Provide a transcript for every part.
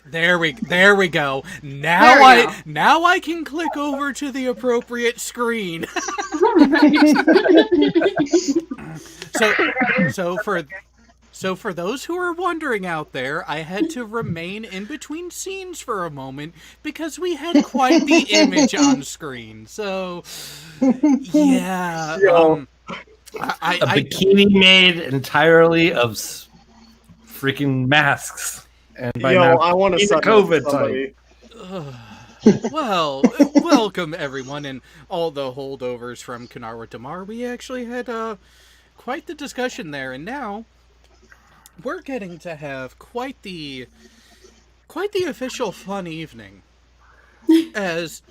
There we go. Now I can click over to the appropriate screen. So for those who are wondering out there, I had to remain in between scenes for a moment because we had quite the image on screen. So yeah, a bikini made entirely of freaking masks. And by now, I want to the COVID somebody. Well, welcome everyone and all the holdovers from Kanarwa Damar. We actually had quite the discussion there, and now we're getting to have quite the official fun evening, as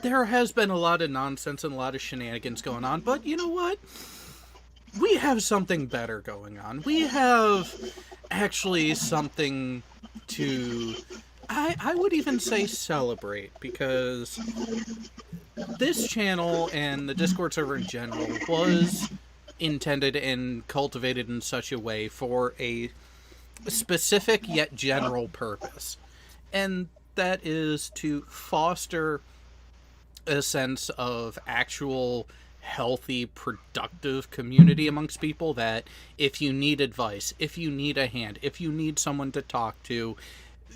there has been a lot of nonsense and a lot of shenanigans going on, but you know what? We have something better going on. We have actually something to, I would even say, celebrate, because this channel and the Discord server in general was intended and cultivated in such a way for a specific yet general purpose, and that is to foster a sense of actual healthy, productive community amongst people, that if you need advice, if you need a hand, if you need someone to talk to,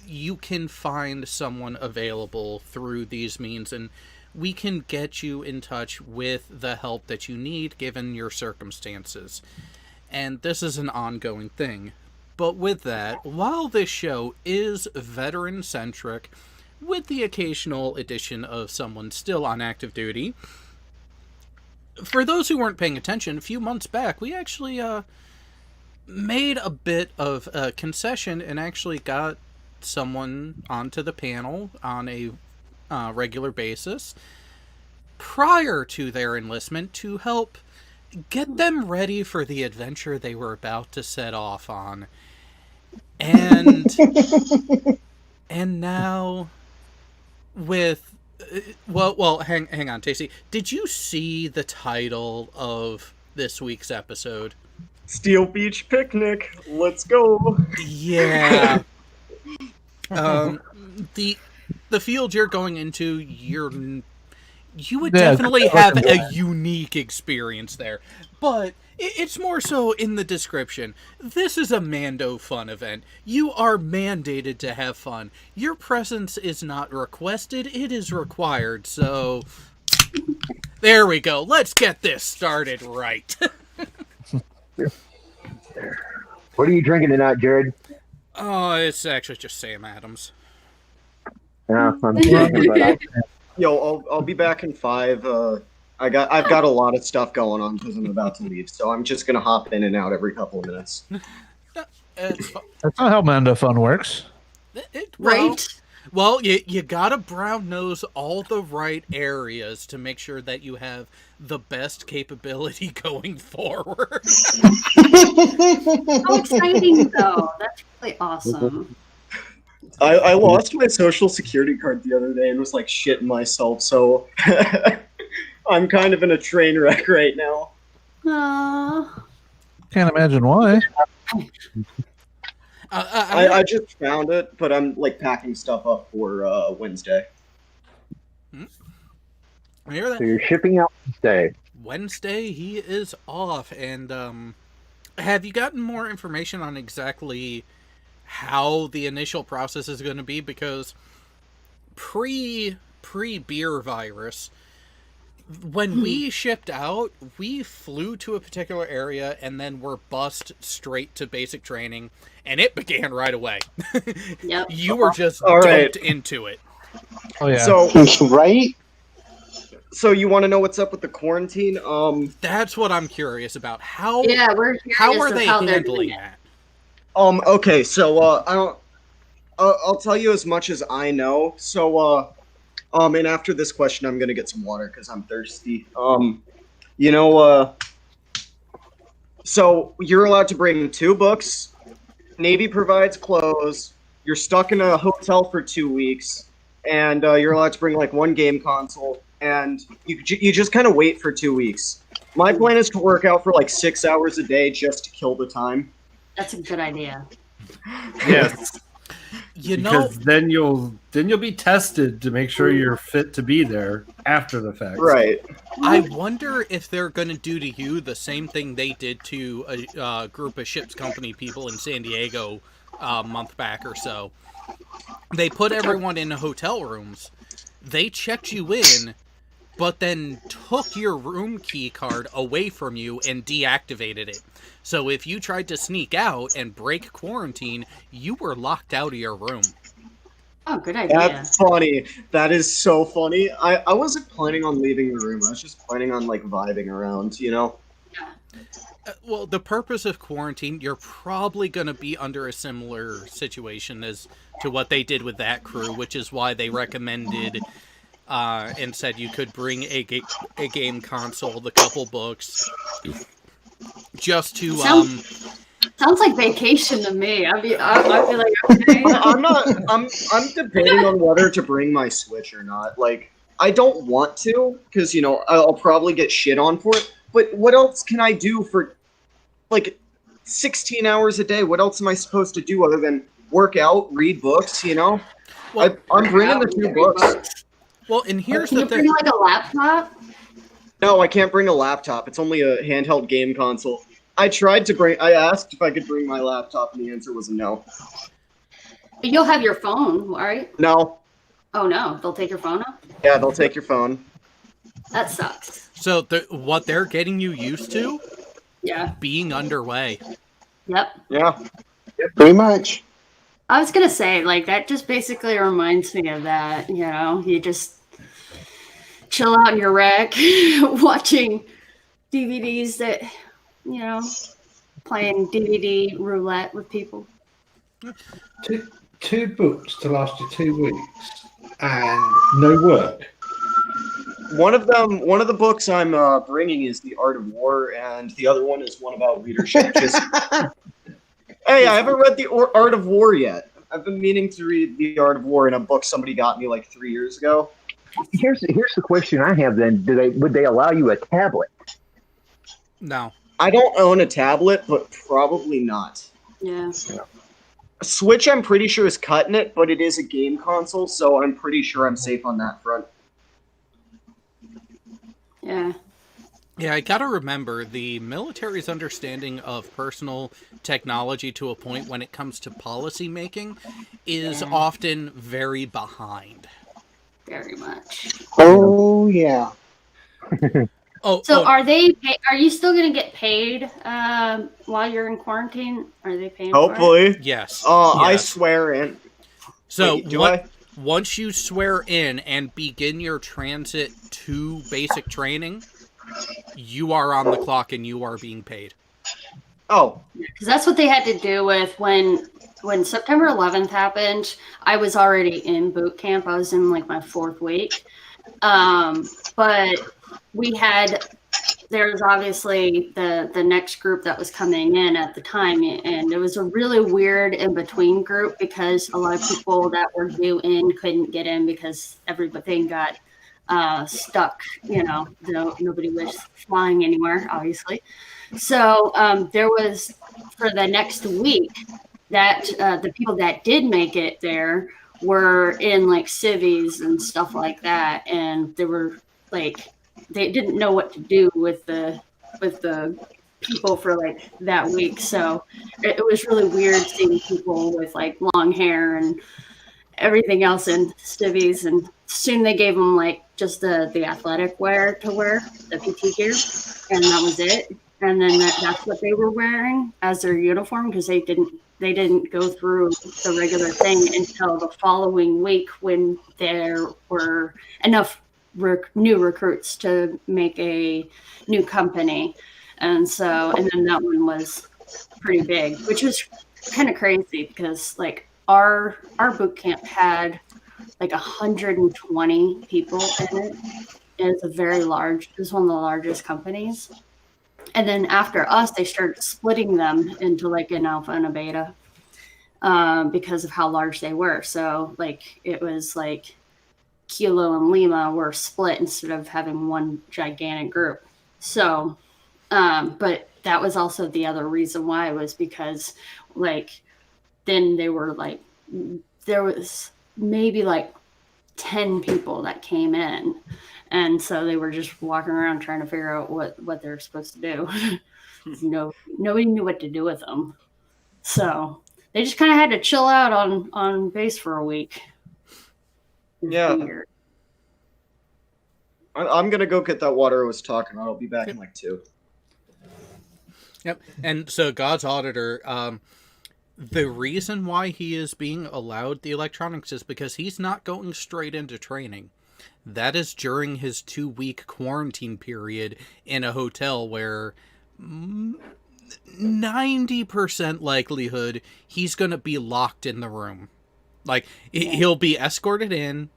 you can find someone available through these means, and we can get you in touch with the help that you need given your circumstances. And this is an ongoing thing. But with that, while this show is veteran-centric, with the occasional addition of someone still on active duty, for those who weren't paying attention, a few months back, we actually made a bit of a concession and actually got someone onto the panel on a regular basis prior to their enlistment to help get them ready for the adventure they were about to set off on. And and now with well hang on, Tacey, did you see the title of this week's episode? Steel Beach Picnic, let's go. Yeah. The field you're going into, you would definitely have a unique experience there. But it's more so in the description. This is a mando-fun event. You are mandated to have fun. Your presence is not requested, it is required. So, there we go. Let's get this started right. What are you drinking tonight, Jared? Oh, it's actually just Sam Adams. Yeah, I'm drinking, but Yo, I'll be back in 5. I've got a lot of stuff going on because I'm about to leave, so I'm just gonna hop in and out every couple of minutes. That's not how mando-fun works. Right? Well, you gotta brown nose all the right areas to make sure that you have the best capability going forward. How exciting, though. That's really awesome. I lost my social security card the other day and was like shitting myself, so I'm kind of in a train wreck right now. Aww. Can't imagine why. I just found it, but I'm like packing stuff up for Wednesday. I hear that. So you're shipping out Wednesday. Wednesday, he is off, and have you gotten more information on exactly how the initial process is going to be? Because pre-beer virus, when we shipped out, we flew to a particular area and then were bussed straight to basic training, and it began right away. Yep. You were just dumped into it. Oh yeah. So Right? So you want to know what's up with the quarantine? That's what I'm curious about. How we're how are curious of they how they're handling doing it. that? Okay, so I'll tell you as much as I know. So and after this question, I'm gonna get some water because I'm thirsty. So you're allowed to bring 2 books. Navy provides clothes. You're stuck in a hotel for 2 weeks, and you're allowed to bring like 1 game console. And you just kind of wait for 2 weeks. My plan is to work out for like 6 hours a day just to kill the time. That's a good idea. Yes. Because then you'll be tested to make sure you're fit to be there after the fact. Right. I wonder if they're going to do to you the same thing they did to a group of ships company people in San Diego a month back or so. They put everyone in hotel rooms. They checked you in, but then took your room key card away from you and deactivated it. So if you tried to sneak out and break quarantine, you were locked out of your room. Oh, good idea. That's funny. That is so funny. I wasn't planning on leaving the room. I was just planning on, like, vibing around, you know? Well, the purpose of quarantine, you're probably going to be under a similar situation as to what they did with that crew, which is why they recommended and said you could bring a game console, the couple books, just to... Sounds like vacation to me. I'd be like, okay. I'm debating on whether to bring my Switch or not. Like, I don't want to, because, you know, I'll probably get shit on for it. But what else can I do for, like, 16 hours a day? What else am I supposed to do other than work out, read books, you know? Well, I'm bringing the 2 books. Well, and here's Can the you thing. bring like a laptop? No, I can't bring a laptop. It's only a handheld game console. I asked if I could bring my laptop, and the answer was no. But you'll have your phone, right? No. Oh no, they'll take your phone up? Yeah, they'll take your phone. That sucks. So what they're getting you used to? Yeah. Being underway. Yep. Yeah. Pretty much. I was gonna say, like, that just basically reminds me of that, you know, you just chill out in your rack watching DVDs that, you know, playing DVD roulette with people. Two books to last you 2 weeks and no work. One of the books I'm bringing is The Art of War, and the other one is one about leadership. Hey, I haven't read The Art of War yet. I've been meaning to read The Art of War in a book somebody got me like 3 years ago. Here's the question I have then. Would they allow you a tablet? No. I don't own a tablet, but probably not. Yeah. Switch, I'm pretty sure, is cutting it, but it is a game console, so I'm pretty sure I'm safe on that front. Yeah. Yeah, I gotta remember, the military's understanding of personal technology to a point when it comes to policy making is often very behind. Very much. Oh, yeah. So are you still going to get paid while you're in quarantine? Are they paying Hopefully. for it? Yes. I swear in. So Wait, once you swear in and begin your transit to basic training, you are on the clock and you are being paid. Oh. Because that's what they had to do with when September 11th happened. I was already in boot camp. I was in like my 4th week. But there was obviously the next group that was coming in at the time, and it was a really weird in-between group because a lot of people that were due in couldn't get in because everything got stuck, you know, nobody was flying anywhere, obviously. So there was, for the next week, that the people that did make it there were in like civvies and stuff like that, and they were like, they didn't know what to do with the people for like that week. So it was really weird seeing people with like long hair and everything else in civvies, and soon they gave them like just the athletic wear to wear, the PT gear, and that was it. And then that's what they were wearing as their uniform, because they didn't go through the regular thing until the following week when there were enough new recruits to make a new company. And then that one was pretty big, which was kind of crazy because like our boot camp had like 120 people in it. And it was one of the largest companies. And then after us, they started splitting them into like an alpha and a beta because of how large they were. So like it was like Kilo and Lima were split instead of having one gigantic group. So, but that was also the other reason why, was because like then they were like there was maybe like 10 people that came in, and so they were just walking around trying to figure out what they're supposed to do. Nobody knew what to do with them, so they just kind of had to chill out on base for a week. Yeah. Weird. I'm gonna go get that water I was talking about. I'll be back in like 2. Yep. And so God's auditor, the reason why he is being allowed the electronics is because he's not going straight into training. That is during his 2-week quarantine period in a hotel where 90% likelihood he's going to be locked in the room. Like, he'll be escorted in,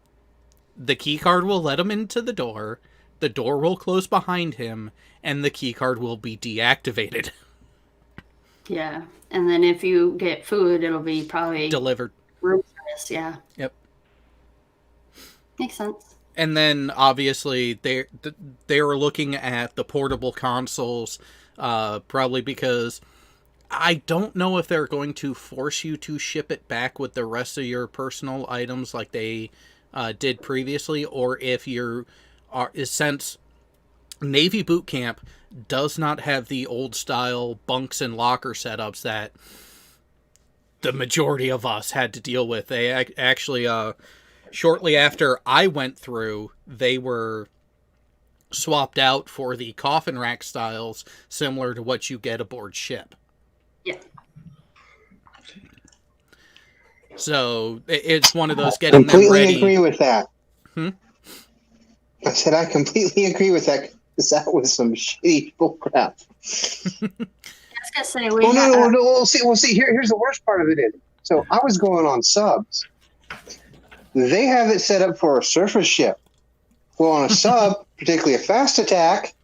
the key card will let him into the door will close behind him, and the key card will be deactivated. Yeah, and then if you get food, it'll be probably Delivered. room service. Yeah. Yep. Makes sense. And then obviously they were looking at the portable consoles, probably because I don't know if they're going to force you to ship it back with the rest of your personal items like they did previously, or if since Navy boot camp does not have the old style bunks and locker setups that the majority of us had to deal with. They actually, shortly after I went through, they were swapped out for the coffin rack styles similar to what you get aboard ship. Yeah. So it's one of those getting them Completely ready. agree with that. Hmm? I said I completely agree with that because that was some shitty bullcrap. I was gonna say Well, see. Here's the worst part of it is. So I was going on subs. They have it set up for a surface ship. Well, on a sub, particularly a fast attack,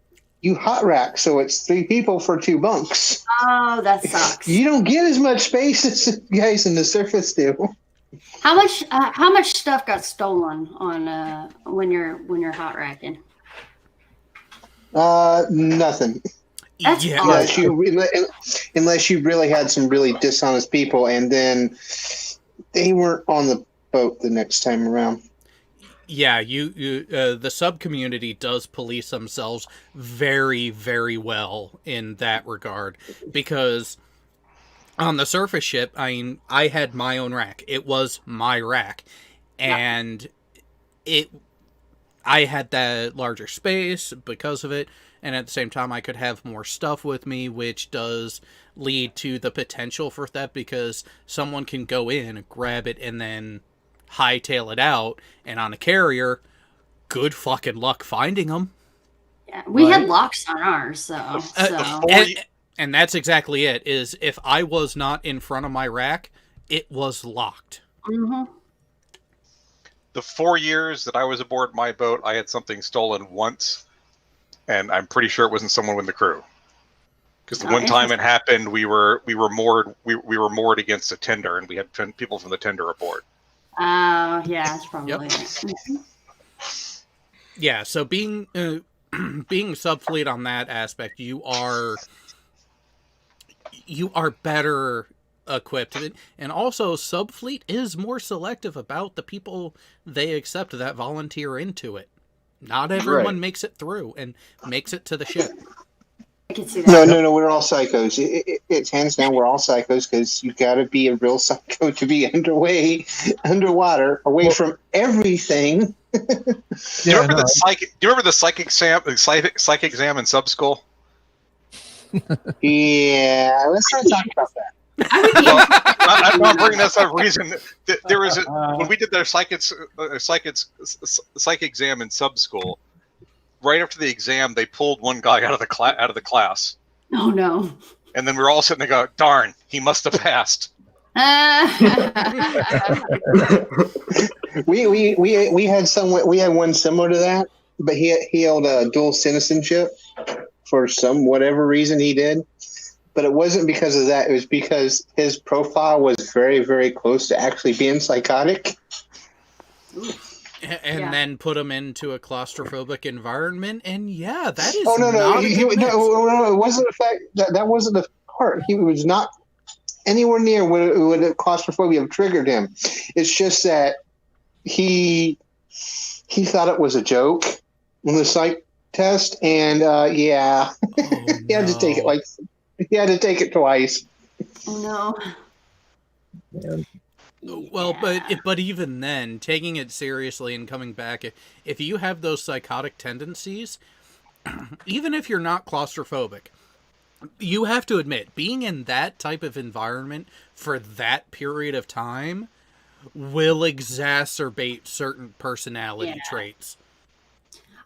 you hot rack, so it's 3 people for 2 bunks. Oh, that sucks. You don't get as much space as the guys in the surface do. How much stuff got stolen on when you're hot racking? Nothing. That's Yeah. awesome. Unless you really had some really dishonest people, and then they weren't on the boat the next time around. Yeah, the sub community does police themselves very, very well in that regard, because on the surface ship, I mean, I had my own rack. It was my rack, and I had that larger space because of it, and at the same time, I could have more stuff with me, which does lead to the potential for theft, because someone can go in, grab it, and then hightail it out, and on a carrier, good fucking luck finding them. Yeah, we had locks on ours, so. And that's exactly it, is if I was not in front of my rack, it was locked. Mm-hmm. The 4 years that I was aboard my boat, I had something stolen once, and I'm pretty sure it wasn't someone in the crew. Because the one time it happened, we were moored against a tender, and we had people from the tender aboard. Yeah, that's probably it. Yeah, so being subfleet on that aspect, you are better equipped, and also subfleet is more selective about the people they accept that volunteer into it. Not everyone makes it through and makes it to the ship. I can see that. No, we're all psychos. It's hands down, we're all psychos, because you got to be a real psycho to be underwater, away from everything. Do you remember the psych exam in sub school? Yeah, let's not talk about that. Well, I'm not bringing this up. Reason there was when we did their psych exam in sub school. Right after the exam, they pulled one guy out of the class. Oh no! And then we were all sitting there going, "Darn, he must have passed." We had one similar to that, but he held a dual citizenship for some whatever reason he did. But it wasn't because of that. It was because his profile was very, very close to actually being psychotic. And then put him into a claustrophobic environment, and that is. No, it wasn't the fact that wasn't the part. He was not anywhere near what the claustrophobia triggered him. It's just that he thought it was a joke on the psych test, and yeah, he had to take it he had to take it twice. Oh no. Well, but even then, taking it seriously and coming back, if you have those psychotic tendencies, even if you're not claustrophobic, you have to admit, being in that type of environment for that period of time will exacerbate certain personality traits.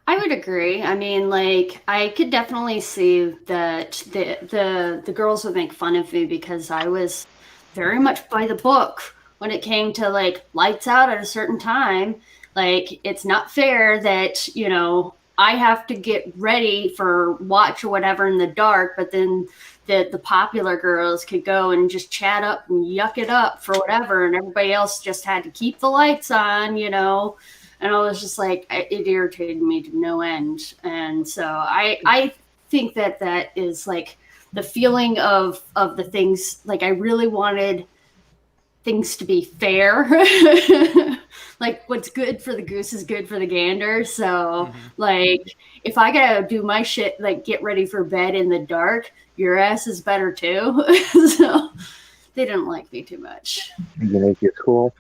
I would agree. I mean, like, I could definitely see that the girls would make fun of me because I was very much by the book when it came to, like, lights out at a certain time. Like, it's not fair that, you know, I have to get ready for watch or whatever in the dark, but then the popular girls could go and just chat up and yuck it up for whatever, and everybody else just had to keep the lights on, you know. And I was just like, it irritated me to no end. And so I think that is like the feeling of the things, like I really wanted things to be fair. Like what's good for the goose is good for the gander. So like if I gotta do my shit, like get ready for bed in the dark, your ass is better too. So they didn't like me too much. You make it cool.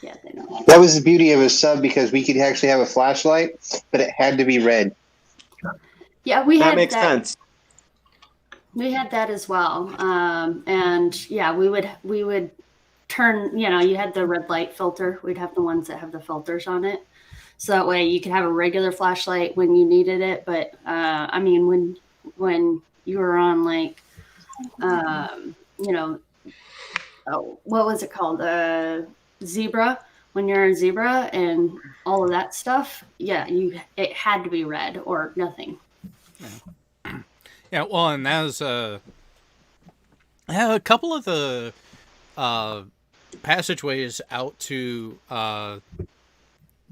Yeah, they don't. That was the beauty of a sub, because we could actually have a flashlight, but it had to be red. Yeah, we had That makes sense. We had that as well. And yeah, we would turn, you know, you had the red light filter. We'd have the ones that have the filters on it. So that way you could have a regular flashlight when you needed it. But I mean, when you were on like, you know, what was it called? Zebra, when you're in Zebra and all of that stuff, yeah, it had to be red or nothing. Yeah, well, and that was a couple of the passageways out to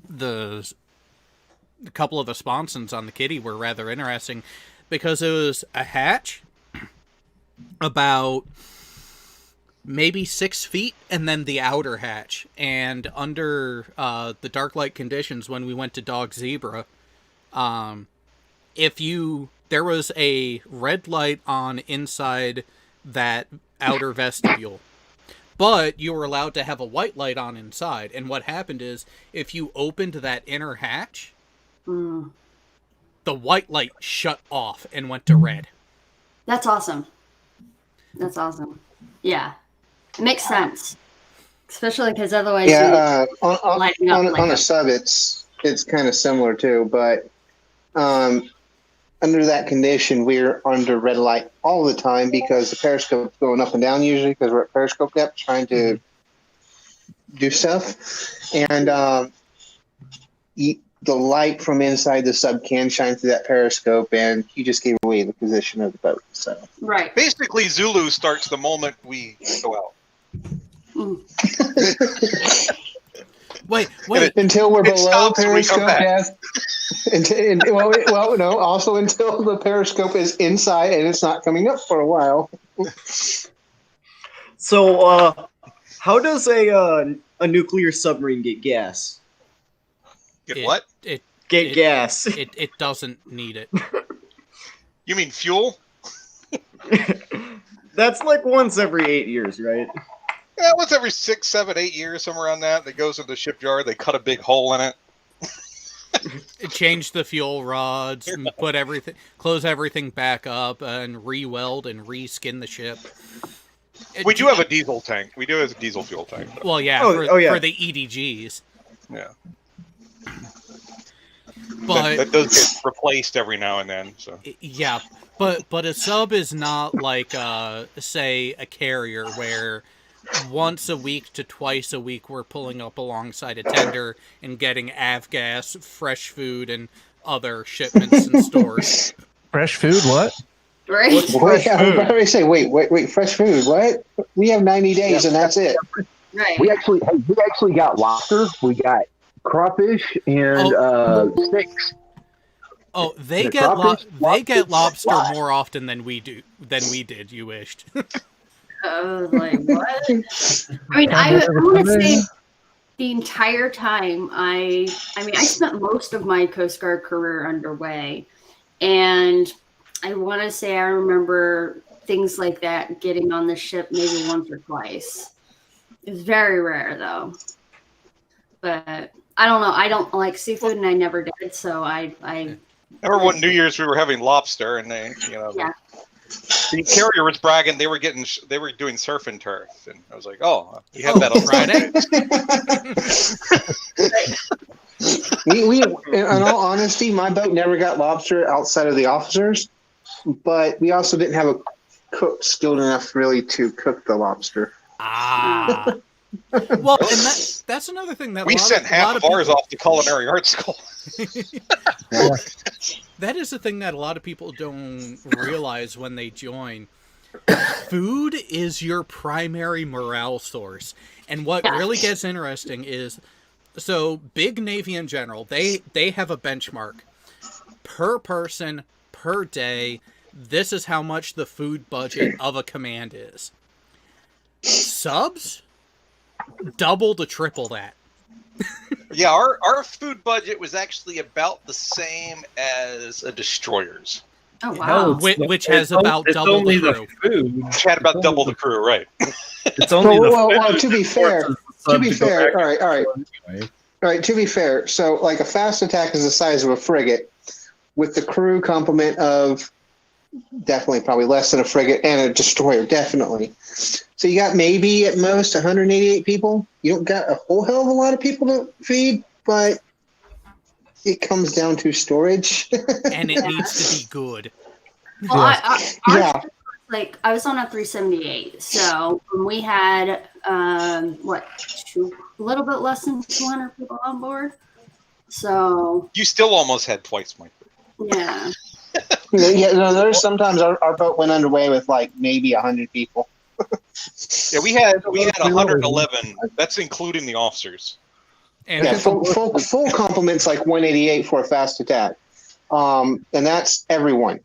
the couple of the sponsons on the Kitty were rather interesting because it was a hatch about maybe 6 feet, and then the outer hatch. And under the dark light conditions, when we went to Dog Zebra, there was a red light on inside that outer vestibule, but you were allowed to have a white light on inside. And what happened is, if you opened that inner hatch, the white light shut off and went to red. That's awesome. That's awesome. Yeah. It makes sense, especially because otherwise, on a sub, it's kind of similar too. But under that condition, we're under red light all the time because the periscope's going up and down usually because we're at periscope depth trying to do stuff, and the light from inside the sub can shine through that periscope, and you just gave away the position of the boat. So right, basically, Zulu starts the moment we go out. Wait. Until we're below periscope depth. No. Also, until the periscope is inside and it's not coming up for a while. So, how does a nuclear submarine get gas? What? Get gas. It doesn't need it. You mean fuel? That's like once every 8 years, right? Yeah, once every 6, 7, 8 years, somewhere around that. That goes into the shipyard. They cut a big hole in it. Change the fuel rods, and close everything back up, and re-weld and re-skin the ship. We do have a diesel tank. We do have a diesel fuel tank. Well, yeah, yeah. for the EDGs. Yeah. But that does get replaced every now and then. So yeah, but a sub is not like say a carrier where once a week to twice a week we're pulling up alongside a tender and getting avgas, fresh food, and other shipments and stores. Fresh food? What? Right. I say, wait, fresh food? What? We have 90 days and that's it. Right. We actually got lobster. We got crawfish and steaks. Oh, they The get crawfish, lobster lobster, more often than we did. You wished. I was like, what? I mean, I want to say the entire time I spent most of my Coast Guard career underway, and I want to say I remember things like that getting on the ship maybe once or twice. It was very rare though. But I don't know. I don't like seafood, and I never did. So I remember one New Year's we were having lobster, and they, yeah. The carrier was bragging they were doing surf and turf, and I was like, oh, you had that on Friday. we, in all honesty, my boat never got lobster outside of the officers, but we also didn't have a cook skilled enough really to cook the lobster. Ah. Well, and that's another thing that we sent half of ours off to culinary art school. That is the thing that a lot of people don't realize when they join. Food is your primary morale source. And what really gets interesting is, so big Navy in general, they have a benchmark. Per person, per day, this is how much the food budget of a command is. Subs? Double to triple that. Yeah, our food budget was actually about the same as a destroyer's. Oh wow! Which has about double the crew. Food. Which had about double the crew, right? It's only well, to be fair, all right. To be fair, so like a fast attack is the size of a frigate, with the crew complement of definitely probably less than a frigate and a destroyer, definitely. So you got maybe at most 188 people. You don't got a whole hell of a lot of people to feed, but it comes down to storage. And it needs to be good. Well, I was on a 378, so we had a little bit less than 200 people on board. So you still almost had twice my crew. Yeah. There's sometimes our boat went underway with like maybe 100 people. Yeah, we had 111. That's including the officers. And full complement's like 188 for a fast attack, and that's everyone.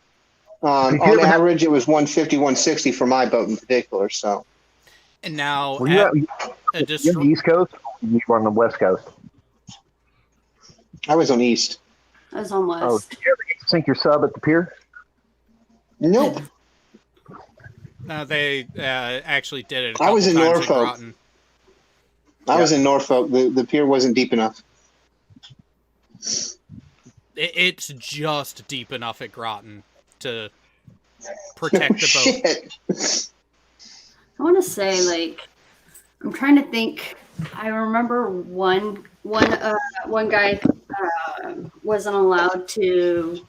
On average, it was 150, 160 for my boat in particular. So, and now were you on the East Coast? Or you were on the West Coast. I was on East. I was on West. Oh, did you ever get to sink your sub at the pier? Nope. They actually did it. I was in Norfolk. I was in Norfolk. The pier wasn't deep enough. It's just deep enough at Groton to protect the boat. Shit. I want to say, like, I'm trying to think. I remember one guy wasn't allowed to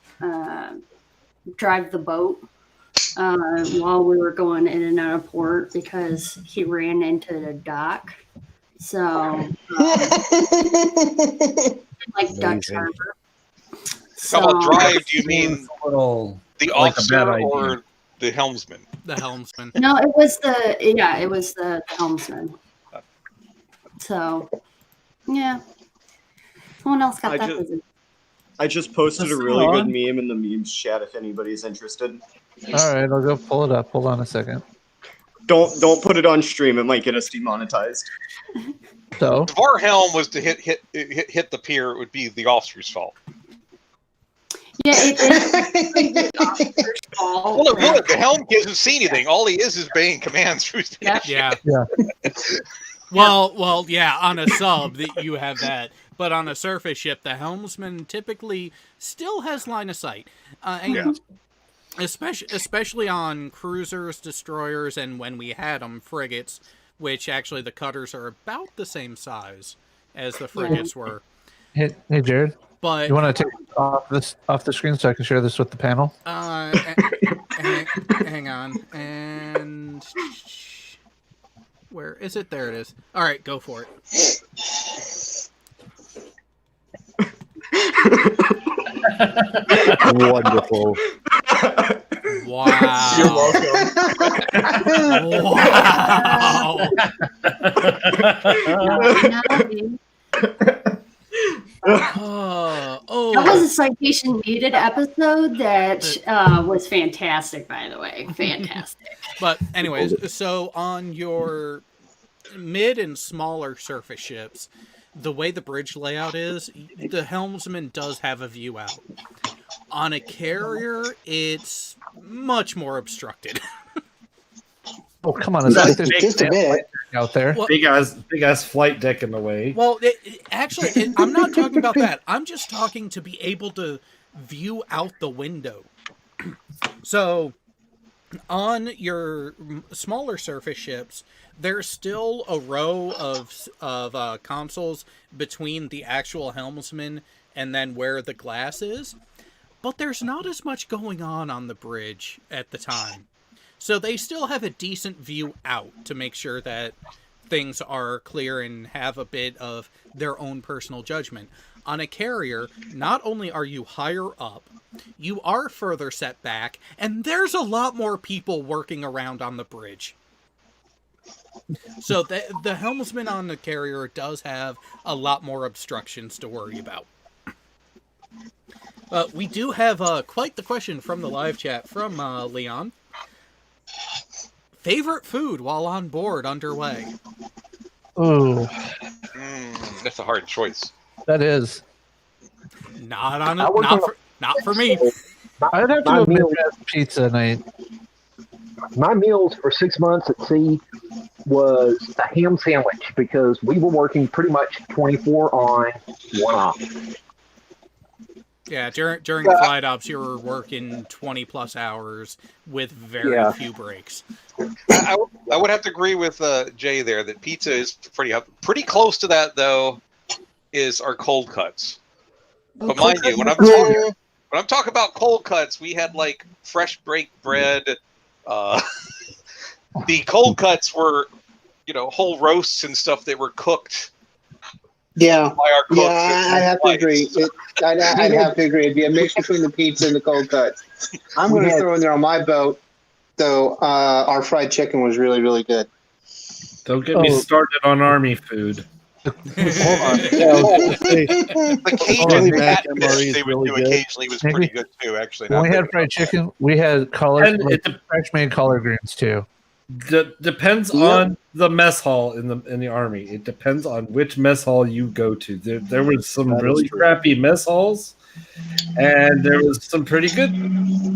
drive the boat while we were going in and out of port because he ran into the dock. So, like Dutch Harbor. So, How about drive? Do you mean the officer or the helmsman? The helmsman. No, it was the helmsman. So, yeah. Someone else got that position. I just posted a really good meme in the memes chat if anybody's interested. All right, I'll go pull it up. Hold on a second. Don't put it on stream. It might get us demonetized. So if our helm was to hit the pier, it would be the officer's fault. Yeah, it's the officer's fault. Well, it would. The helm doesn't see anything. All he is baying commands through his Yeah. Well, yeah. On a sub, you have that, but on a surface ship, the helmsman typically still has line of sight. Especially on cruisers, destroyers, and when we had them, frigates, which actually the cutters are about the same size as the frigates were. Hey, Jared. But you want to take off the screen so I can share this with the panel? Hang on. And where is it? There it is. All right, go for it. Wonderful. Wow. You're welcome. Wow. Oh, That was a citation needed episode that was fantastic, by the way. Fantastic. but anyways, so on your mid and smaller surface ships, the way the bridge layout is, the helmsman does have a view out. On a carrier, it's much more obstructed. Oh, come on. Just a bit. Out there. Well, big ass flight deck in the way. Well, actually, I'm not talking about that. I'm just talking to be able to view out the window. So, on your smaller surface ships, there's still a row of consoles between the actual helmsman and then where the glass is. But there's not as much going on the bridge at the time. So they still have a decent view out to make sure that things are clear and have a bit of their own personal judgment. On a carrier, not only are you higher up, you are further set back, and there's a lot more people working around on the bridge. So the helmsman on the carrier does have a lot more obstructions to worry about. We do have quite the question from the live chat from Leon. Favorite food while on board underway? Oh, That's a hard choice. that is. Not for me. I'd have to My go meal- Midwest pizza night. My meals for 6 months at sea was a ham sandwich because we were working pretty much 24 on, 1 off. Yeah, during the flight ops, you were working 20 plus hours with very few breaks. I would have to agree with Jay there that pizza is pretty close to that, though, is our cold cuts. But mind you, when I'm talking about cold cuts, we had like fresh baked bread. The cold cuts were, whole roasts and stuff that were cooked. Yeah, by our cooks. I have to agree. I'd have to agree. It'd be a mix between the pizza and the cold cuts. I'm going to throw in there on my boat, though. Our fried chicken was really, really good. Don't get me started on army food. The Cajun catfish they would do occasionally was pretty good too. Actually, When we had fried chicken, we had fresh made collard greens too. Depends on the mess hall in the army. It depends on which mess hall you go to. There was some really crappy mess halls, and there was some pretty good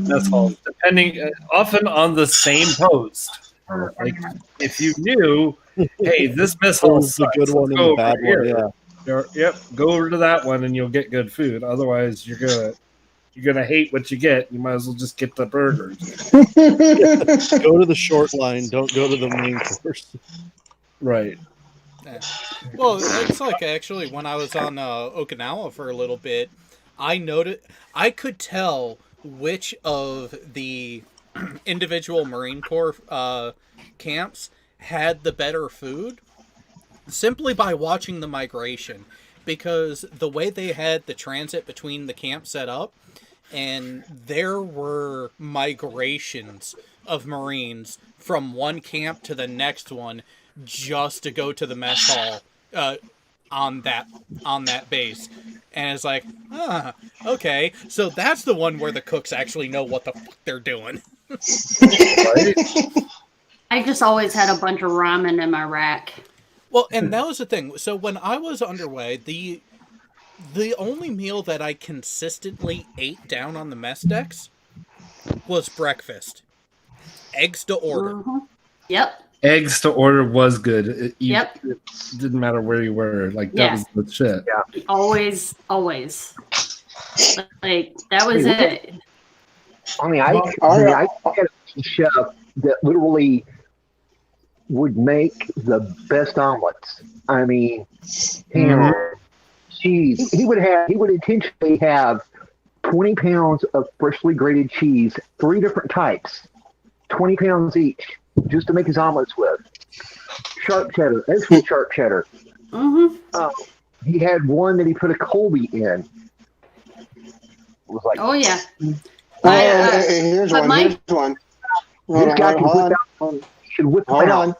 mess halls, depending often on the same post. Like if you knew, hey, this mess hall is the good one and the bad one. Yeah. Yep, go over to that one and you'll get good food. Otherwise, you're gonna hate what you get. You might as well just get the burgers. Go to the short line. Don't go to the main course. Right. Yeah. Well, it's like actually when I was on Okinawa for a little bit, I could tell which of the individual Marine Corps camps had the better food simply by watching the migration, because the way they had the transit between the camps set up, and there were migrations of Marines from one camp to the next one just to go to the mess hall on that base. And it's like, okay, so that's the one where the cooks actually know what the fuck they're doing. I just always had a bunch of ramen in my rack. Well, and that was the thing. So when I was underway, the only meal that I consistently ate down on the mess decks was breakfast. Eggs to order. Mm-hmm. Yep. Eggs to order was good. It didn't matter where you were. Like, that was the shit. Yeah. Always. Like, that was it. I mean, I had a chef that literally would make the best omelets. I mean, cheese. He would intentionally have 20 pounds of freshly grated cheese, 3 different types, 20 pounds each, just to make his omelets with. Sharp cheddar, extra sharp cheddar. Mm-hmm. He had one that he put a Colby in. It was like, oh yeah. Here's one. Here's one. This guy can whip out. He should whip Hold out. on.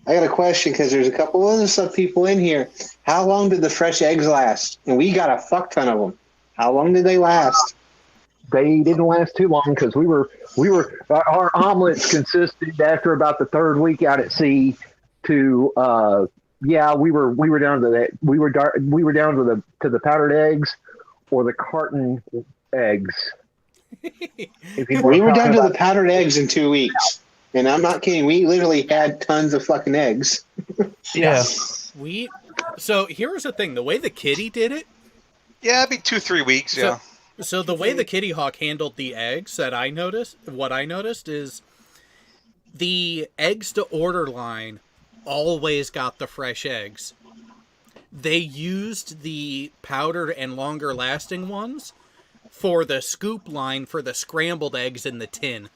I got a question because there's a couple other sub people in here. How long did the fresh eggs last? And we got a fuck ton of them. How long did they last? They didn't last too long because our omelets consisted after about the third week out at sea to we were down to that we were down to the powdered eggs or the carton eggs. We were down to the powdered eggs in 2 weeks. And I'm not kidding. We literally had tons of fucking eggs. Yeah. So here's the thing. The way the kitty did it. Yeah, it'd be 2-3 weeks, yeah. So the way the Kitty Hawk handled the eggs what I noticed is the eggs to order line always got the fresh eggs. They used the powdered and longer lasting ones for the scoop line for the scrambled eggs in the tin.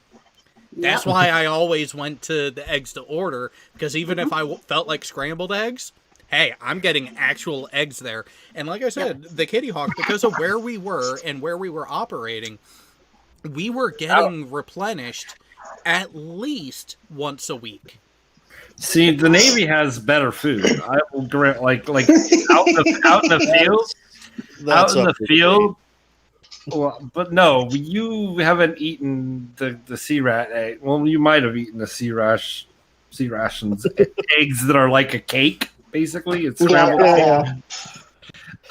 That's why I always went to the eggs to order, because even if I felt like scrambled eggs, hey, I'm getting actual eggs there. And like I said, the Kitty Hawk, because of where we were and where we were operating, we were getting replenished at least once a week. See, the Navy has better food. I will grant, like out in the field. Well, but no, you haven't eaten the sea rat egg. Well, you might have eaten the sea rations eggs that are like a cake. Basically, it's scrambled. Yeah.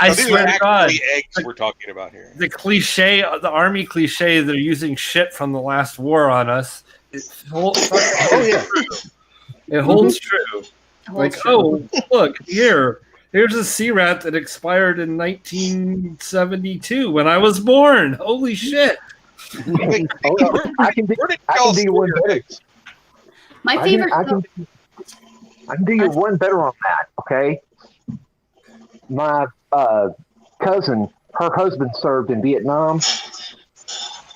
I swear to God, eggs we're talking about here. The cliche, the army cliche, they're using shit from the last war on us. It holds true. Look here's a sea rat that expired in 1972 when I was born. Holy shit! I can do one better. My favorite. I can do you one better on that. Okay, my cousin, her husband served in Vietnam.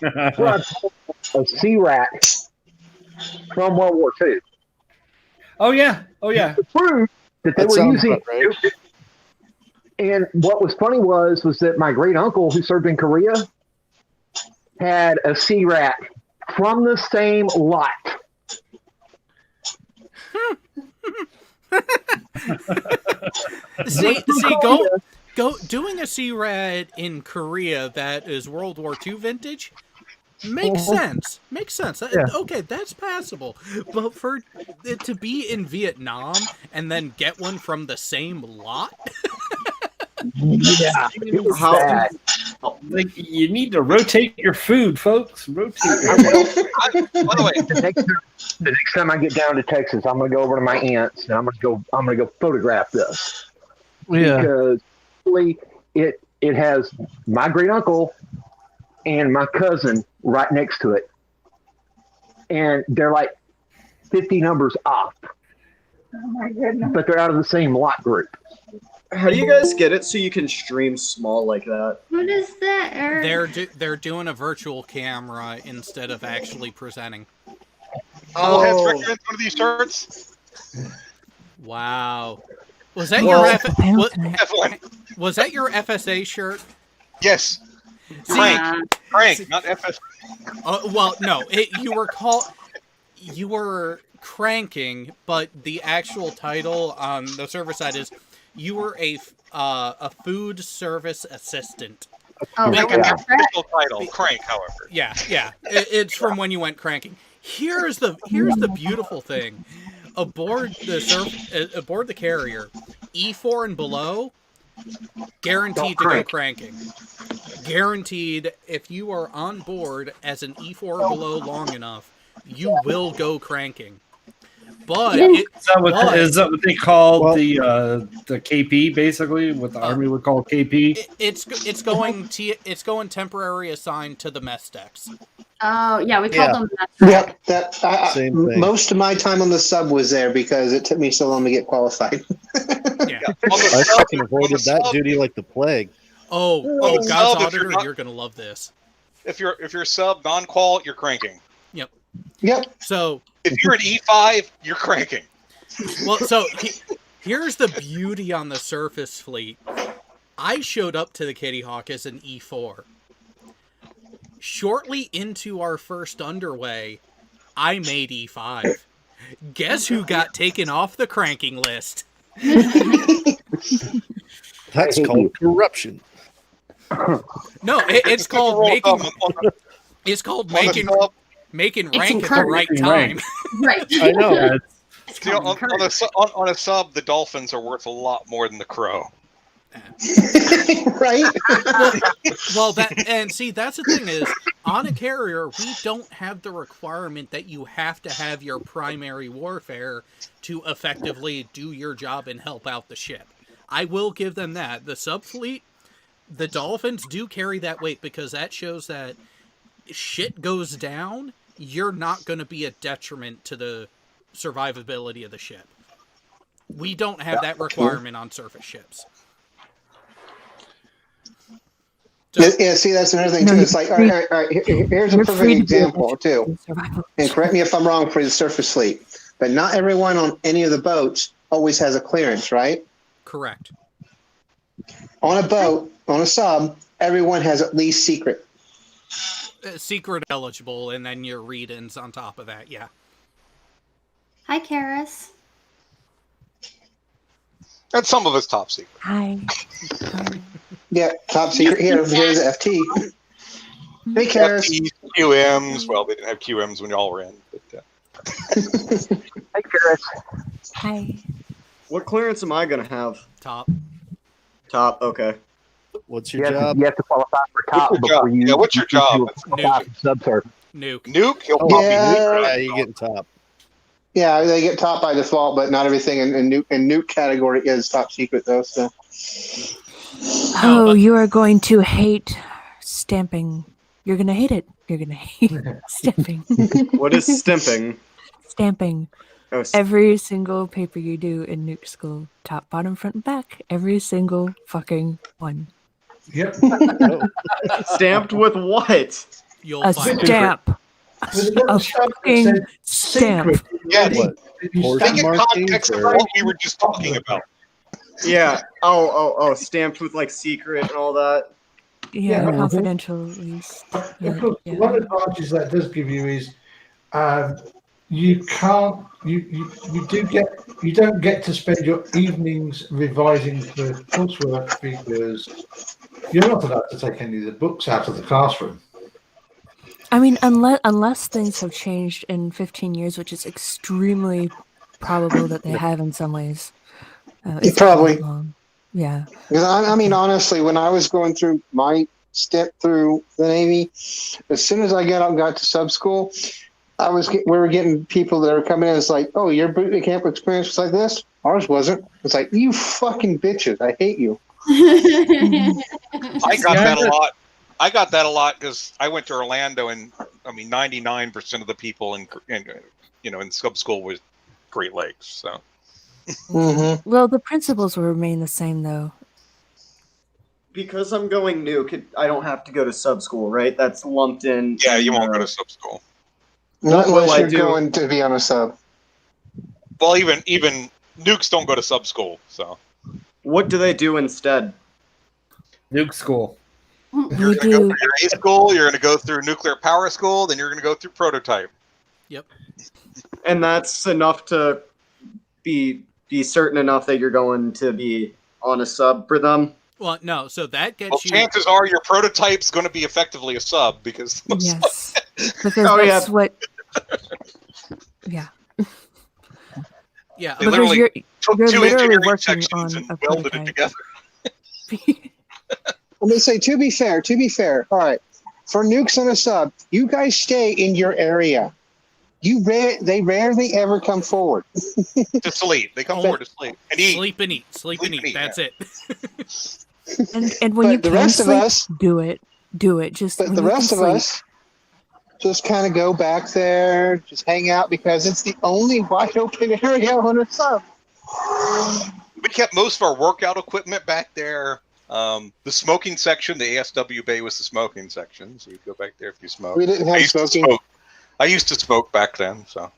A sea rat from World War II. Oh yeah. The proof that they were using. Right. And what was funny was that my great uncle who served in Korea had a sea rat from the same lot. see, go doing a sea rat in Korea that is World War II vintage. Makes sense. Okay, that's passable. But for it to be in Vietnam and then get one from the same lot? Yeah. Like, you need to rotate your food, folks. Rotate. By the way, the next time I get down to Texas, I'm gonna go over to my aunt's and I'm gonna go photograph this. Yeah. Because it has my great uncle and my cousin right next to it. And they're like 50 numbers off. Oh my goodness. But they're out of the same lot group. How do you guys get it so you can stream small like that? What is that, Eric? They're doing a virtual camera instead of actually presenting. Oh, has Rick one of these shirts? Wow. Was that your was that your FSA shirt? Yes. Crank, not FS. Well, no, you were cranking, but the actual title on the server side is you were a food service assistant. Oh, Make an official title, crank, however. Yeah, it's from when you went cranking. Here's the beautiful thing. Aboard the carrier, E4 and below, guaranteed to go cranking. Guaranteed, if you are on board as an E4 or below long enough, you will go cranking. But is that what they call the KP, basically? What the Army would call KP? It's going temporary assigned to the mess decks. Oh yeah, we called them mess decks. Yep, same thing. Most of my time on the sub was there because it took me so long to get qualified. Yeah. I fucking avoided that duty like the plague. Oh, God's Auditor, you're gonna love this. If you're sub non-qual, you're cranking. Yep. So if you're an E5, you're cranking. Well, so here's the beauty on the surface fleet. I showed up to the Kitty Hawk as an E4. Shortly into our first underway, I made E5. Guess who got taken off the cranking list? That's called corruption. No, it's called making. It's called making rank at the right time. Right. I know. See, on a sub, the dolphins are worth a lot more than the crow. Right? Well, that's the thing is, on a carrier, we don't have the requirement that you have to have your primary warfare to effectively do your job and help out the ship. I will give them that. The subfleet, the dolphins do carry that weight because that shows that shit goes down, you're not going to be a detriment to the survivability of the ship. We don't have that requirement on surface ships. Yeah, see, that's another thing, too. It's like, all right, here's a perfect example, too. And correct me if I'm wrong for the surface fleet, but not everyone on any of the boats always has a clearance, right? Correct. On a boat, on a sub, everyone has at least secret. Secret eligible, and then your read-ins on top of that, yeah. Hi, Karis. And some of it's top secret. Hi. Yeah, top secret here. Here's FT. Hey, Karis. FTs, QMs. Well, they didn't have QMs when y'all were in. But, Hi, Karis. Hi. What clearance am I gonna have? Top. Top. Okay. What's your job? You have to qualify for top What's your before job? you. Yeah, what's your job? Subsurf. Nuke. Nuke? He'll pop Yeah. Yeah, you getting top. Yeah, they get top by default, but not everything in nuke category is top secret, though. So. Oh, you are going to hate stamping. You're going to hate it. You're going to hate stamping. What is stimping? Stamping. Oh, Every single paper you do in nuke school, top, bottom, front, and back. Every single fucking one. Yep. stamped with what? You'll A find stamp. A fucking stamp. Yeah, What? think in context of what we were just talking about. Yeah. Oh. Stamped with like secret and all that. Yeah, Yeah. confidential at least. Look, Yeah. one advantage that does give you is you don't get to spend your evenings revising the coursework because you're not allowed to take any of the books out of the classroom. I mean, unless things have changed in 15 years, which is extremely probable that they have in some ways. It's Probably. been that long. Yeah. Because I mean, honestly, when I was going through my step through the Navy, as soon as I got to sub school, we were getting people that are coming in. It's like, oh, your boot camp experience was like this. Ours wasn't. It's like, you fucking bitches. I hate you. I got that a lot. I got that a lot because I went to Orlando, and I mean, 99% of the people in sub school was Great Lakes. So, Well, the principles will remain the same, though. Because I'm going nuke, I don't have to go to sub school, right? That's lumped in. yeah, you won't go to sub school. Not will unless I you're do? going to be on a sub. Well, even nukes don't go to sub school. So, What do they do instead? Nuke school. you're going to go through your A school. You're going to go through nuclear power school. Then you're going to go through prototype. Yep. And that's enough to be certain enough that you're going to be on a sub for them. Well, no. So that gets Well, you. chances are your prototype's going to be effectively a sub because Yes. Because Oh, yeah. that's what. Yeah. Yeah. They Because literally you're took two literally engineering working sections on and a welded it prototype. together. Let me say, to be fair, all right, for nukes on a sub, you guys stay in your area. They rarely ever come forward. To sleep. They come forward to sleep and eat. Sleep and eat. Sleep and eat. That's it. And when But you the can rest of sleep, us- do it. Do it. Just But when the you can rest of sleep. us just kind of go back there, just hang out because it's the only wide open area on a sub. We kept most of our workout equipment back there. The smoking section, the ASW bay was the smoking section, so you'd go back there if you smoked. We didn't have smoking. I used to smoke back then, so.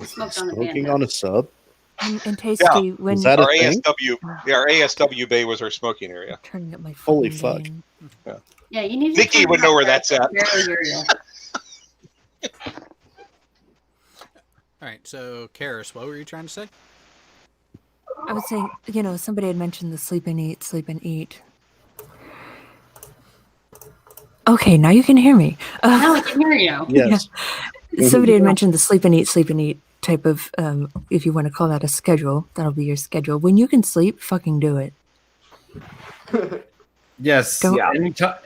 Smoked on the Smoking band. on a sub? And tasty when Is that a Our thing? our ASW bay was our smoking area. turning up my Holy fucking fuck. gain. Yeah, you need to. Nikki turn would it know up where there. that's at. Barely hear you. All right, so Karis, what were you trying to say? I would say, somebody had mentioned the sleep and eat, sleep and eat. Okay, now you can hear me. Now I can hear you. Yes. Yeah. Somebody had mentioned the sleep and eat type of, if you want to call that a schedule, that'll be your schedule. When you can sleep, fucking do it. Yes. Don't-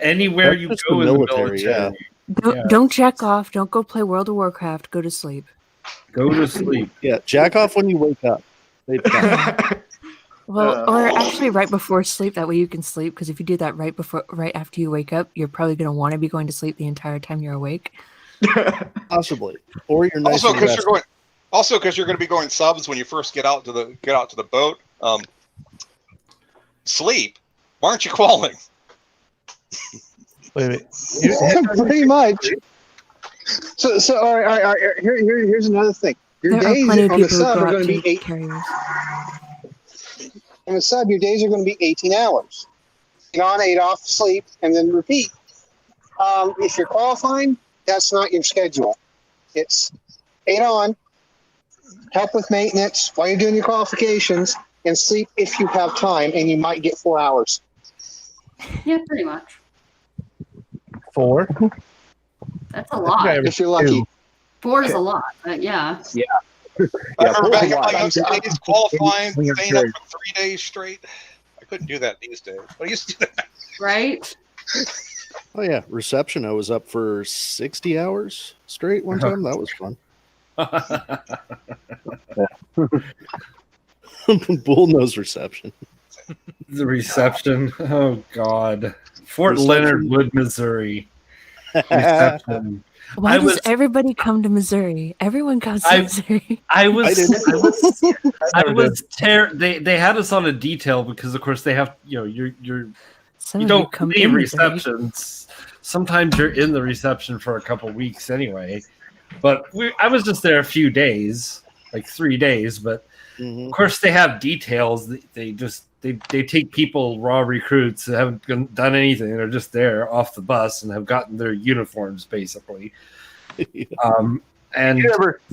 Anywhere That's you just go the in the military, military. Don't jack off. Don't go play World of Warcraft. Go to sleep. Go to sleep. Yeah, jack off when you wake up. Well, or actually right before sleep. That way you can sleep. Because if you do that right after you wake up, you're probably going to want to be going to sleep the entire time you're awake. Possibly. Or you're nice Also, and because rested. you're going to be going subs when you first get out to the boat. Sleep. Why aren't you calling? Wait a minute. Pretty much. So all right. Here's another thing. Your There are days plenty of on the people who sub go are out going to to be 8. carriers. On the sub, your days are going to be 18 hours. 8 on, 8 off, sleep, and then repeat. If you're qualifying, that's not your schedule. It's 8 on, help with maintenance while you're doing your qualifications, and sleep if you have time, and you might get 4 hours. Yeah, pretty much. 4? That's a lot. If you're lucky. 4 is a lot, but yeah. I remember back in Yeah, my young days qualifying, when you're staying up carried. for 3 days straight. I couldn't do that these days, but I used to do that. Right? Oh yeah, reception. I was up for 60 hours straight one time. That was fun. Bullnose reception. The reception. Oh God. Fort Leonard Wood, Missouri. Reception. Why does everybody come to Missouri? Everyone comes to Missouri. I was didn't. They had us on a detail because of course they have you Some of don't come leave in Missouri. receptions. Sometimes you're in the reception for a couple weeks anyway. But I was just there a few days, like 3 days. But of course they have details. They take people, raw recruits that haven't done anything. They're just there off the bus and have gotten their uniforms basically. And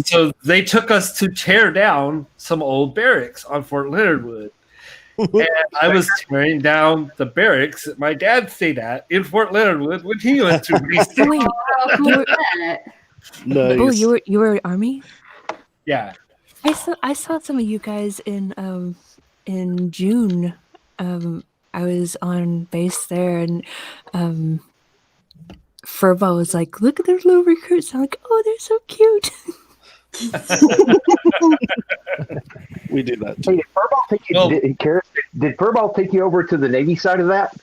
so they took us to tear down some old barracks on Fort Leonard Wood. And I was tearing down the barracks that my dad stayed at in Fort Leonard Wood when he went to basic. Wait, Nice. oh, you were Army? Yeah. I saw some of you guys in June. I was on base there, and Furbo was like, "Look at their little recruits." I'm like, "Oh, they're so cute." We do that Hey, too. did Furball take you over to the Navy side of that?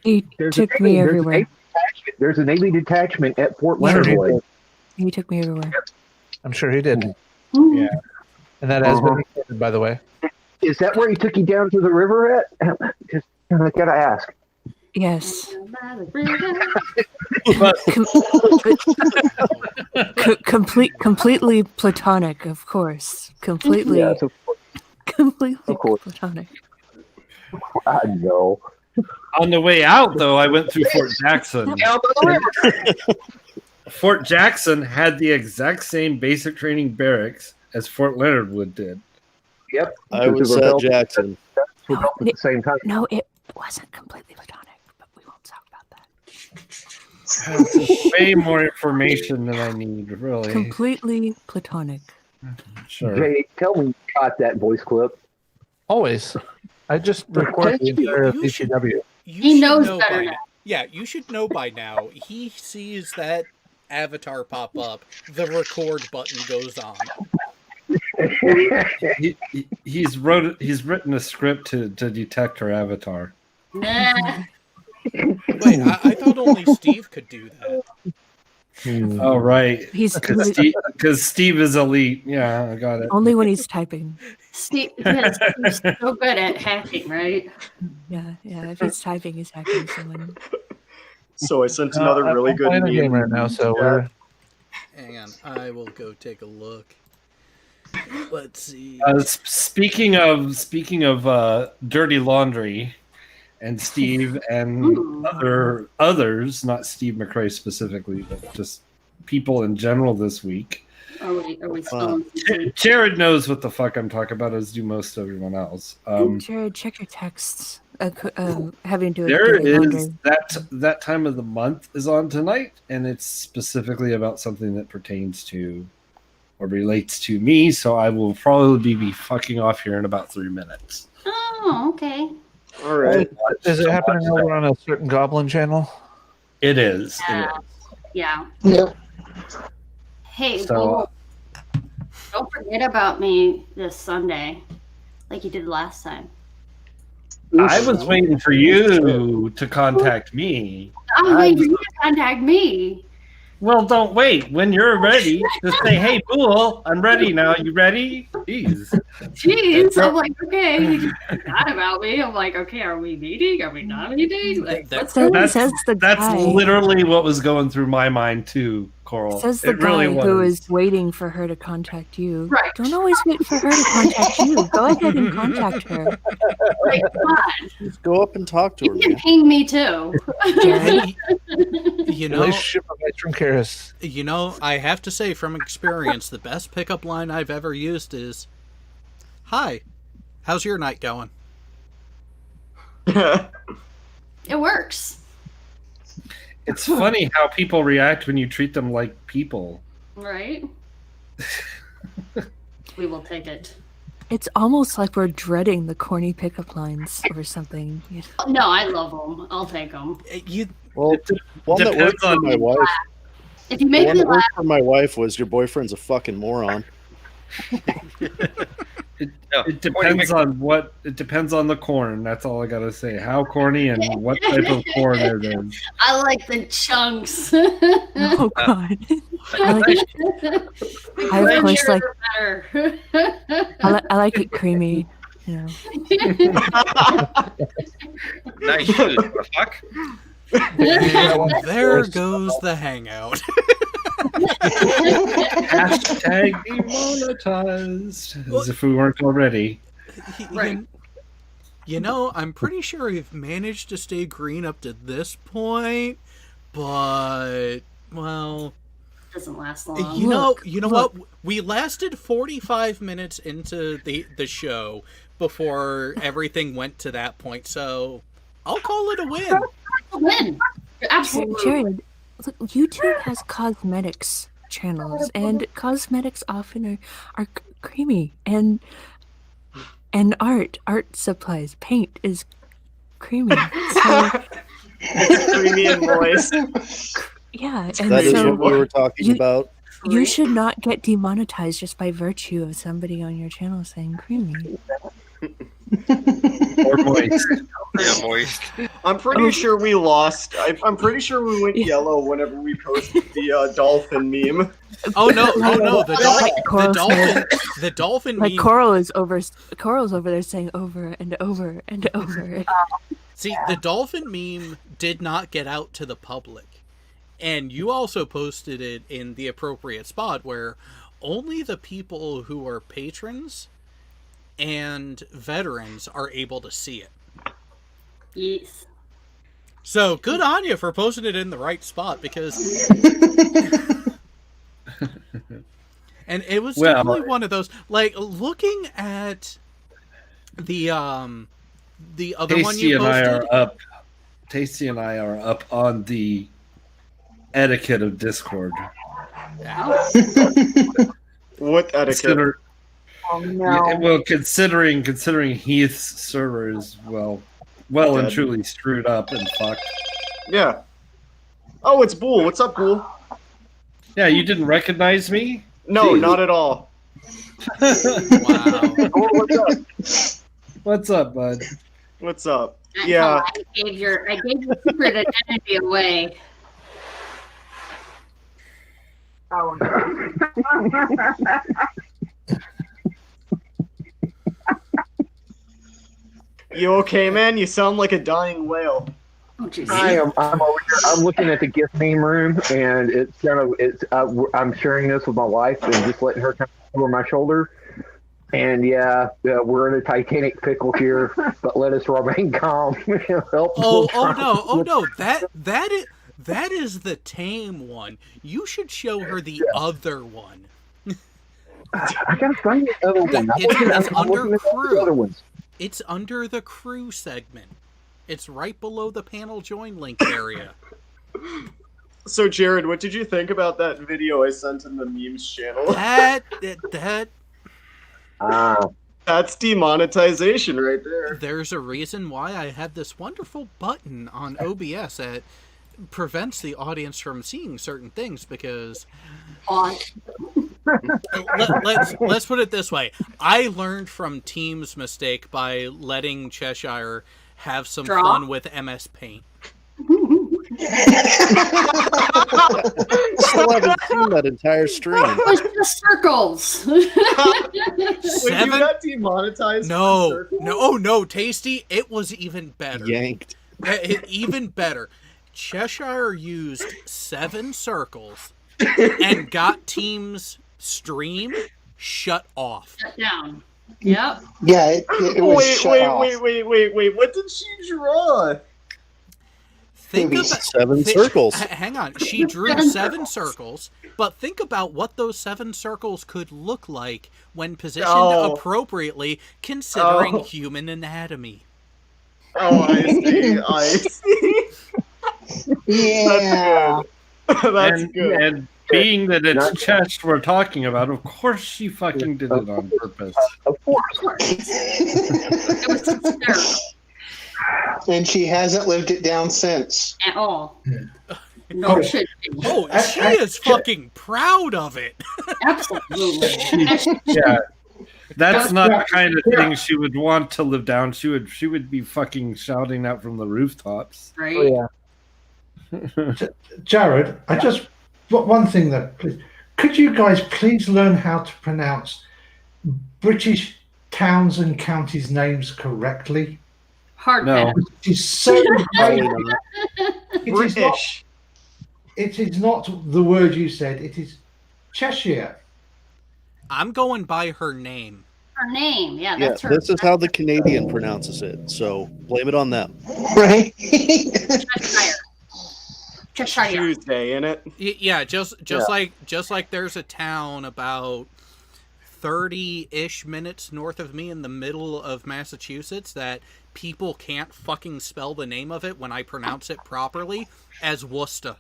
He took me everywhere. There's a Navy detachment at Fort Yeah, Leonard Wood. he took me everywhere. I'm sure he did. Yeah. And that has been recorded, by the way. Is that where he took you down to the river at? Just I gotta ask. Yes. But Completely platonic, of course. Completely, Yes, of completely course. platonic. I know. on the way out, though, I went through Fort Jackson. Fort Jackson had the exact same basic training barracks as Fort Leonard Wood did. Yep. I was at Jackson. At the same time. No, it wasn't completely platonic, but we won't talk about that. That's way more information than I need, really. Completely platonic. Sure. Jay, tell me you got that voice clip. Always. I just record the entire BCW. He knows better now. Yeah, you should know by now. He sees that avatar pop up, the record button goes on. He's written a script to detect her avatar. Nah. Wait, I thought only Steve could do that. Oh right, He's because Steve is elite. Yeah, I got it. only when he's typing. Steve, yes, Steve's so good at hacking, right? Yeah. If he's typing, he's hacking someone. So I sent another really good I'm playing a game meme. right now, so we're Hang on, I will go take a look. Let's see. Speaking of dirty laundry, and Steve and others, not Steve McRae specifically, but just people in general this week. Are we still Jared knows what the fuck I'm talking about, as do most everyone else. Jared, check your texts. Having to do There with is that time of the month is on tonight, and it's specifically about something that pertains to or relates to me. So I will probably be fucking off here in about 3 minutes. Oh, okay. All right. Is it happening over on a certain Goblin channel? It is. Yeah. Yep. Hey, So, well, don't forget about me this Sunday, like you did last time. I was waiting for you to contact me. I'm waiting for you to contact me. Well, don't wait. When you're ready, just say, "Hey, Bool, I'm ready now. You ready?" Jeez. I'm like, okay. You just forgot about me. I'm like, okay, are we meeting? Are we not meeting? Like, That's literally what was going through my mind too, Coral. Says the It really guy was. who is waiting for her to contact you. Right. Don't always wait for her to contact you. Go ahead and contact her. Like, come on. Just go up and talk to her. You can ping me too. You know, Relationship advice from Karis. You know, I have to say from experience, the best pickup line I've ever used is, "Hi, how's your night going?" It works. It's funny how people react when you treat them like people. Right? We will take it. It's almost like we're dreading the corny pickup lines or something. No, I love them. I'll take them. Well, one that worked for my wife. If you make one me that laugh, worked for my wife was, "Your boyfriend's a fucking moron." It depends on what. It depends on the corn. That's all I gotta say. How corny and what type of corn it is. I like the chunks. Oh God! I of course like. I like it creamy. You know. Nice shoes. The fuck? And there goes the hangout. Hashtag demonetized. As if we weren't already. Right. You know, I'm pretty sure we've managed to stay green up to this point, but well, doesn't last long. You know what? We lasted 45 minutes into the show before everything went to that point, so I'll call it a win. A win. Absolutely. Jared, look, YouTube has cosmetics channels, and cosmetics often are creamy, and art supplies, paint is creamy. So, it's creamy and moist. Yeah, and That is so what we were talking about. You should not get demonetized just by virtue of somebody on your channel saying creamy. Or moist. Yeah, moist. I'm pretty sure we lost. I'm pretty sure we went yellow whenever we posted the dolphin meme. Oh no! The dolphin like meme. Coral's over there saying over and over and over. See, the dolphin meme did not get out to the public. And you also posted it in the appropriate spot where only the people who are patrons and veterans are able to see it. Yes. So good on you for posting it in the right spot, because and it was definitely one of those, like, looking at the other one you posted. Tasty and I are up on the etiquette of Discord. What etiquette? Oh, no. Well, considering Heath's server is well and truly screwed up and fucked. Yeah. Oh, it's Bool. What's up, Bool? Yeah, you didn't recognize me? No, Jeez. not at all. Wow. What's up? What's up, bud? What's up? Yeah. I gave your secret identity away. Oh, no. You okay, man? You sound like a dying whale. Oh, I'm over here. I'm looking at the gift meme room, and I'm sharing this with my wife and just letting her come over my shoulder. And yeah, we're in a Titanic pickle here, but let us remain calm. Oh no! That is That is the tame one. You should show her the other one. I gotta find the other one. It's I'm under looking at the other crew. ones. It's under the crew segment. It's right below the panel join link area. So, Jared, what did you think about that video I sent in the memes channel? That's demonetization right there. There's a reason why I have this wonderful button on OBS that prevents the audience from seeing certain things because let's put it this way. I learned from Team's mistake by letting Cheshire have some fun with MS Paint. Still haven't seen that entire stream. It was just circles. Wait, you got demonetized? No, Tasty. It was even better. Yanked. Even better. Cheshire used 7 circles and got Team's stream shut off. Shut down. Yep. Yeah, it was shut off. Wait. What did she draw? Think about 7 circles. Hang on. She drew 7 circles, but think about what those 7 circles could look like when positioned appropriately, considering human anatomy. Oh, I see. Yeah. That's good. And being that it's chest we're talking about, of course she fucking did it on purpose. Of course. It was hysterical. And she hasn't lived it down since. At all. No shit. Oh, she is fucking proud of it. Absolutely. Yeah. That's not the kind of thing she would want to live down. She would be fucking shouting out from the rooftops. Right. Oh, yeah. Jared, one thing could you guys please learn how to pronounce British towns and counties names correctly? Hard no. It is so British. It is not the word you said. It is Cheshire. I'm going by her name. Her name, yeah, that's her. This is how the Canadian pronounces it, so blame it on them. Right? Cheshire. Tuesday, innit? Yeah, just like there's a town about 30-ish minutes north of me in the middle of Massachusetts that people can't fucking spell the name of it when I pronounce it properly as Worcester.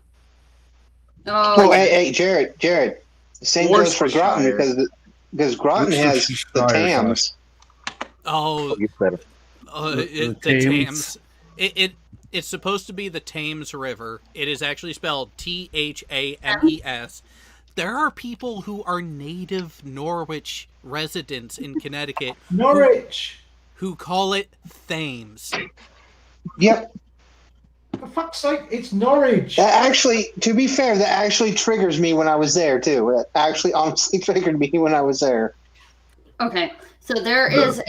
Oh, hey, Jared. The same goes for Groton because Groton has the Thames. Oh, the Thames. It's supposed to be the Thames River. It is actually spelled Thames. There are people who are native Norwich residents in Connecticut. Norwich! Who call it Thames. Yep. For fuck's sake, it's Norwich. That actually, to be fair, that actually triggers me when I was there, too. That actually honestly triggered me when I was there. Okay, so there is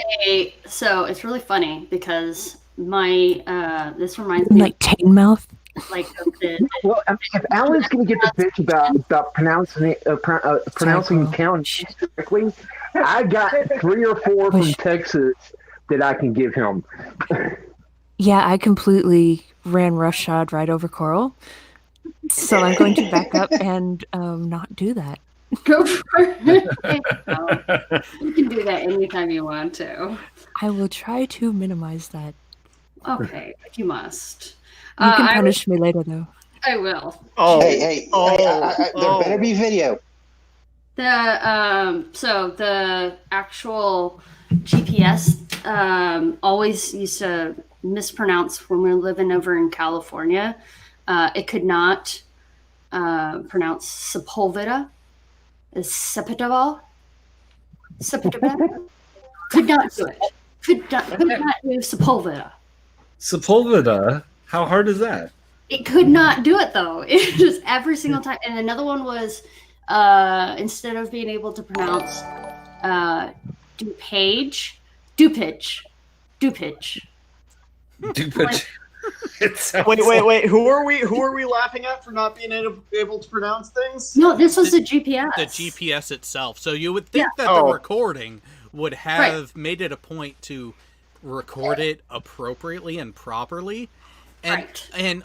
so it's really funny because this reminds me like Tainmouth. Like well, I mean, if Alan's going to get the bitch about pronouncing counties correctly, I got 3 or 4 from Texas that I can give him. Yeah, I completely ran roughshod right over Coral, so I'm going to back up and not do that. Go for it. You can do that anytime you want to. I will try to minimize that. Okay, you must. You can punish me later, though. I will. Oh, hey, there better be video. So the actual GPS always used to mispronounce when we were living over in California. It could not pronounce Sepulveda. Sepulveda. Could not do it. Could not do Sepulveda. Sepulveda? How hard is that? It could not do it though. It just every single time. And another one was instead of being able to pronounce Dupage. Wait. Who are we laughing at for not being able to pronounce things? No, this was the GPS. The GPS itself. So you would think that the recording would have made it a point to record it appropriately and properly. And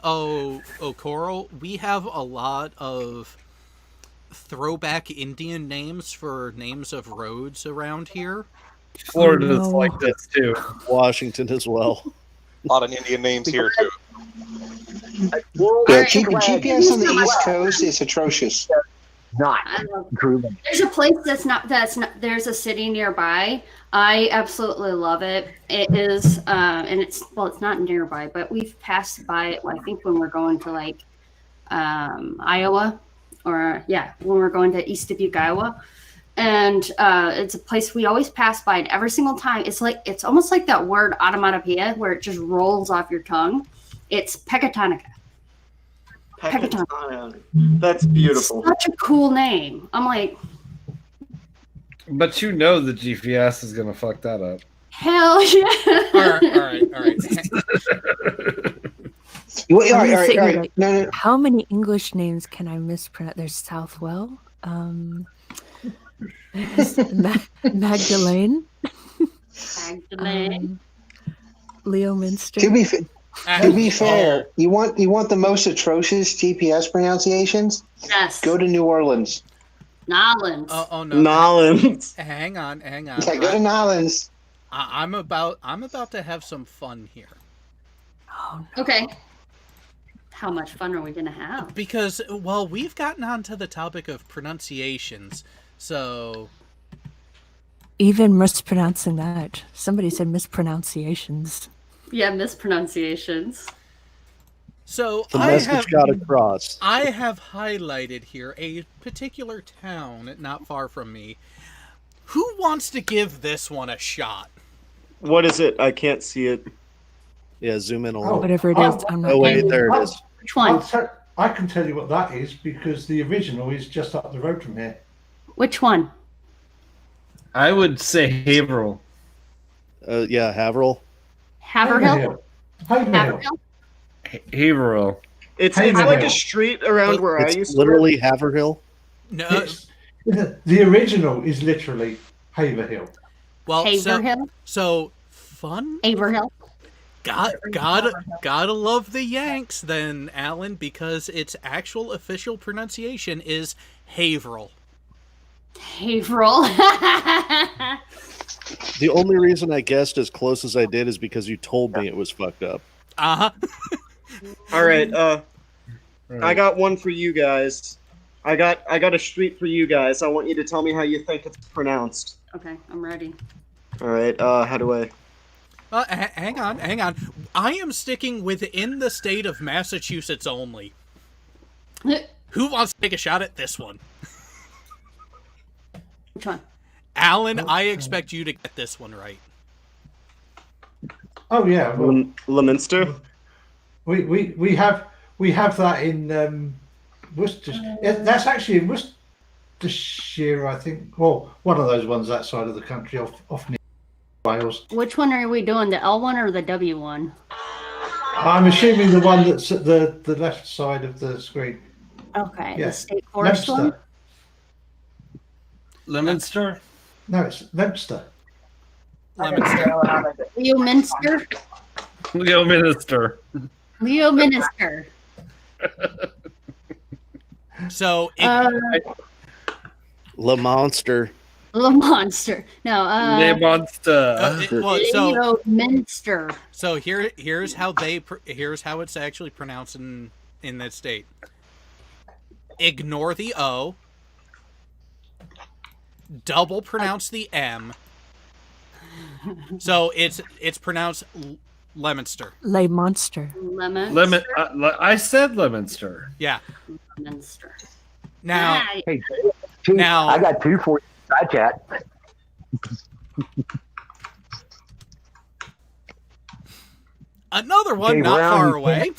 Coral, we have a lot of throwback Indian names for names of roads around here. Florida's like this too. Washington as well. A lot of Indian names here too. Yeah, GPS on the East Coast is atrocious. Not proven. There's a place that's not. There's a city nearby. I absolutely love it. It is, and it's not nearby, but we've passed by it. I think when we're going to like Iowa, when we're going to East Dubuque, Iowa, and it's a place we always pass by. And every single time, it's almost like that word onomatopoeia where it just rolls off your tongue. It's Pecatonica. Pecatonica. That's beautiful. Such a cool name. I'm like, but the GPS is gonna fuck that up. hell yeah! All right. No. How many English names can I mispronounce? There's Southwell, Magdalene, Leominster. To be fair, you want the most atrocious GPS pronunciations? Yes. Go to New Orleans. Nolans. Oh no. Nolans. Hang on. Yeah, go to Nolans. I'm about to have some fun here. Oh, no. Okay. How much fun are we gonna have? Because we've gotten onto the topic of pronunciations, so even mispronouncing that. Somebody said mispronunciations. Yeah, mispronunciations. So the message got across. I have highlighted here a particular town not far from me. Who wants to give this one a shot? What is it? I can't see it. Yeah, zoom in a little. Whatever it is, I'm not. Oh wait, there it is. Which one? I can tell you what that is because the original is just up the road from here. Which one? I would say Haverhill. Yeah, Haverhill. Haverhill. Haverhill. Haverhill. It's like a street around where I used to literally Haverhill. No, the original is literally Haverhill. Well, Haverhill. So fun. Haverhill. Gotta love the Yanks then, Alan, because its actual official pronunciation is Haverhill. Haverhill. The only reason I guessed as close as I did is because you told me it was fucked up. Uh-huh. All right, I got one for you guys. I got a street for you guys. I want you to tell me how you think it's pronounced. Okay, I'm ready. All right, how do I? Hang on. I am sticking within the state of Massachusetts only. Who wants to take a shot at this one? Which one? Alan, I expect you to get this one right. Oh yeah, well, Leominster. We have that in Worcester. That's actually in Worcestershire, I think. Well, one of those ones that side of the country, off near Wales. Which one are we doing? The L one or the W one? I'm assuming the one that's at the left side of the screen. Okay, Yeah. the State Forest one. Leominster? No, it's Leominster. Leominster. Leominster. So Le Monster. Le Monster. No, Le Monster. Leominster. So here's how it's actually pronounced in that state. Ignore the O. Double pronounce the M. So it's pronounced Leominster. Leominster. I said Leominster. Yeah. Leominster. Now, Hey, now I got two for you. Side chat. another one Hey, not Brown, far away.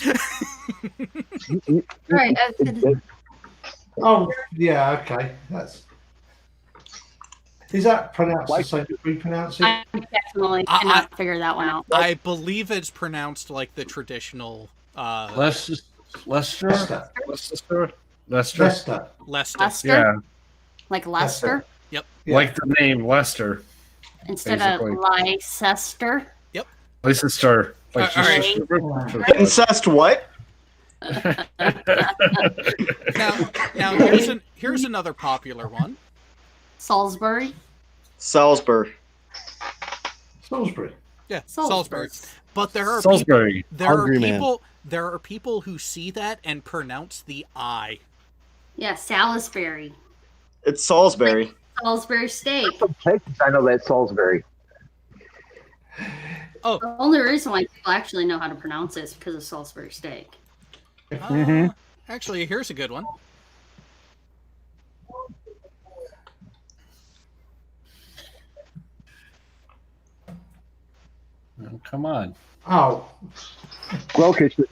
Right. Oh yeah, okay. Is that pronounced the same as we pronounce it? I definitely cannot figure that one out. I believe it's pronounced like the traditional Leicester. Leicester. Leicester? Yeah. Like Leicester? Yep. Yeah. Like the name Leicester. Instead basically. of Leicester? Yep. Leicester. Like all right. Incest what? Now here's another popular one. Salisbury. Salisbury. Salisbury. Yeah, Salisbury. But there are Salisbury. There are people who see that and pronounce the I. Yeah, Salisbury. It's Salisbury. Salisbury steak. I know that's Salisbury. Oh, the only reason why people actually know how to pronounce it is because of Salisbury steak. Actually, here's a good one. Oh, come on. Oh. Gloucester.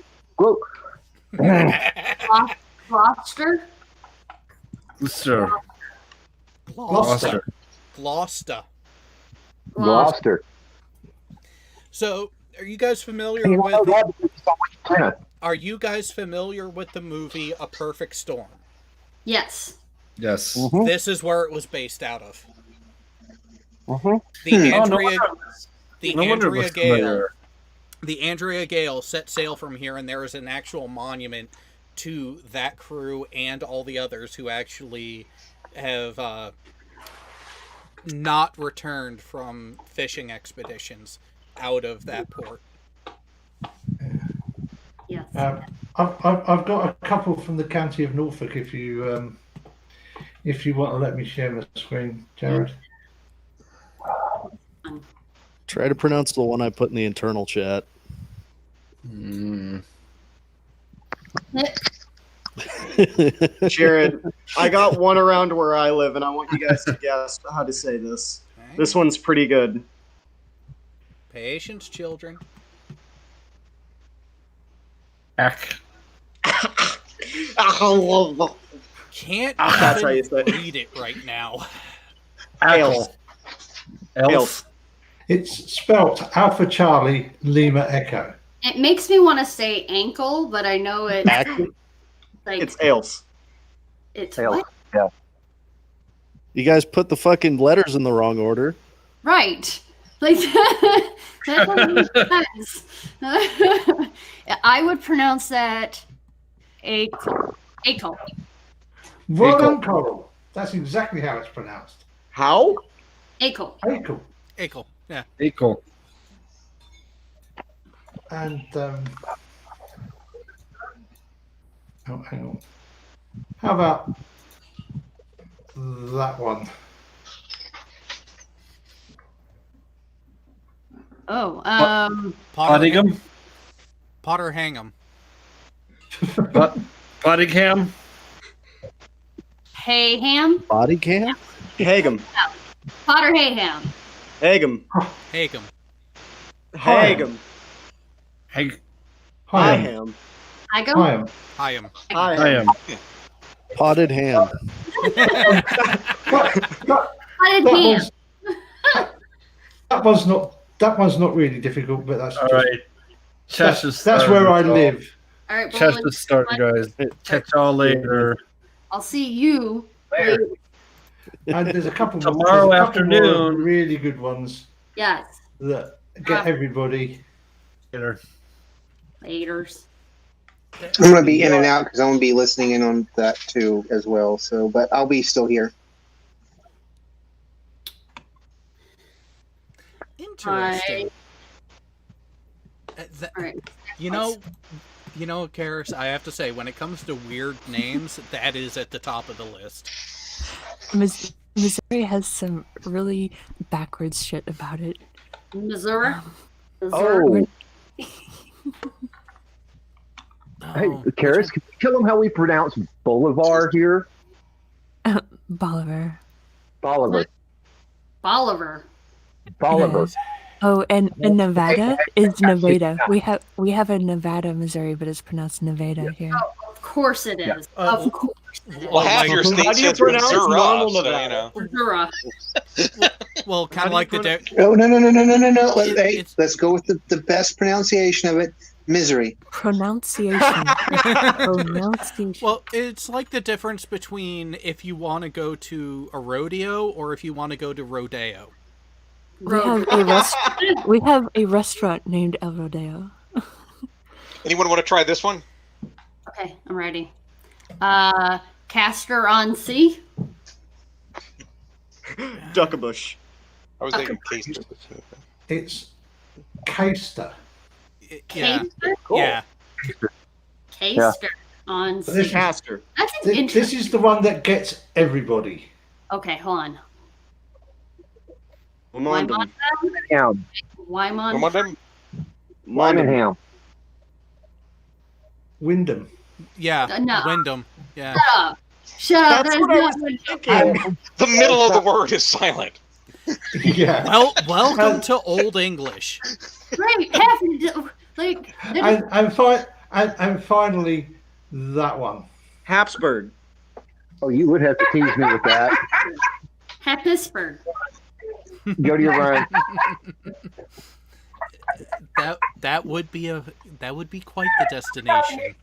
Gloucester. Gloucester. So, are you guys familiar with? Are you guys familiar with the movie A Perfect Storm? Yes. Yes. This is where it was based out of. The Andrea Gale set sail from here, and there is an actual monument to that crew and all the others who actually have not returned from fishing expeditions out of that port. Yes. I've got a couple from the county of Norfolk. If you want to let me share my screen, Jared. Try to pronounce the one I put in the internal chat. Jared, I got one around where I live, and I want you guys to guess how to say this. Okay. This one's pretty good. Patience, children. Can't That's how you say it. read it right now. Elf. It's spelt Alpha Charlie Lima Echo. It makes me want to say ankle, but I know it's like It's Ales. It's what? Yeah. You guys put the fucking letters in the wrong order. Right. Like that doesn't make sense. I would pronounce that ankle. Well done, Coral. That's exactly how it's pronounced. How? Ankle. Ankle. Yeah. Ankle. And oh, hang on. How about that one? Oh, Pottingham. Potter Hangham. Pottingham. Hayham. Body cam? Hagam. Potter Hayham. Hagam. Hagam. Hagam. Higham. Higam. Higham. Higham. Potted ham. Potted ham. That one's not really difficult, but that's All right. Cheshire. That's where I live. All right, Cheshire start, guys. Catch y'all later. I'll see you later. And there's a couple Tomorrow more afternoon. really good ones Yes. that get everybody. Later. Laters. I'm going to be in and out because I'm going to be listening in on that too as well. So, but I'll be still here. Interesting. All right. You know, Karis, I have to say, when it comes to weird names, that is at the top of the list. Missouri has some really backwards shit about it. Missouri. Oh. Hey, Karis, can you tell them how we pronounce Bolivar here? Bolivar. Bolivar. Oh, and Nevada is Nevada. We have a Nevada, Missouri, but it's pronounced Nevada here. Oh, of course it is. Of course it is. Well, half your state says Missouri, so you know. Missouri. Well, kind of like the. Oh no! Hey, let's go with the best pronunciation of it. Misery. Pronunciation. Well, it's like the difference between if you want to go to a rodeo or if you want to go to rodeo. We have a restaurant named El Rodeo. Anyone want to try this one? Okay, I'm ready. Castor on Sea. Duckabush. I was thinking Caster. It's Caster. Yeah. Caster? Cool. Yeah. Caster on But this Sea. Caster. That's an This interesting. is the one that gets everybody. Okay, hold on. Wymondham. Ham. Wymondham. Wyndham. Wyndham. Yeah. No. Wyndham. Yeah. Shut up. Shut up. That's That what is I not was Wyndham. thinking. The middle of the word is silent. Yeah. Well, welcome to Old English. Right. Half like And finally, that one. Habsburg. Oh, you would have to tease me with that. Happisburg. Go to your run. That would be quite the destination.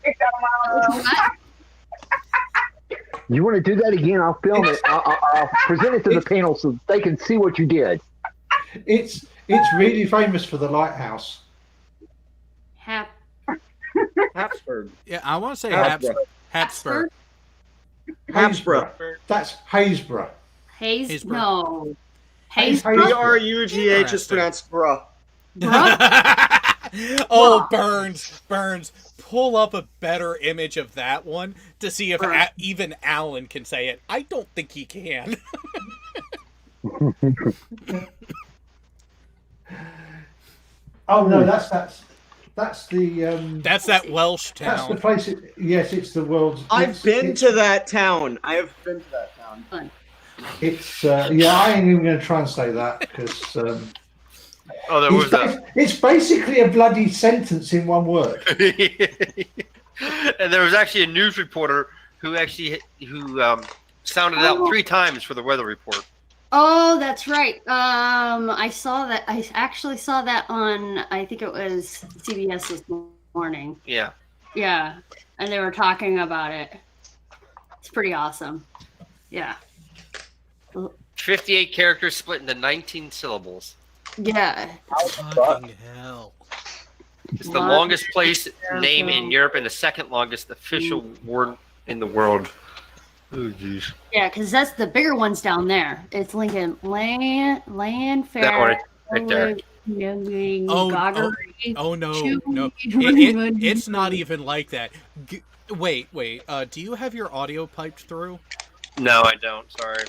You want to do that again? I'll film it. I'll present it to the panel so they can see what you did. It's really famous for the lighthouse. Habsburg. Yeah, I want to say Habsburg. Habsburg. Haysborough. That's Haysborough. Haysborough. No. Haysborough. B-R-U-G-H is pronounced bruh. Oh, Burns, pull up a better image of that one to see if even Alan can say it. I don't think he can. Oh no, that's the That's that Welsh that's the town. place. Yes, it's the world's. I've been to that town. I have been to that town. It's yeah. I ain't even going to try and say that because Oh, there was a. it's basically a bloody sentence in one word. And there was actually a news reporter who sounded out 3 times for the weather report. Oh, that's right. I saw that. I actually saw that on, I think it was CBS this morning. Yeah. Yeah. And they were talking about it. It's pretty awesome. Yeah. 58 characters split into 19 syllables. Yeah. Fucking hell. It's the longest place name in Europe and the second longest official word in the world. Oh, jeez. Yeah, because that's the bigger ones down there. It's Lincoln Land Fair. That one right there. Oh no. It's not even like that. Wait. Do you have your audio piped through? No, I don't. Sorry.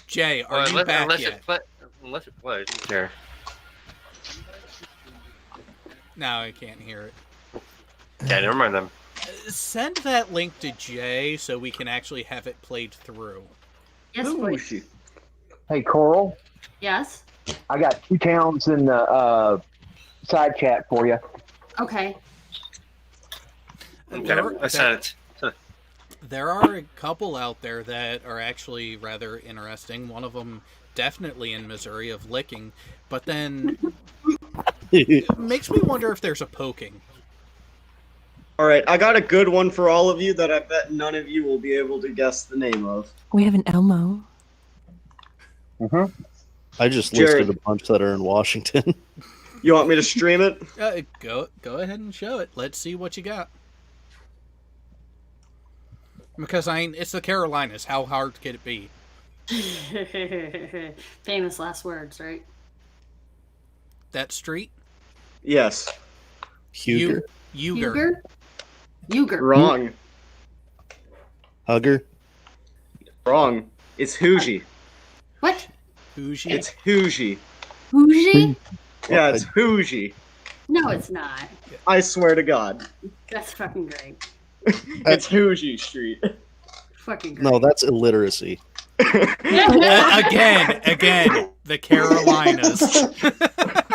Jay, are you back yet? Unless it plays. There. No, I can't hear it. Yeah, never mind them. Send that link to Jay so we can actually have it played through. Yes, please. Hey, Coral. Yes. I got 2 towns in the side chat for you. Okay. There are a couple out there that are actually rather interesting. One of them definitely in Missouri of licking, but then it makes me wonder if there's a poking. All right, I got a good one for all of you that I bet none of you will be able to guess the name of. We have an Elmo. I just Jared. listed a bunch that are in Washington. You want me to stream it? Go ahead and show it. Let's see what you got. Because it's the Carolinas. How hard could it be? Famous last words, right? That street? Yes. Huger. Uger. Wrong. Hugger. Wrong. It's Hoogie. What? Hoogie? It's Hoogie. Hoogie? Yeah, it's Hoogie. No, it's not. I swear to God. That's fucking great. It's Hoogie Street. Fucking great. No, that's illiteracy. Again, the Carolinas.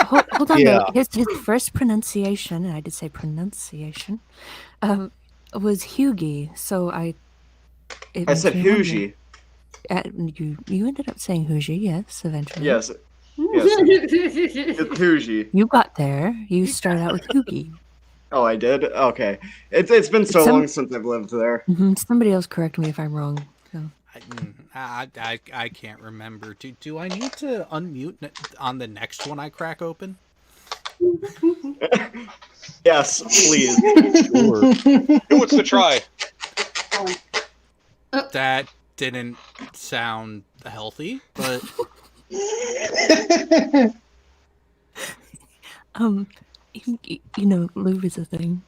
Hold on, Yeah. though. His first pronunciation, and I did say pronunciation, was Hughie. So I said Hoogie. You ended up saying Hoogie, yes, eventually. Yes. It's Hoogie. You got there. You started out with Hughie. Oh, I did? Okay. It's been so long since I've lived there. Somebody else correct me if I'm wrong. So. I can't remember. Do I need to unmute on the next one I crack open? Yes, please. Sure. Who wants to try? That didn't sound healthy, but lube is a thing.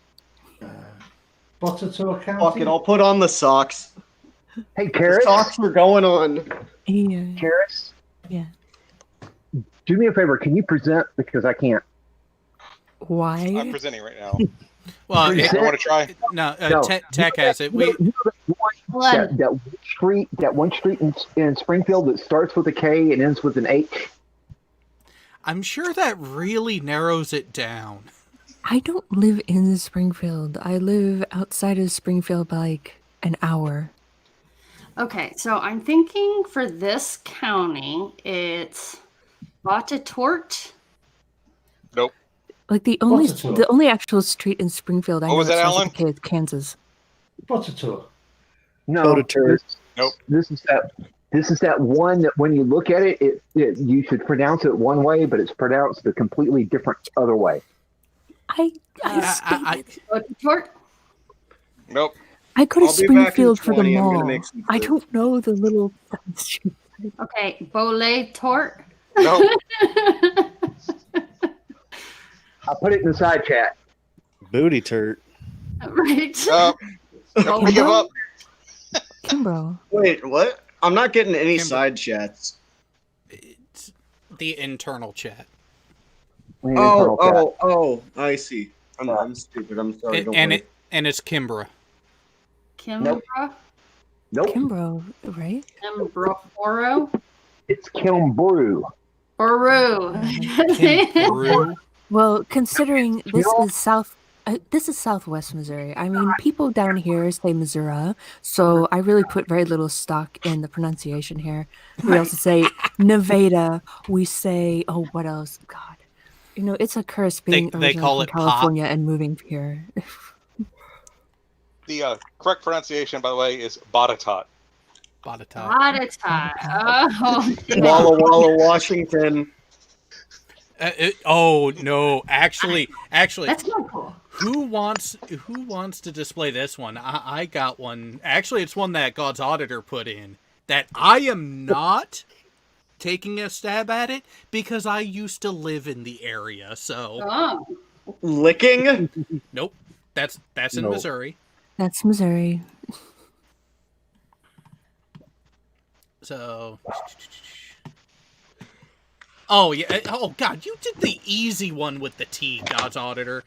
Butter to a county. Fuck it, I'll put on the socks. Hey, Karis. The socks are going on. Yeah. Karis, Yeah. do me a favor. Can you present? Because I can't. Why? I'm presenting right now. Well, I want to try. No, Tech has it. That one street in Springfield that starts with a K and ends with an H. I'm sure that really narrows it down. I don't live in Springfield. I live outside of Springfield by like an hour. Okay, so I'm thinking for this county, it's Bottatort. Nope. Like the only actual street in Springfield I know was that, starts with Alan? a K is Kansas. Bottatort. No, Nope. This is that one that when you look at it, you should pronounce it one way, but it's pronounced a completely different other way. Bottatort. Nope. I go to I'll be back in Springfield for the 20. I'm gonna mall. make some I food. don't know the little. Okay, Bole Tort. Nope. I put it in the side chat. Booty turt. Right. I give up. Kimbro. Wait, what? I'm not getting any side chats. It's the internal chat. Oh, I see. I'm stupid. I'm sorry. Don't worry. And it's Kimbra. Kimbra. Nope. Kimbro, right? Kimbro. It's Kimbru. Boro. Well, considering this is Southwest Missouri. I mean, people down here say Missouri, so I really put very little stock in the pronunciation here. We also say Nevada. We say, what else? God, it's a curse being They call originally it from California and moving here. The correct pronunciation, by the way, is Bottatort. Bottatort. Oh. Walla Walla, Washington. No! Actually, That's not cool. Who wants to display this one? I got one. Actually, it's one that God's Auditor put in that I am not taking a stab at it because I used to live in the area. So Licking? Nope. That's in Missouri. That's Missouri. So. Oh yeah! Oh God! You did the easy one with the T, God's Auditor.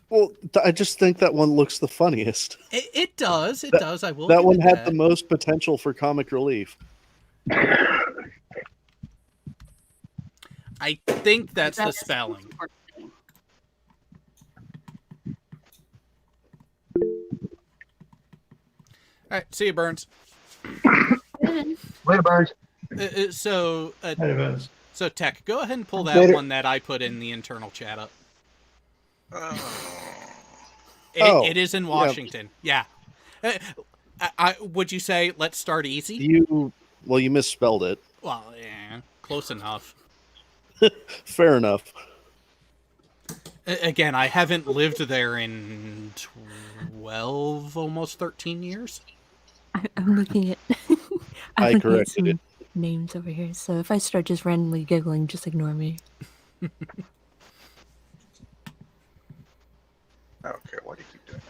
Well, I just think that one looks the funniest. It does. It does. I will. That one had the most potential for comic relief. I think that's the spelling. All right. See you, Burns. Later, Burns. So, Tech, go ahead and pull that one that I put in the internal chat up. It is in Washington. Yeah. Would you say let's start easy? You misspelled it. Well, yeah, close enough. Fair enough. Again, I haven't lived there in 12, almost 13 years. I'm looking at. I looking at corrected some names over here, so if I start just randomly giggling, just ignore me. Okay, why do you keep doing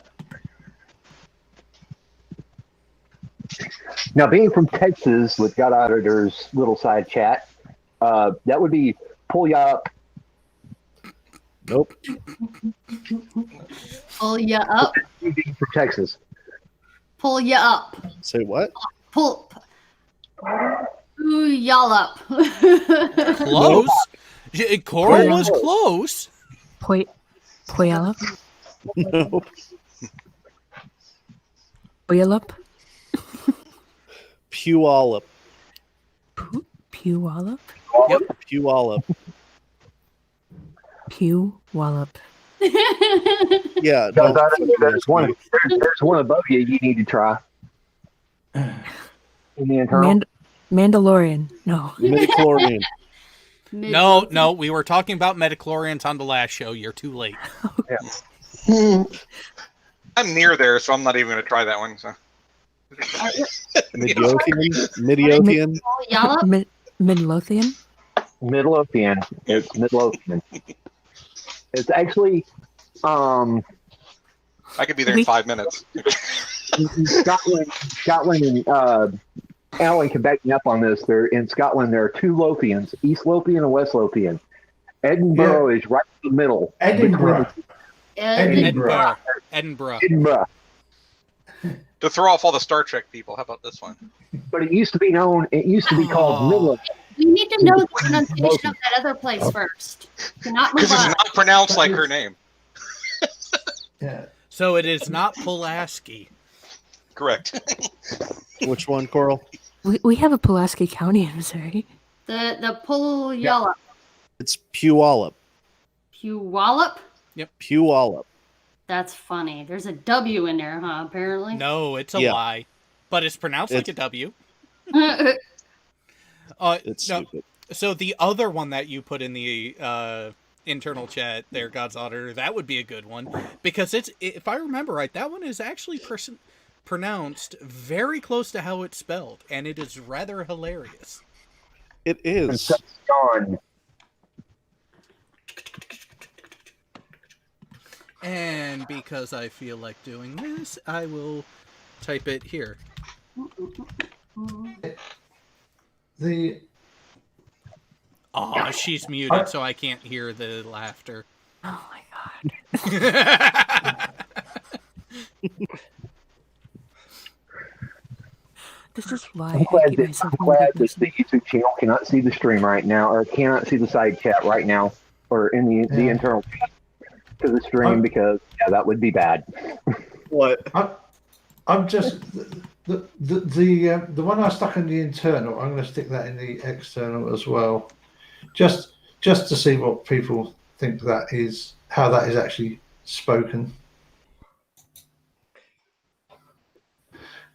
that? Now, being from Texas with God Auditor's little side chat, that would be pull ya up. Nope. Pull ya up. Being from Texas. Pull ya up. Say what? Pull. Ooh, y'all up. Close. Coral was close. Puyallup. Nope. Puyallup. Puyallup. Puyallup. Yep. Puyallup. Puyallup. Yeah. There's one above you need to try. In the internal? Mandalorian. No. Midichlorian. No, we were talking about metachlorians on the last show. You're too late. I'm near there, so I'm not even going to try that one. So. Midlothian? Midlothian? Midlothian. It's Midlothian. It's actually I could be there in 5 minutes. Scotland and Alan can back me up on this. In Scotland there are two Lothians, East Lothian and West Lothian. Edinburgh is right in the middle. Edinburgh. Edinburgh. To throw off all the Star Trek people, how about this one? But it used to be called Midland. You need to know the pronunciation of that other place first. Because it's not pronounced like her name. Yeah. So it is not Pulaski. Correct. Which one, Coral? We have a Pulaski County in Missouri. The Puyallup. It's Puyallup. Puyallup? Yep. Puyallup. That's funny. There's a W in there, huh? Apparently. No, it's a lie. But it's pronounced like a W. It's stupid. So the other one that you put in the internal chat there, God's Auditor, that would be a good one. Because if I remember right, that one is actually pronounced very close to how it's spelled. And it is rather hilarious. It is. And because I feel like doing this, I will type it here. Oh, she's muted, so I can't hear the laughter. Oh my god. This is why I'm glad that the YouTube channel cannot see the stream right now, or cannot see the side chat right now, or in the internal chat to the stream, because that would be bad. What? I'm just the one I stuck in the internal. I'm going to stick that in the external as well, just to see what people think that is, how that is actually spoken.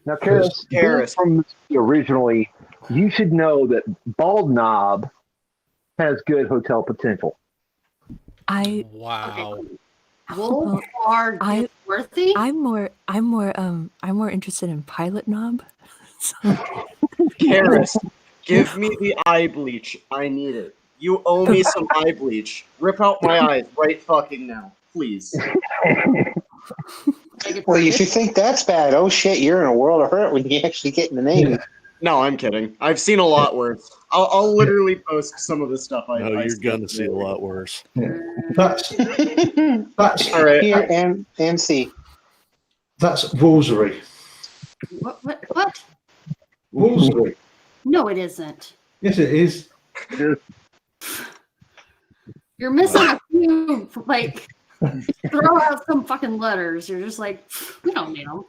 Now, Karis, from originally, you should know that Bald Knob has good hotel potential. Wow. Worthy? I'm more interested in Pilot Knob. So. Karis, give me the eye bleach. I need it. You owe me some eye bleach. Rip out my eyes right fucking now, please. Well, if you think that's bad, oh shit, you're in a world of hurt when you actually get in the Navy. No, I'm kidding. I've seen a lot worse. I'll literally post some of the stuff I. No, you're gonna see a lot worse. Yeah. That's all right. Here and see. That's Wolseley. What? Wolseley. No, it isn't. Yes, it is. You're missing a few, like, throw out some fucking letters. You're just like, we don't need them.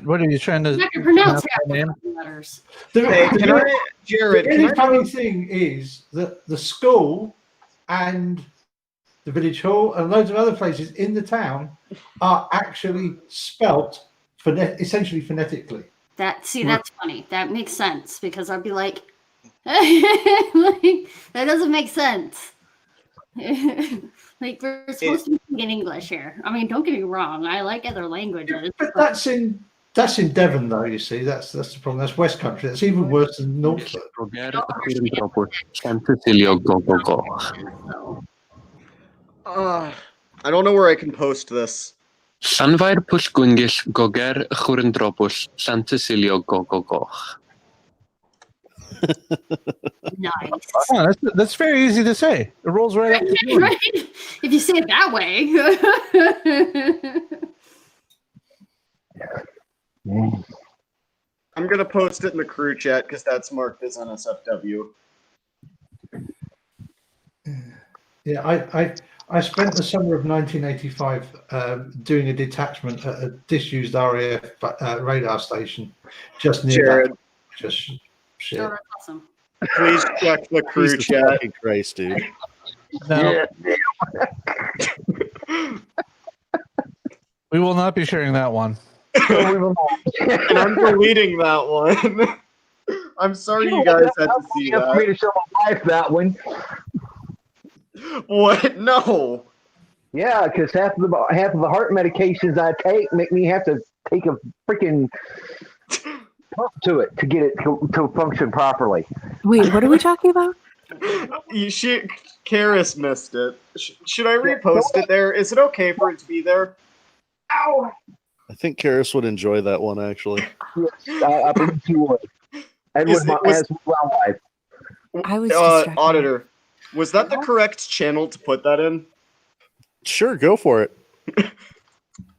What are you trying to? I can pronounce half the letters. Jared, the really funny thing is that the school and the village hall and loads of other places in the town are actually spelt essentially phonetically. That's funny. That makes sense, because I'd be like, that doesn't make sense. Like, we're supposed to be speaking English here. I mean, don't get me wrong. I like other languages. But that's in Devon, though. You see, that's the problem. That's West Country. That's even worse than Norfolk. I don't know where I can post this. Llanfair Pwllgwyngyll Goger Chwrndropwll Llantysilio Gogogoch. Nice. Oh, that's very easy to say. It rolls right up the tongue. Right? If you say it that way. I'm gonna post it in the crew chat because that's marked as NSFW. Yeah, I spent the summer of 1985 doing a detachment at a disused RAF radar station just near Jared. that. Just shit. Oh, that's awesome. Please check the crew Jesus chat. fucking Christ, dude. No. We will not be sharing that one. And I'm deleting that one. I'm sorry you guys had to see For me that. to show my wife that one. What? No. Yeah, because half of the heart medications I take make me have to take a freaking pump to it to get it to function properly. Wait, what are we talking about? Karis missed it. Should I repost it there? Is it okay for it to be there? Ow! I think Karis would enjoy that one, actually. Yes, I believe she would. And with my wife. I was distracted. Auditor, was that the correct channel to put that in? Sure, go for it.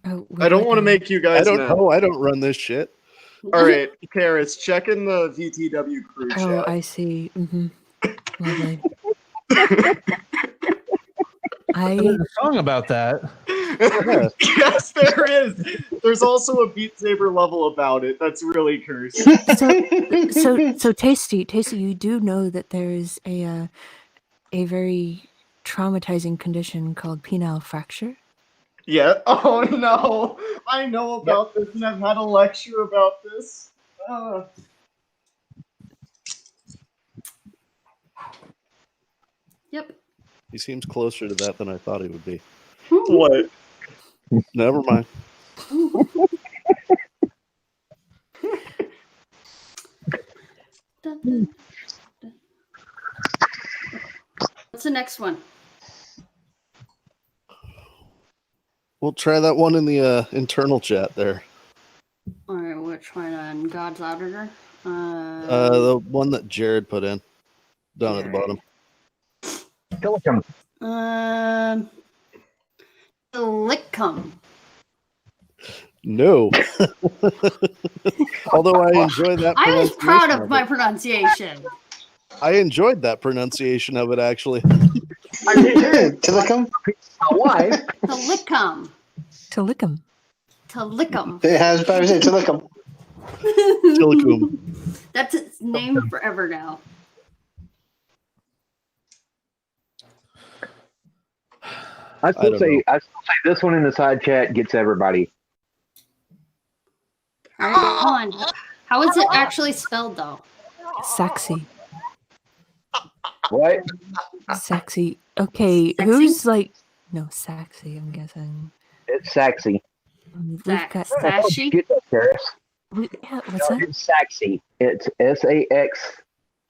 I don't want to make you guys mad. I don't run this shit. All right, Karis, check in the VTW crew chat. Oh, I see. Mm-hmm. Lovely. There's a song about that. Yes, there is. There's also a Beat Saber level about it. That's really cursed. So tasty. You do know that there is a very traumatizing condition called penile fracture. Yeah. Oh no, I know about this, and I've had a lecture about this. Yep. He seems closer to that than I thought he would be. What? Never mind. What's the next one? We'll try that one in the internal chat there. All right, which one on God's Auditor? The one that Jared put in down at the bottom. Lickum. No. Although I enjoy that. I was proud of my pronunciation. I enjoyed that pronunciation of it, actually. Tillicum? Why? To lickum. To lickum. To lickum. It has better say Tillicum. Tillicum. That's its name forever now. I still say this one in the side chat gets everybody. All right, hold on. How is it actually spelled, though? Sexy. What? Sexy. Okay, who's like... No, sexy, I'm guessing. It's sexy. We've got... Sashy? Get that, Karis. Yeah, what's that? It's sexy. It's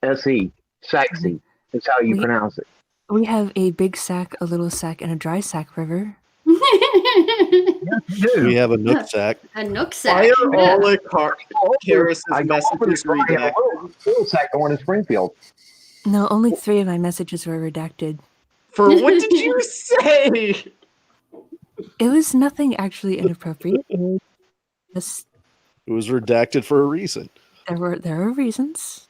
SAXSE. Sexy. That's how you pronounce it. We have a big sack, a little sack, and a dry sack river. We have a nook sack. A nook sack. Why are all the Karis' messages redacted? Little sack going to Springfield. No, only 3 of my messages were redacted. For what did you say? It was nothing actually inappropriate. It was redacted for a reason. There were reasons.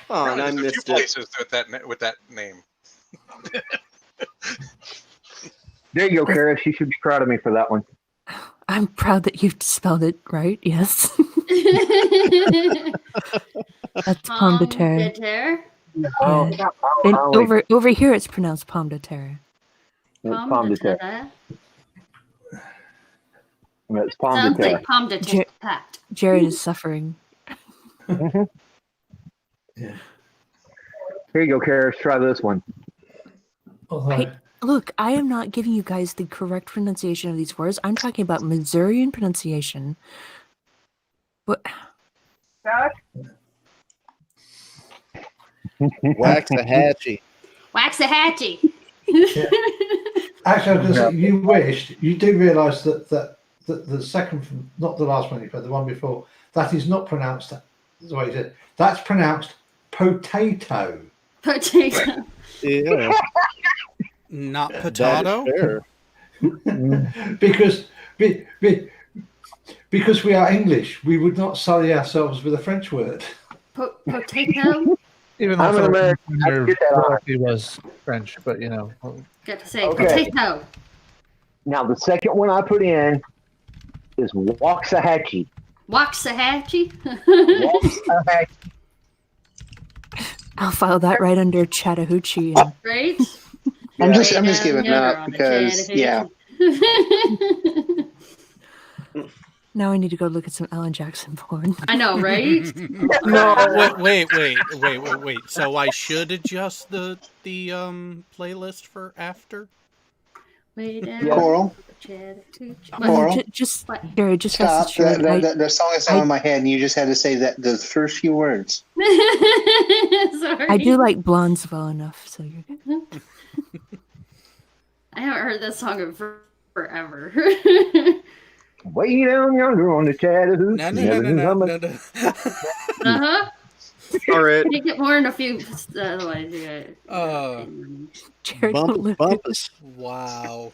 Oh, and I There's a few missed it. places with that name. There you go, Karis. You should be proud of me for that one. I'm proud that you spelled it right. Yes. That's pomme de terre. Yeah. And over here, it's pronounced pomme de terre. Pomme de terre. It's pomme Sounds de terre. like pomme de terre. Jared is suffering. Yeah. Here you go, Karis. Try this one. Hey, look, I am not giving you guys the correct pronunciation of these words. I'm talking about Missourian pronunciation. What? Waxahachie. Waxahachie. Actually, I was going to say, you wished, you do realise that the second, not the last one you put, the one before, that is not pronounced the way you said. That's pronounced potato. Potato. Yeah. Not potato. because we are English, we would not sully ourselves with a French word. Potato. Even though I'm an American. I get that on. he was French, but you know. Got to say Okay. potato. Now, the second one I put in is Waxahachie. Waxahachie. Waxahachie. I'll file that right under Chattahoochee. And... Right? I'm just giving up because, yeah. Now I need to go look at some Alan Jackson porn. I know, right? No. Wait. So I should adjust the playlist for after. Coral. Oh, just Gary, just stop. rest assured. The song is out in my head, and you just had to say that the first few words. Sorry. I do like blondes well enough, so you're good. I haven't heard that song in forever. Way down yonder on the Chattahoochee. No. Uh-huh. All right. Take it more in a few. Otherwise, Bumpus. Wow.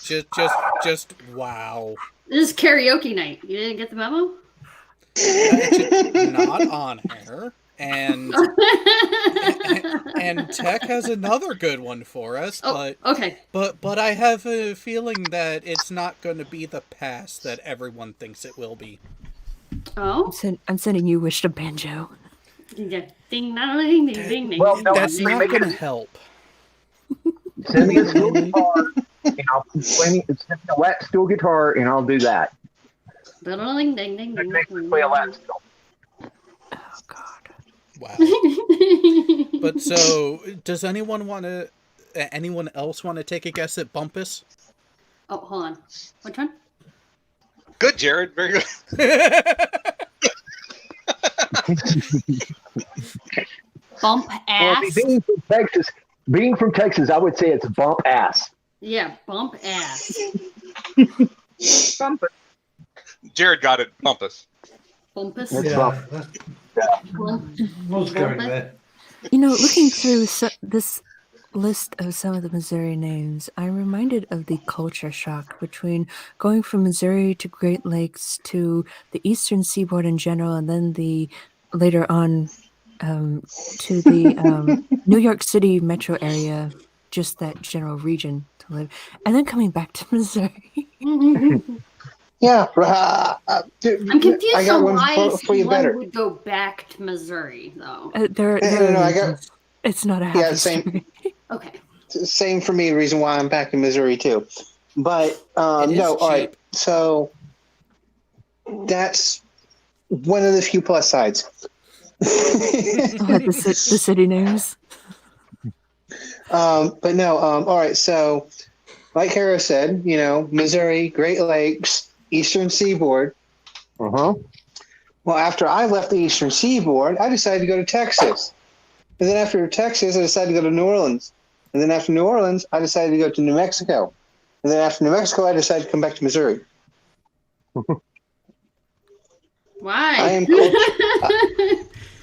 Just wow. This is karaoke night. You didn't get the memo? Not on here. And Tech has another good one for us, okay. But I have a feeling that it's not going to be the pass that everyone thinks it will be. Oh, I'm sending you Wish to Banjo. Yeah. Ding, ding, ding, ding, ding. Well, no, That's not going to help. Send me a steel guitar, and I'll play a lap steel guitar, and I'll do that. Ding, ding, ding, ding. Play a lap steel. Oh God. Wow. But so, does anyone else want to take a guess at Bumpus? Oh, hold on. Which one? Good, Jared. Very good. Bump ass. Well, being from Texas, I would say it's bump ass. Yeah, bump ass. Bump it. Jared got it. Bumpus. Bumpus. Was going there. You know, looking through this list of some of the Missouri names, I'm reminded of the culture shock between going from Missouri to Great Lakes to the eastern seaboard in general, and then later on to the New York City metro area, just that general region to live, and then coming back to Missouri. Yeah, I'm confused I got on one why for you better. would go back to Missouri, though. It's not a happy same. Okay. Same for me. The reason why I'm back in Missouri too, but no. All right, so that's one of the few plus sides. The city names. But no. All right, so like Hera said, Missouri, Great Lakes, Eastern Seaboard. Well, after I left the Eastern Seaboard, I decided to go to Texas. And then after Texas, I decided to go to New Orleans. And then after New Orleans, I decided to go to New Mexico. And then after New Mexico, I decided to come back to Missouri. Why? I am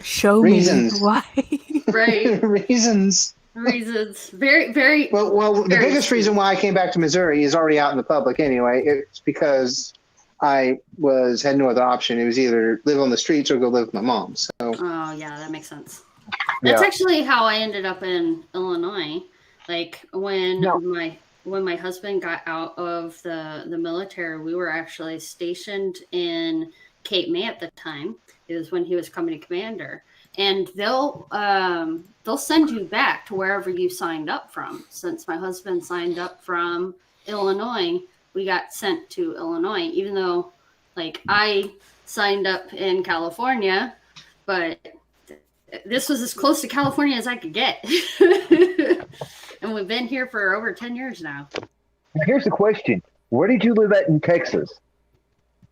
Show reasons. me why. Right. Reasons. Very, very. Well, the biggest reason why I came back to Missouri is already out in the public anyway. It's because I had no other option. It was either live on the streets or go live with my mom. So. Oh yeah, that makes sense. That's actually how I ended up in Illinois. Like when my husband got out of the military, we were actually stationed in Cape May at the time. It was when he was coming to commander, and they'll send you back to wherever you signed up from. Since my husband signed up from Illinois, we got sent to Illinois, even though like I signed up in California, but this was as close to California as I could get. And we've been here for over 10 years now. Here's the question. Where did you live at in Texas?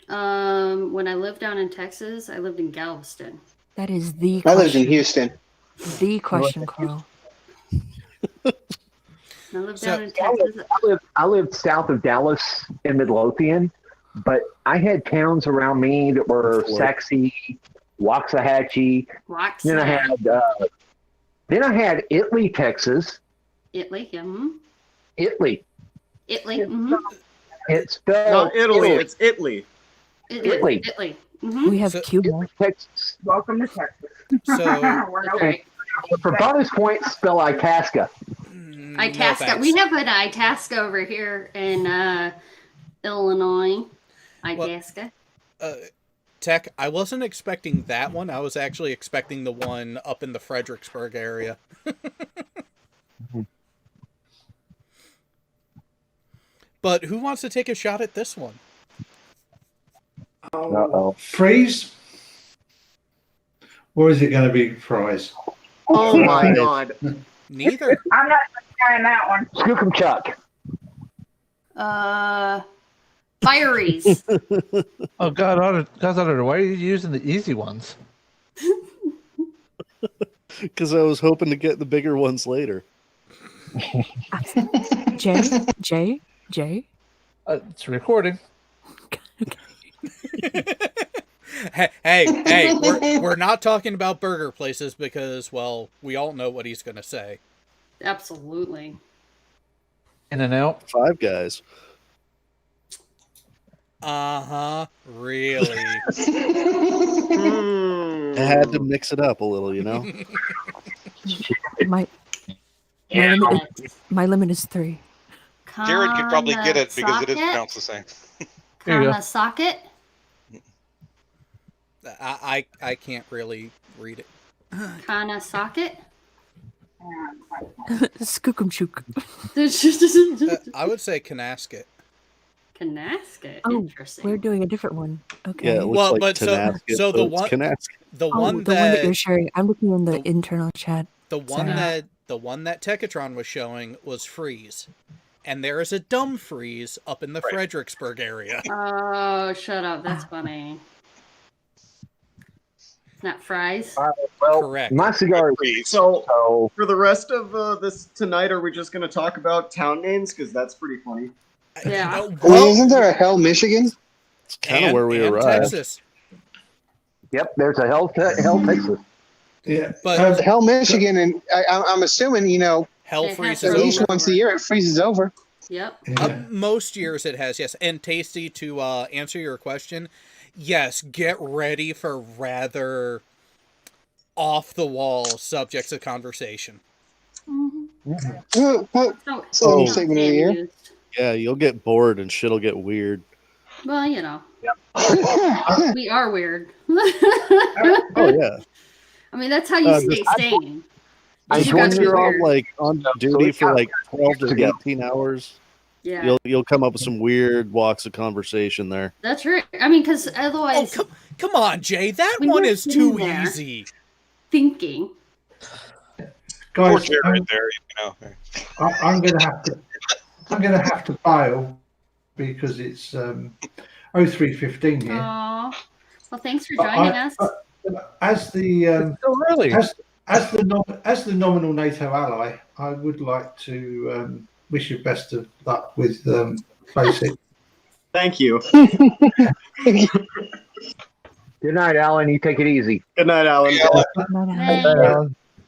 When I lived down in Texas, I lived in Galveston. That is the question. I lived in Houston. The question, Carl. I lived down in Texas. I lived south of Dallas in Midlothian, but I had towns around me that were Saxe, Waxahachie. Then I had Italy, Texas. Italy, yeah. Italy. Mm-hmm. It's spelled not Italy. It's Italy. Italy. Mm-hmm. We have Cuba. Texas. Welcome to Texas. Okay. For bonus points, spell Itasca. Itasca. No, we have an Itasca over here in Illinois. Itasca. Tech, I wasn't expecting that one. I was actually expecting the one up in the Fredericksburg area. But who wants to take a shot at this one? Uh-oh. Freeze? Or is it going to be fries? Oh my god. Neither. I'm not trying that one. Skookum Chuck. Fireys. Oh God, Auditor, why are you using the easy ones? Because I was hoping to get the bigger ones later. Jay. It's recording. Hey, we're not talking about burger places because, well, we all know what he's going to say. Absolutely. In and out. Five Guys. Uh-huh. Really? I had to mix it up a little, you know? My limit is 3. Jared could probably get it because it is pronounced the same. Kana socket. I can't really read it. Kana socket. Skookum Chook. I would say Canasket. Canasket. Oh, interesting. we're doing a different one. Okay. Yeah, it looks Well, like but Tenasket, so but the it's one, Canasket. the Oh, one the one that that you're sharing. I'm looking in the internal chat. the one Sorry. that Tekatron was showing was Freeze, and there is a dumb Freeze up in the Fredericksburg area. Oh, shut up. That's funny. It's not fries. Well, Correct. my cigar is So, for the rest of this tonight, are we just going to talk about town names? Because that's pretty funny. Yeah. Isn't there a Hell, Michigan? It's kind of where we arrived. Texas. Yep, there's a Hell, Texas. Yeah, but Hell, Michigan, and I'm assuming Hell It freezes has at least over. once a year it freezes over. Yep. Most years it has, yes. And Tasty, to answer your question, yes, get ready for rather off-the-wall subjects of conversation. So, segment of the year. Yeah, you'll get bored and shit'll get weird. Well, you know. We are weird. Oh, yeah. I mean, that's how you stay sane. You guys are You're weird. on like on duty for like 12 to 18 hours. Yeah. You'll come up with some weird walks of conversation there. That's right. I mean, because otherwise. Oh, come on, Jay. That when one you're is sitting too there easy. Thinking. Poor Guys, Jared there, you know. I'm going to have to bail because it's 03:15 here. Aw. Well, thanks for But joining us. As the really? as the nominal NATO ally, I would like to wish you best of luck with basic. Thank you. Good night, Alan. You take it easy. Good night, Alan.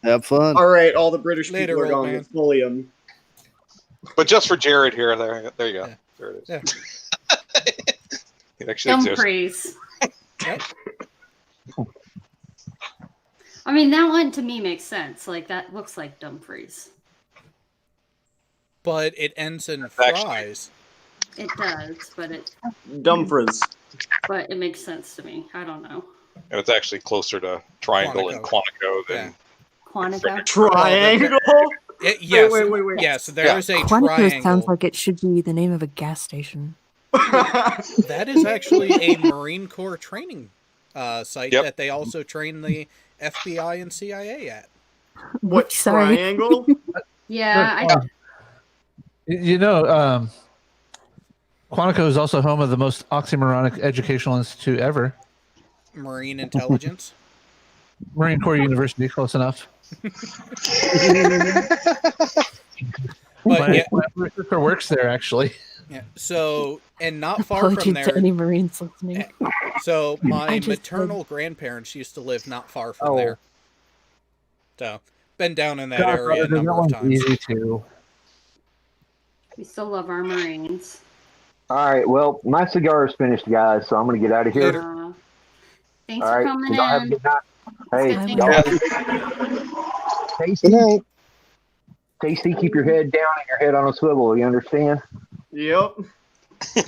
Have fun. All right, all the British Later, people are old gone. man. Let's bully 'em. But just for Jared here, there you go. Yeah. There it is. Yeah. It actually Dumb exists. praise. Yep. I mean, that one to me makes sense. Like, that looks like Dumfries. But it ends in Actually- fries. It does, but Dumfries. it makes sense to me. I don't know. And it's actually closer to Triangle and Quantico than Quantico? Triangle? Yes. Wait. Yes, there is a Quantico triangle. sounds like it should be the name of a gas station. That is actually a Marine Corps training site that they also train the FBI and CIA at. What, Sorry. triangle? Yeah, You know, Quantico is also home of the most oxymoronic educational institute ever. Marine Intelligence. Marine Corps University, close enough. But my sister works there, actually. Yeah. So, and not far Apologies from to there. any Marines listening. So, I my just maternal grandparents used to live not far from Oh. there. So, been down in that God, area a that number of one's times. easy too. we still love our Marines. All right. Well, my cigar is finished, guys, so I'm going to get out of here. Thanks All for right. coming Y'all have a in. good night. Hey, Good y'all have thing. Tasty. Tasty, keep your head down and your head on a swivel. You understand? Yep.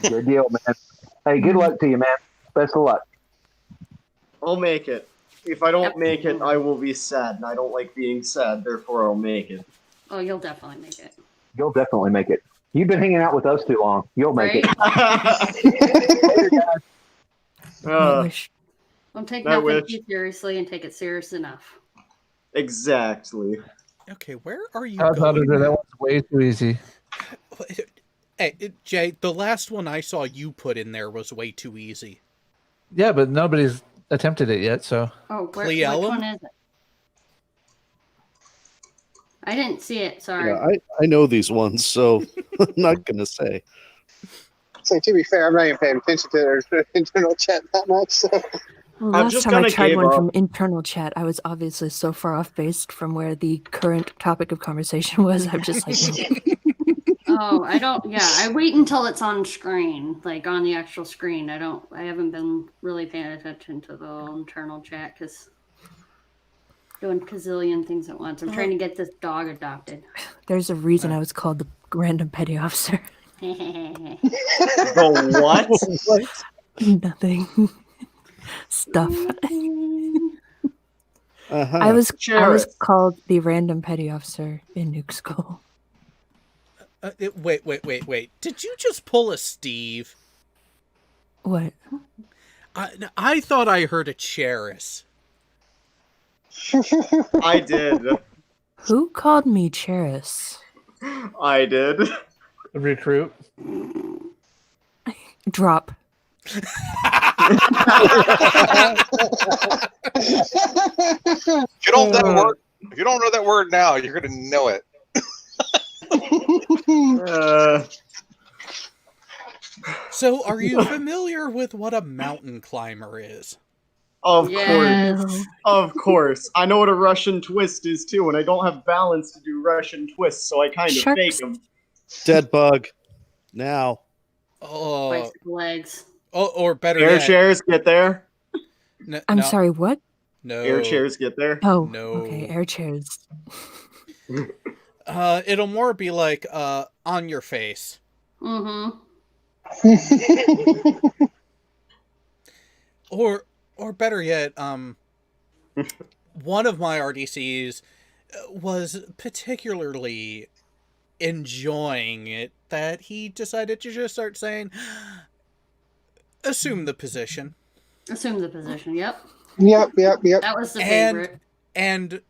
Good deal, man. Hey, good luck to you, man. Best of luck. I'll make it. If I don't make it, I will be sad, and I don't like being sad, therefore I'll make it. Oh, you'll definitely make it. You'll definitely make it. You've been hanging out with us too long. You'll make Right? it. Later, guys. Don't take I nothing wish. too seriously and take it serious enough. Exactly. Okay, where are you How about going? it? That one's way too easy. Hey, Jay, the last one I saw you put in there was way too easy. Yeah, but nobody's attempted it yet, so. Oh, which one is it? I didn't see it. Sorry. Yeah, I know these ones, so I'm not gonna say. So to be fair, I'm not even paying attention to their internal chat that much. So. Well, last time I tried one from internal chat, I was obviously so far off base from where the current topic of conversation was. I'm just like, Oh, I don't. Yeah, I wait until it's on screen, like on the actual screen. I haven't been really paying attention to the internal chat because doing a gazillion things at once. I'm trying to get this dog adopted. there's a reason I was called the random petty officer. The what? Nothing. Stuff. Uh-huh. I was called the random petty officer in Nuke School. Wait. Did you just pull a Steve? What? I thought I heard a Cheris. I did. Who called me Cheris? I did. A recruit. Drop. If you don't know that word now, you're gonna know it. So, are you familiar with what a mountain climber is? Of course. I know what a Russian twist is too, and I don't have balance to do Russian twists, so I kind of fake them. Dead bug. Now. Oh. Bicycle legs. Oh, or better Air yet. chairs get there. I'm sorry, what? No. Air chairs get there. Oh, no. Okay, air chairs. It'll more be like on your face. Mm-hmm. Or better yet, one of my RDCs was particularly enjoying it that he decided to just start saying, assume the position. Assume the position, yep. Yep. That was the favorite. And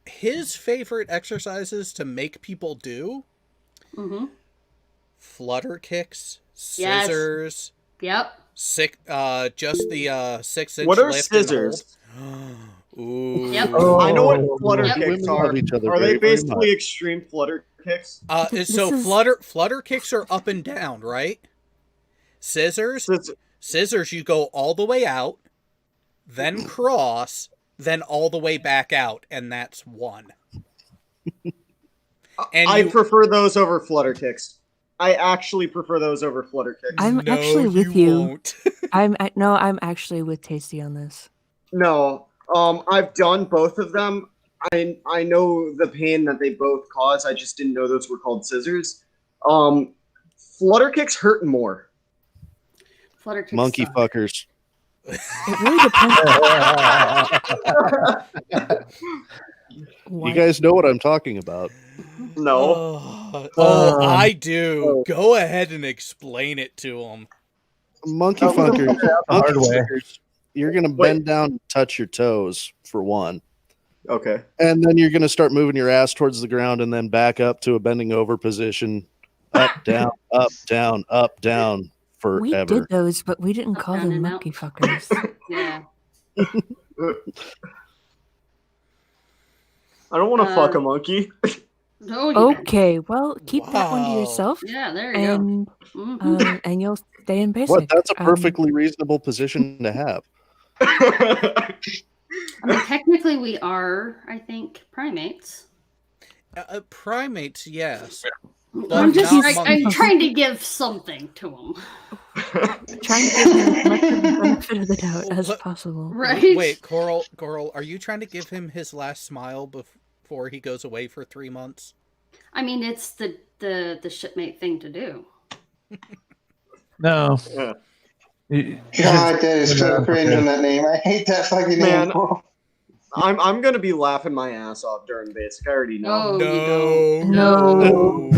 his favorite exercises to make people do, flutter kicks, scissors. Yep. Just the 6-inch What are lift scissors? Ooh. Yep. I know what flutter Yep. kicks Women are. love each other Are they very, very basically much. extreme flutter kicks? So flutter kicks are up and down, right? Scissors, you go all the way out, then cross, then all the way back out, and that's one. And I prefer those over flutter kicks. I actually prefer those over flutter kicks. I'm actually with you. I'm actually with Tasty on this. No, I've done both of them. I know the pain that they both cause. I just didn't know those were called scissors. Flutter kicks hurt more. Flutter kicks Monkey suck. fuckers. It really depends. You guys know what I'm talking about. No. I do. Go ahead and explain it to him. Monkey fuckers. Monkey fuckers. You're gonna bend down and touch your toes for one. Okay. And then you're gonna start moving your ass towards the ground and then back up to a bending over position. Up, down, up, down, up, down. Forever. We did those, but we didn't call them monkey fuckers. Yeah. I don't want to fuck a monkey. No, Okay, well, keep that one to yourself. Yeah, there you go. And you'll stay in basic. What? That's a perfectly reasonable position to have. I mean, technically, we are, I think, primates. Primates, yes. I'm But not I'm monkeys. trying to give something to them. Trying to give him as much of the benefit of the doubt as possible. Right. Wait, Coral, are you trying to give him his last smile before he goes away for 3 months? I mean, it's the shipmate thing to do. No. God, that is so cringe on that name. I hate that fucking Man, name. I'm gonna be laughing my ass off during basic. I already know. No.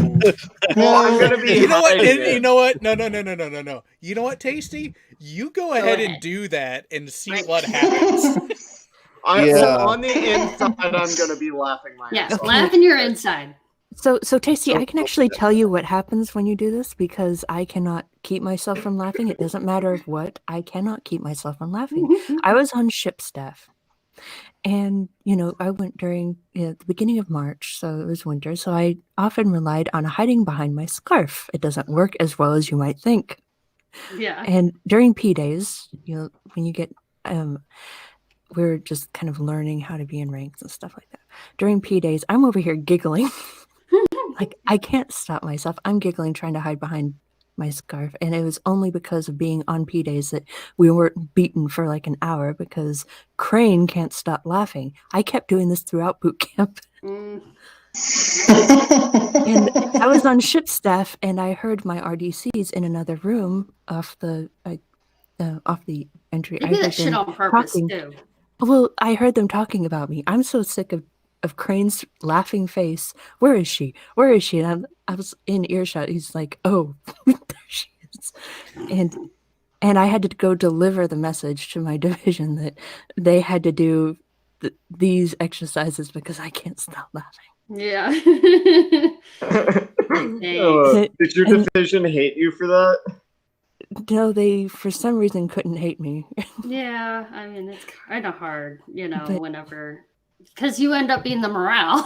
Well, I'm gonna be. You know what? hiding You it. know what? No. You know what, Tasty? You go ahead and do that and see what happens. Well, on the inside, I'm gonna be laughing my ass off. Laughing your inside. So Tasty, I can actually tell you what happens when you do this because I cannot keep myself from laughing. It doesn't matter what, I cannot keep myself from laughing. I was on ship staff, and I went during the beginning of March, so it was winter. So I often relied on hiding behind my scarf. It doesn't work as well as you might think. Yeah. And during P days, when you get we're just kind of learning how to be in ranks and stuff like that. During P days, I'm over here giggling. Like, I can't stop myself. I'm giggling, trying to hide behind my scarf. And it was only because of being on P days that we weren't beaten for like an hour because Crane can't stop laughing. I kept doing this throughout boot camp. And I was on ship staff, and I heard my RDCs in another room off the entry. They I do heard that shit them on purpose, talking. too. Well, I heard them talking about me. I'm so sick of Crane's laughing face. Where is she? Where is she? And I was in earshot. He's like, oh, there she is. And I had to go deliver the message to my division that they had to do these exercises because I can't stop laughing. Yeah. Did your division hate you for that? No, they for some reason couldn't hate me. Yeah, I mean, it's kind of hard, But- whenever, because you end up being the morale.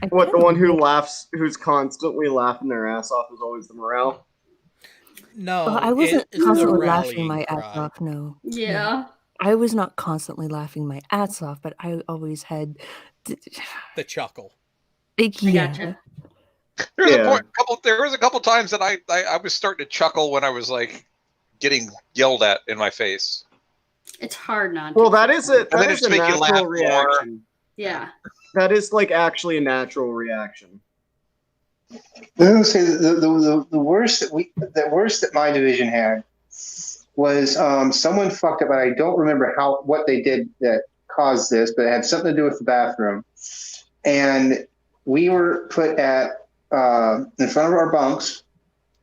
What, the one who laughs, who's constantly laughing their ass off is always the morale? No, Well, I wasn't it's the constantly rallying laughing my cry. ass off. No. Yeah. I was not constantly laughing my ass off, but I always had The chuckle. yeah. There was a couple times that I was starting to chuckle when I was like getting yelled at in my face. It's hard not Well, to. that is a And then it's make you laugh natural more. reaction. Yeah. That is like actually a natural reaction. I was gonna say the worst that my division had was someone fucked up, and I don't remember what they did that caused this, but it had something to do with the bathroom. And we were put at in front of our bunks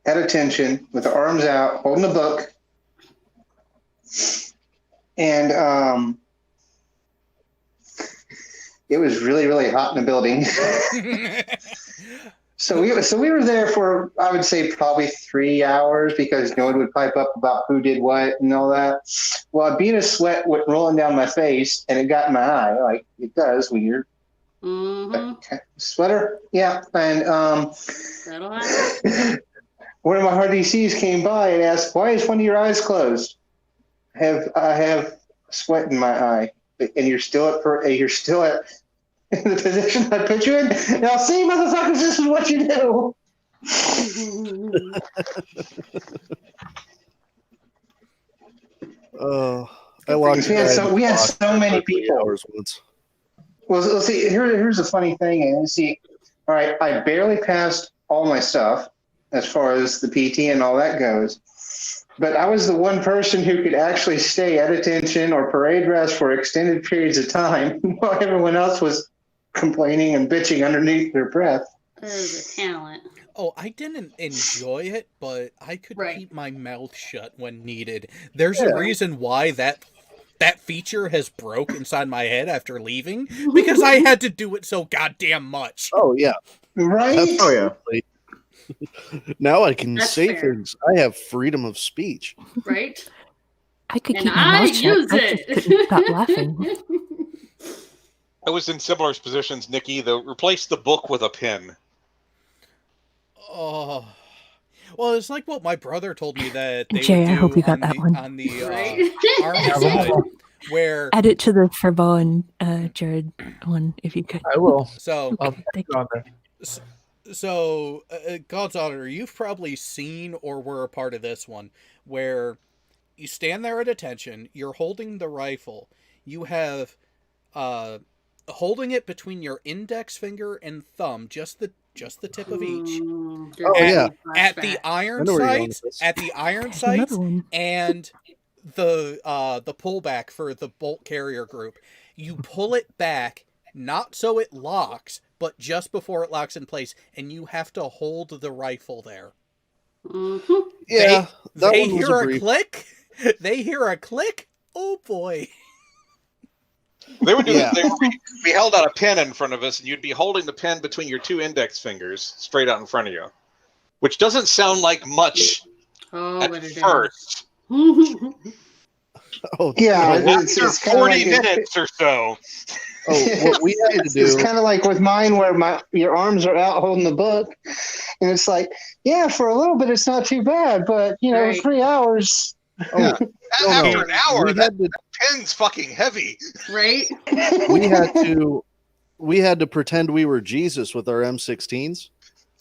at attention with the arms out, holding a book, and it was really, really hot in the building. So we were there for, I would say, probably 3 hours because no one would pipe up about who did what and all that. Well, a bead of sweat went rolling down my face, and it got in my eye, like it does when you're sweater. Yeah, and That'll happen. one of my RDCs came by and asked, "Why is one of your eyes closed?" I have sweat in my eye, and you're still at in the position I put you in. Now, see, motherfuckers, this is what you do. I locked. We had so many people. Once. Well, see, here's the funny thing, and see, all right, I barely passed all my stuff as far as the PT and all that goes, but I was the one person who could actually stay at attention or parade rest for extended periods of time while everyone else was complaining and bitching underneath their breath. That is a talent. Oh, I didn't enjoy it, but I could keep my mouth shut when needed. There's a reason why that feature has broke inside my head after leaving, because I had to do it so goddamn much. Oh yeah, right. Absolutely. Now I can That's say fair. things. I have freedom of speech. Right? I could And keep my I mouth shut. use I it. just couldn't stop laughing. I was in similar positions, Nikki. Replace the book with a pen. Oh, well, it's like what my brother told me that they Jay, would I do hope you got on that the, one. on the Right? army side, where Add it to the Furbo and Jared one if you could. I will. so I'll put it on there. So, God's honor, you've probably seen or were a part of this one, where you stand there at attention, you're holding the rifle, you have holding it between your index finger and thumb, just the tip of each. Oh, yeah. At the iron I know where you're going sights, with this. at the iron Another sights, one. and the pullback for the bolt carrier group. You pull it back, not so it locks, but just before it locks in place, and you have to hold the rifle there. Mm-hmm. Yeah, that they one was hear a a brief. click. They hear a click. Oh boy! They would do Yeah. this thing where we held out a pen in front of us, and you'd be holding the pen between your two index fingers, straight out in front of you, which doesn't sound like much at first. Oh, Yeah, no. After 40 minutes or so. Oh, what we had to do. It's kind of like with mine, where your arms are out holding the book, and it's like, yeah, for a little bit it's not too bad, but Right. 3 hours. Oh, After an hour, we that had to, pen's fucking heavy. Right? we had to pretend we were Jesus with our M16s.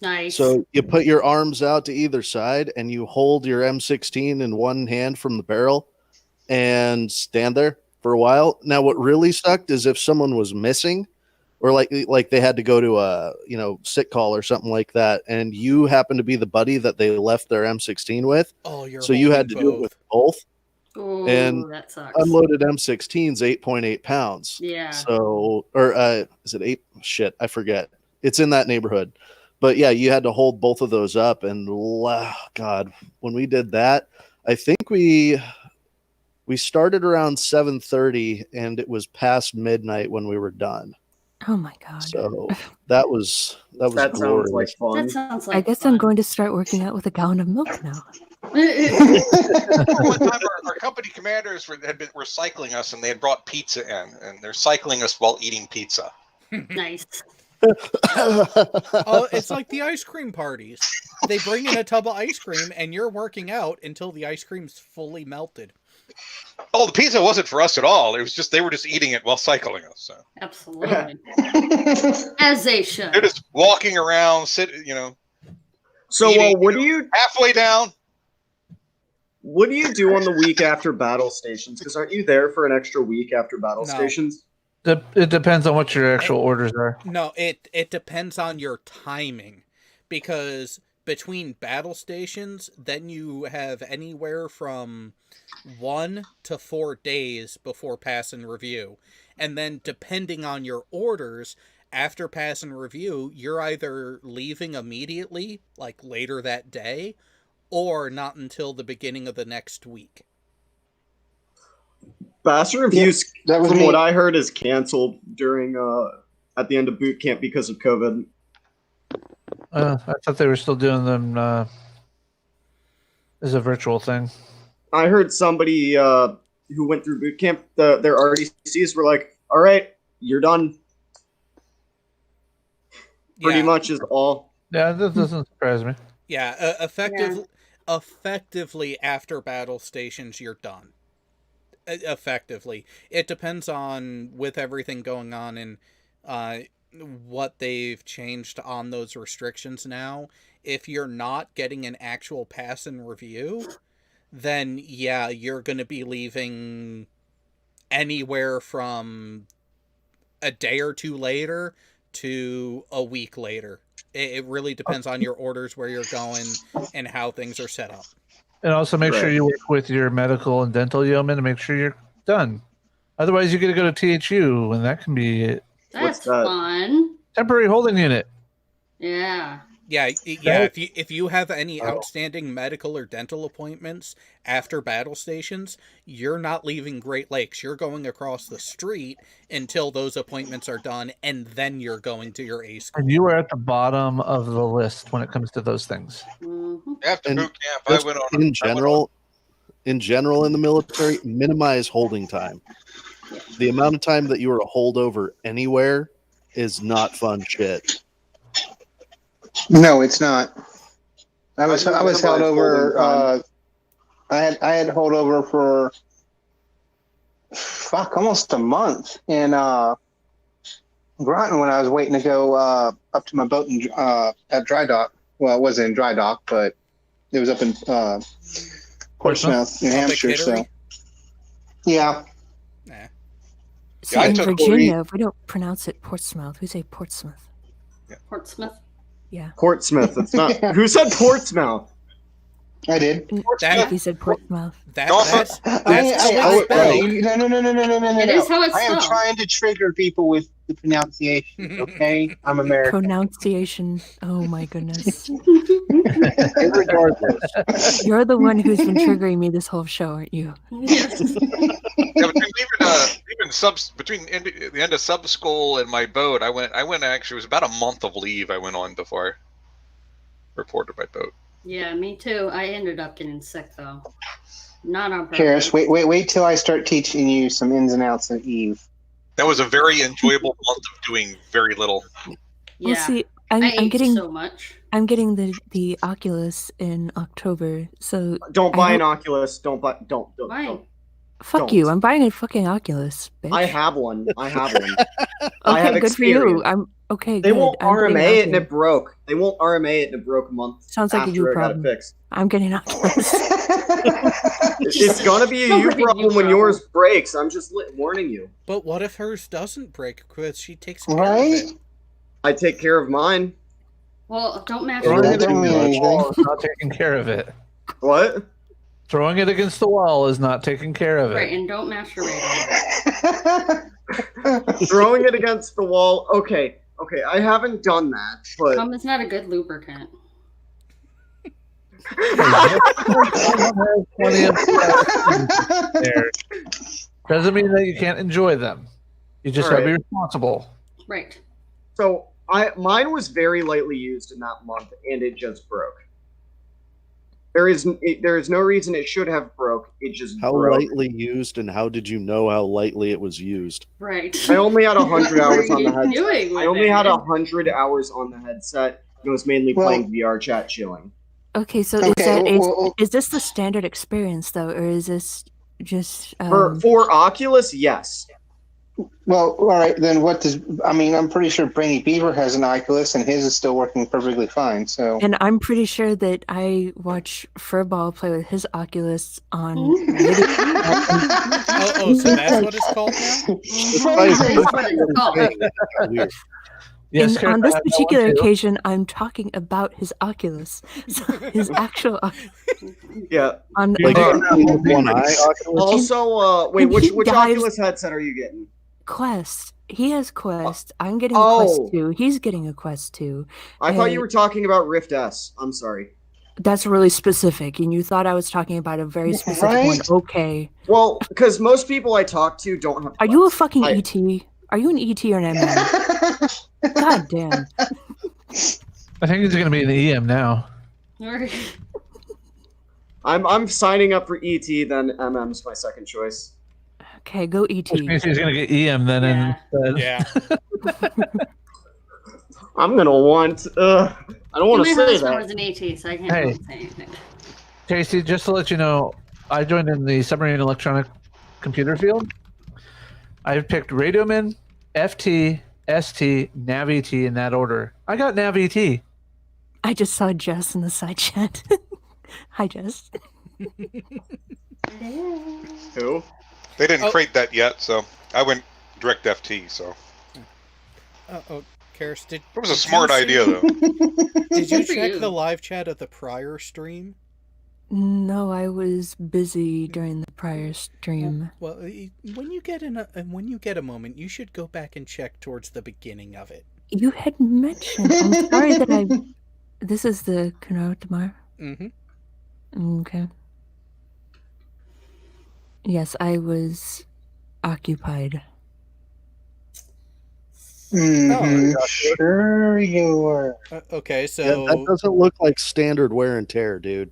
Nice. So you put your arms out to either side, and you hold your M16 in one hand from the barrel, and stand there for a while. Now, what really sucked is if someone was missing, or like they had to go to a sick call or something like that, and you happen to be the buddy that they left their M16 with. Oh, you're so you had to do it with both. Oh, And that sucks. unloaded M16's 8.8 pounds. Yeah. So, or is it 8? Shit, I forget. It's in that neighborhood. But yeah, you had to hold both of those up, and God, when we did that, I think we started around 7:30, and it was past midnight when we were done. Oh my god! So that was That glorious. sounds like fun. That sounds like I guess I'm going to start working out with a gallon of milk now. One time, our company commanders were cycling us, and they had brought pizza in, and they're cycling us while eating pizza. Nice. Oh, it's like the ice cream parties. They bring in a tub of ice cream, and you're working out until the ice cream's fully melted. Oh, the pizza wasn't for us at all. It was just they were just eating it while cycling us. So. Absolutely. As they should. They're just walking around, So, eating, what do you halfway down? What do you do on the week after battle stations? Because aren't you there for an extra week after battle No. stations? It depends on what your actual orders are. No, it depends on your timing, because between battle stations, then you have anywhere from 1 to 4 days before pass and review. And then depending on your orders, after pass and review, you're either leaving immediately, like later that day, or not until the beginning of the next week. Pass and reviews, that was from me. what I heard, is canceled during at the end of boot camp because of COVID. I thought they were still doing them as a virtual thing. I heard somebody who went through boot camp, their RDCs were like, "All right, you're done." Pretty much is all. Yeah, that doesn't surprise me. Yeah, effectively after battle stations, you're done. Effectively. It depends on, with everything going on and what they've changed on those restrictions now. If you're not getting an actual pass and review, then yeah, you're going to be leaving anywhere from a day or two later to a week later. It really depends on your orders, where you're going, and how things are set up. And also make sure you work with your medical and dental yeoman to make sure you're done. Otherwise, you got to go to THU, and that can be That's fun. temporary holding unit. Yeah. Yeah. If you have any outstanding medical or dental appointments after battle stations, you're not leaving Great Lakes. You're going across the street until those appointments are done, and then you're going to your A school. And you are at the bottom of the list when it comes to those things. After And boot camp, I just went on. in general in the military, minimize holding time. The amount of time that you are a holdover anywhere is not fun shit. No, it's not. I was held over. I had holdover for almost a month in Groton when I was waiting to go up to my boat at dry dock. Well, it wasn't in dry dock, but it was up in Portsmouth, New Hampshire. So yeah. See, in Virginia, we don't pronounce it Portsmouth. We say Portsmouth. Portsmouth. Yeah. Portsmouth. It's not. Who said Portsmouth? I did. He said Portsmouth. That's how it's spelled. No. It is how it's I am spelled. trying to trigger people with the pronunciation. Okay, I'm American. Pronunciation. Oh my goodness. Regardless, You're the one who's been triggering me this whole show, aren't you? Yeah, between the end of sub school and my boat, I went actually, it was about a month of leave I went on before I reported my boat. Yeah, me too. I ended up getting sick though. Not on purpose. Karis, wait till I start teaching you some ins and outs of Eve. That was a very enjoyable month of doing very little. Yeah. Well, see, I I'm ate getting so much. I'm getting the Oculus in October, so Don't I buy an don't- Oculus. Don't buy. Don't. Why? Fuck don't. you! I'm buying a fucking Oculus, bitch. I have one. I have one. I Okay, have good for you. experience. I'm okay. They good. won't I'm getting RMA it and Oculus. it broke. They won't RMA it and it broke a month Sounds like a after you I got problem. it fixed. I'm getting Oculus. It's gonna be a you problem when yours breaks. I'm just warning you. But what if hers doesn't break? Because she takes care of it. I take care of mine. Well, don't match Throwing it. it against the wall is not taking care of it. What? Throwing it against the wall is not taking care of it. Right, and don't masturbate. Throwing it against the wall. Okay. I haven't done that, but Cum is not a good lubricant. There. Doesn't mean that you can't enjoy them. You just gotta be responsible. Right. So mine was very lightly used in that month, and it just broke. There is no reason it should have broke. It just How broke. lightly used, and how did you know how lightly it was used? Right. I only had 100 hours on the What are you doing headset. with I only it? had 100 hours on the headset. It was mainly playing VR chat, chilling. Okay, so is this the standard experience though, or is this just For Oculus? Yes. Well, all right, then what does... I mean, I'm pretty sure Brainy Beaver has an Oculus, and his is still working perfectly fine, so... And I'm pretty sure that I watch Furball play with his Oculus on. Oh, so that's what it's called now? Yes, and on this I have that particular one too. occasion, I'm talking about his Oculus, so his actual. Yeah. On Like one eye Oculus? Also, wait, And which he dives- Oculus headset are you getting? Quest. He has Quest. I'm getting a Oh. Quest 2. He's getting a Quest 2. I thought you And were talking about Rift S. I'm sorry. That's really specific, and you thought I was talking about a very specific one. Okay. Well, because most people I talk to don't have. Are you a fucking ET? Are you an ET or an MM? God damn. I think he's going to be in the EM now. I'm signing up for ET. Then MM's my second choice. Okay, go ET. Which means he's going to get EM then instead. Yeah. I'm gonna want. I don't want to My say husband that. was an ET, so I can't Hey. really say anything. Casey, just to let you know, I joined in the submarine electronic computer field. I've picked Radioman, FT, ST, Nav ET in that order. I got Nav ET. I just saw Jess in the side chat. Hi, Jess. Who? They didn't create that yet, so I went direct FT. So Karis, it was a smart idea, though. Did you Good for check you. the live chat of the prior stream? No, I was busy during the prior stream. Well, when you get a moment, you should go back and check towards the beginning of it. You had mentioned. I'm sorry that I. This is the Kunaotamar. Mm-hmm. Okay. Yes, I was occupied. Sure you were. Okay, so Yeah, that doesn't look like standard wear and tear, dude.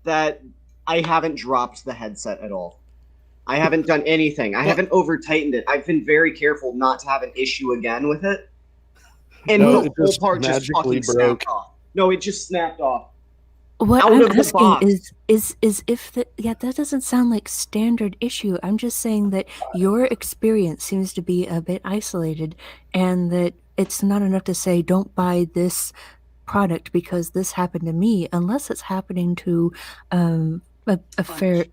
That I haven't dropped the headset at all. I haven't done anything. I haven't over tightened it. I've been very careful not to have an issue again with it. And No, the it whole just part just magically fucking broke. snapped off. No, it just snapped off. What Out I'm of the asking box. is if that that doesn't sound like standard issue. I'm just saying that your experience seems to be a bit isolated, and that it's not enough to say don't buy this product because this happened to me, unless it's happening to a fair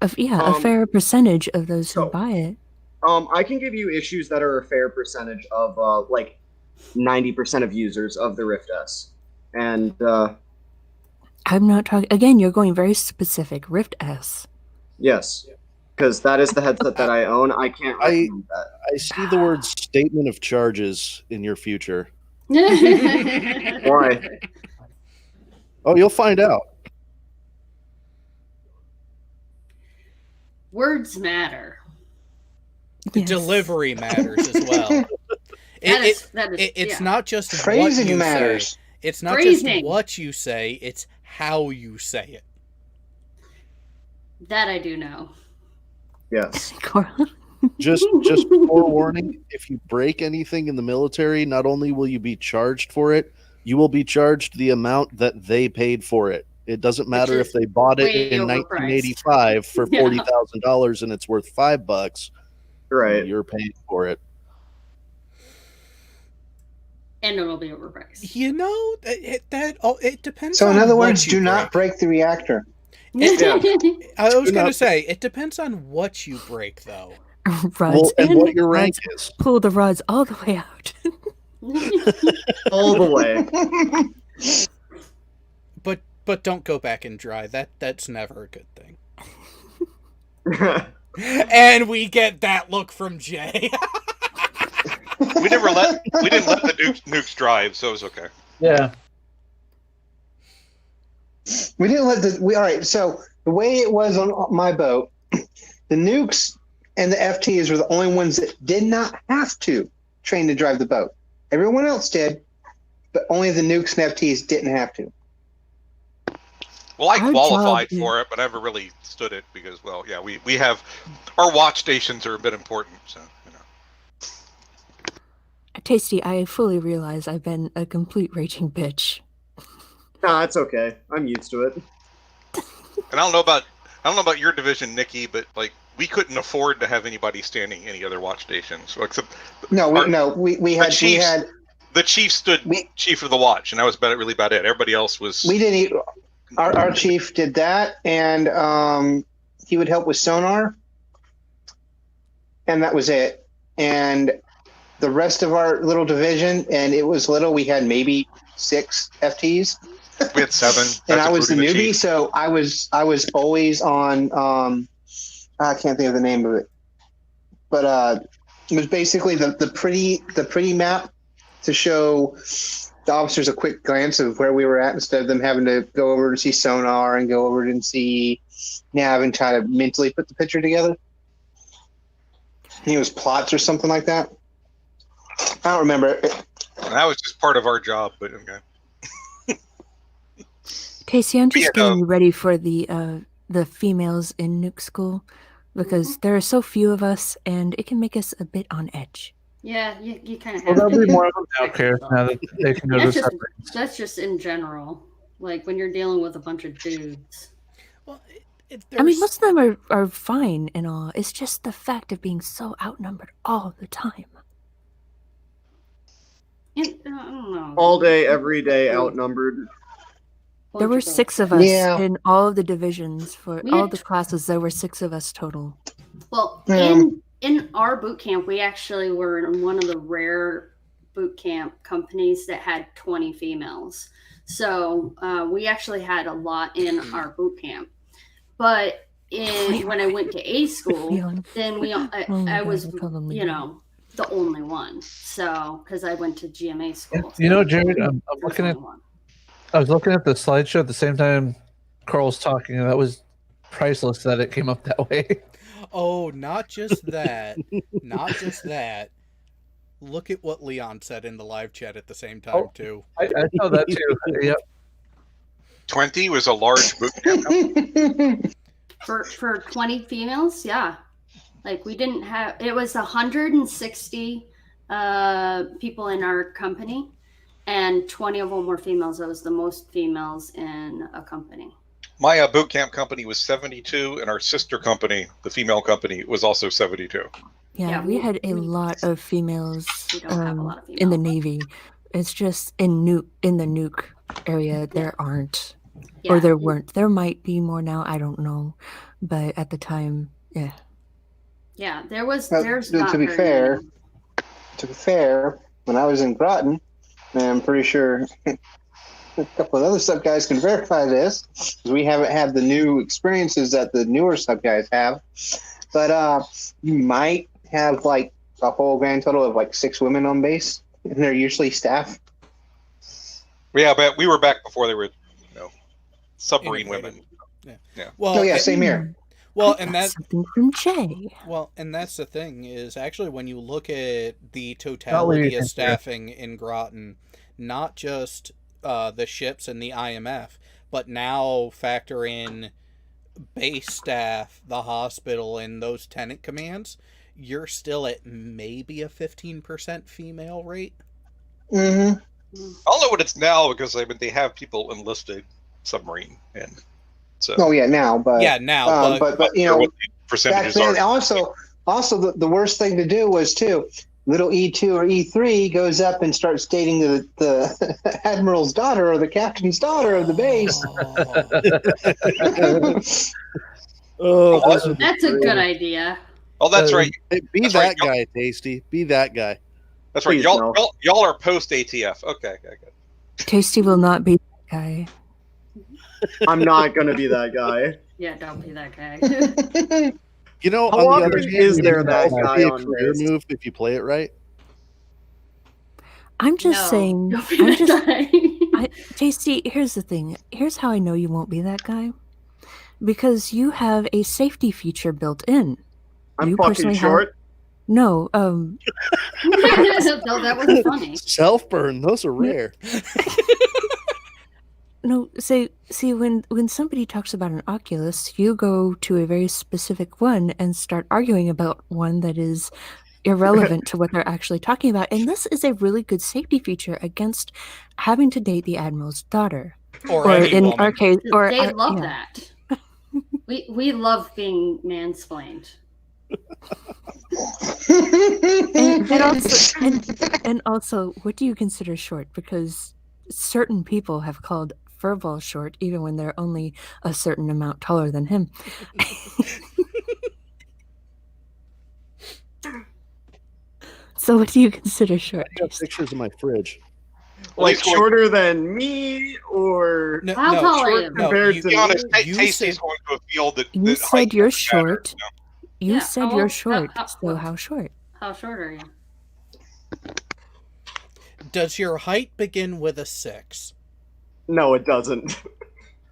a fair percentage of those who buy it. I can give you issues that are a fair percentage of like 90% of users of the Rift S. And I'm not talking. Again, you're going very specific. Rift S. Yes, because that is the headset that I own. I can't recommend that. I see the word statement of charges in your future. Why? Oh, you'll find out. Words matter. The delivery matters as well. It's not just Phrasing what you matters. say. It's not Phrasing. just what you say. It's how you say it. That I do know. Yes. Just forewarning, if you break anything in the military, not only will you be charged for it, you will be charged the amount that they paid for it. It doesn't matter if they bought it way in overpriced. 1985 for Yeah. $40,000 and it's worth $5. Right. You're paying for it. And it'll be overpriced. You know, it depends. So, in on other what words, you do not break the reactor. I was Do going to not- say it depends on what you break, though. Rods and what your rank rods. is. Pull the rods all the way out. All the way. But don't go back and dry. That's never a good thing. And we get that look from Jay. We didn't let the nukes drive, so it was okay. Yeah. We didn't let all right, so the way it was on my boat, the nukes and the FTs were the only ones that did not have to train to drive the boat. Everyone else did, but only the nukes and FTs didn't have to. Well, I Our qualified job- for it, but I never really stood it because, well, yeah, we have our watch stations are a bit important, so you know. Tasty, I fully realize I've been a complete raging bitch. Nah, it's okay. I'm used to it. And I don't know about your division, Nikki, but like we couldn't afford to have anybody standing any other watch stations, so except We had the chief stood chief of the watch, and that was really about it. Everybody else was. we didn't. Our chief did that, and he would help with sonar, and that was it. And the rest of our little division, and it was little. We had maybe 6 FTs. We had 7, And I was the including newbie, chief. so I was always on. I can't think of the name of it, but it was basically the pretty map to show the officers a quick glance of where we were at instead of them having to go over to see sonar and go over and see nav and try to mentally put the picture together. I think it was plots or something like that. I don't remember. And that was just part of our job, but okay. Casey, I'm just Yeah, getting ready for the females in nuke school because there are so few of us, and it can make us a bit on edge. Yeah, you kind of Well, have there'll to. be more of them out there now that they can go to That's just, separate. that's just in general. Like when you're dealing with a bunch of dudes. Well, I mean, most of them are fine and all. It's just the fact of being so outnumbered all the time. I don't know. All day, every day, outnumbered. There were 6 of us Yeah. in all of the divisions for We all had the classes. There were 6 of us total. Well, in our boot camp, we actually were in one of the rare boot camp companies that had 20 females. So we actually had a lot in our boot camp. But when I went to A school, then I was, the only one. So because I went to GMA school. You know, so Jared, I I'm was looking the at. only one. I was looking at the slideshow at the same time Carl's talking, and that was priceless that it came up that way. Oh, not just that. Not just that. Look at what Leon said in the live chat at the same time, too. I saw that too. Yep. 20 was a large boot camp. For 20 females, yeah. Like we didn't have, it was 160 people in our company, and 20 of them were females. That was the most females in a company. My boot camp company was 72, and our sister company, the female company, was also 72. Yeah, we had a lot of females, We don't have a lot of in the Navy. It's just in the nuke area there aren't, or Yeah. there weren't. There might be more now. I don't know, but at the time, yeah. Yeah, there's To not be very fair, many. when I was in Groton, and I'm pretty sure a couple of other sub guys can verify this, because we haven't had the new experiences that the newer sub guys have. But you might have like a whole grand total of like 6 women on base, and they're usually staff. Yeah, but we were back before they were, submarine Integrated. women. Yeah. Well, Oh yeah, same here. Well, and that's something from Jay. Well, and that's the thing is actually when you look at the totality of staffing in Groton, not just the ships and the IMF, but now factor in base staff, the hospital, and those tenant commands, you're still at maybe a 15% female rate. Mm-hmm. I don't know what it's now because they have people enlisted submarine and so. Oh yeah, now, but yeah, now, but what the percentages back then, are. Also the worst thing to do was little E2 or E3 goes up and starts dating the admiral's daughter or the captain's daughter of the base. That's a good idea. Oh, that's right. Be That's that right. guy, Tasty. Be that guy. That's right. Please, Y'all no. are post ATF. Okay. Tasty will not be that guy. I'm not gonna be that guy. Yeah, don't be that guy. How How on the often other hand, is there that it might guy be a on career base? move if you play it right? I'm just No, saying. don't be I'm that just. guy. Tasty. Here's the thing. Here's how I know you won't be that guy. Because you have a safety feature built in. I'm You fucking personally have- short. No. No, that wasn't funny. Self burn, those are rare. No, see, when somebody talks about an Oculus, you go to a very specific one and start arguing about one that is irrelevant to what they're actually talking about. And this is a really good safety feature against having to date the admiral's daughter, Or any in woman. our case, or They love yeah. that. We love being mansplained. And also, what do you consider short? Because certain people have called Furball short, even when they're only a certain amount taller than him. So, what do you consider short? I got pictures in my fridge. Like shorter than me, or How tall are you? compared To to be honest, you Tasty's said- going to a field that You that height said you're doesn't matter, short. You Yeah, said how you're old- short. how- So, how short? How short are you? Does your height begin with a 6? no, it doesn't.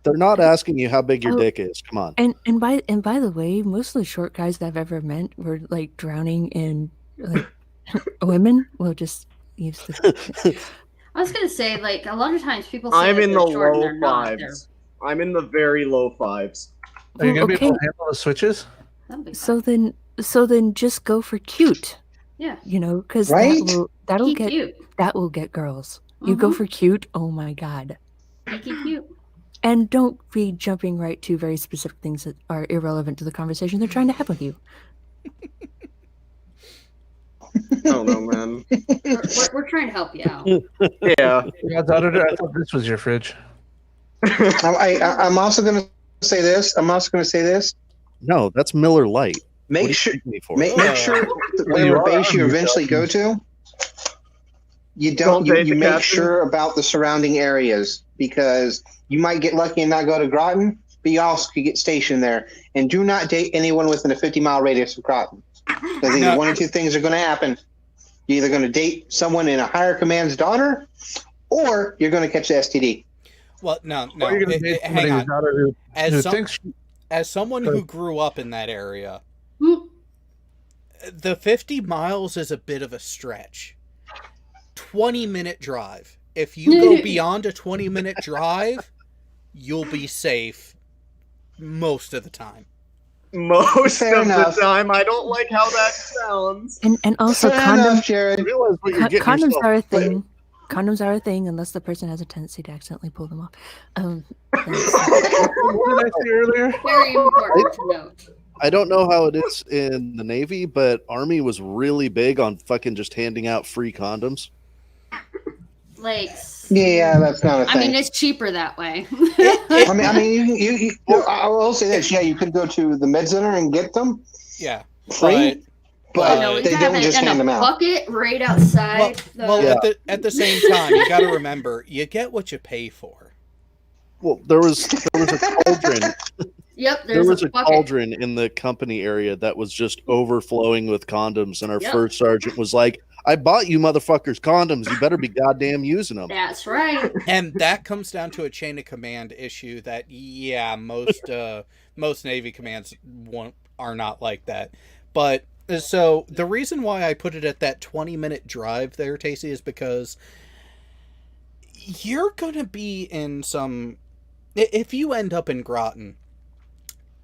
They're not asking you how big your Oh. dick is. Come on. And by the way, most of the short guys that I've ever met were like drowning in like women. Well, just use the. I was gonna say, like, a lot of times people say I'm that in they're the short and low they're not. They're- fives. I'm in the very low fives. Are you gonna be able Okay. to handle the switches? That'd be So fun. then just go for cute. Yeah. You know, because Right? that'll Geeky get cute. that will get girls. You go Mhm. for cute. Oh my god. Geeky cute. And don't be jumping right to very specific things that are irrelevant to the conversation they're trying to have with you. I don't know, man. We're trying to help you out. Yeah. God's auditor, I thought this was your fridge. I'm also going to say this. No, that's Miller Lite. What are Make you sure, taking me for? make sure whatever base you eventually go to, you Don't date you the make captain. sure about the surrounding areas, because you might get lucky and not go to Groton, but you also could get stationed there. And do not date anyone within a 50-mile radius of Groton, because either No. one or two things are going to happen. You're either going to date someone in a higher command's daughter, or you're going to catch the STD. Well, no. Or you're gonna date hang somebody whose on. daughter who As thinks as someone who grew up in that area, Hmm. the 50 miles is a bit of a stretch. 20-minute drive. If you go beyond a 20-minute drive, you'll be safe most of the time. Most Fair of enough. the time. I don't like how that sounds. And also Fair condoms. enough, Jared. Realize what you're getting Condoms yourself. are a thing. Condoms are a thing unless the person has a tendency to accidentally pull them off. what did I say earlier? Very important to note. I don't know how it is in the Navy, but Army was really big on fucking just handing out free condoms. Like, Yeah, that's not a thing. I mean, it's cheaper that way. I mean, I will say this. Yeah, you could go to the med center and get them Yeah. free. but No, we they have don't it just in hand a them out. bucket right outside. Well, the- at the same time, you got to remember, you get what you pay for. Well, there was a cauldron. Yep, There there's was a a bucket. cauldron in the company area that was just overflowing with condoms, and our Yep. first sergeant was like, "I bought you motherfuckers condoms. You better be goddamn using them." That's right. And that comes down to a chain of command issue that, yeah, most Navy commands are not like that. But so the reason why I put it at that 20-minute drive there, Tacey, is because you're gonna be in some. If you end up in Groton,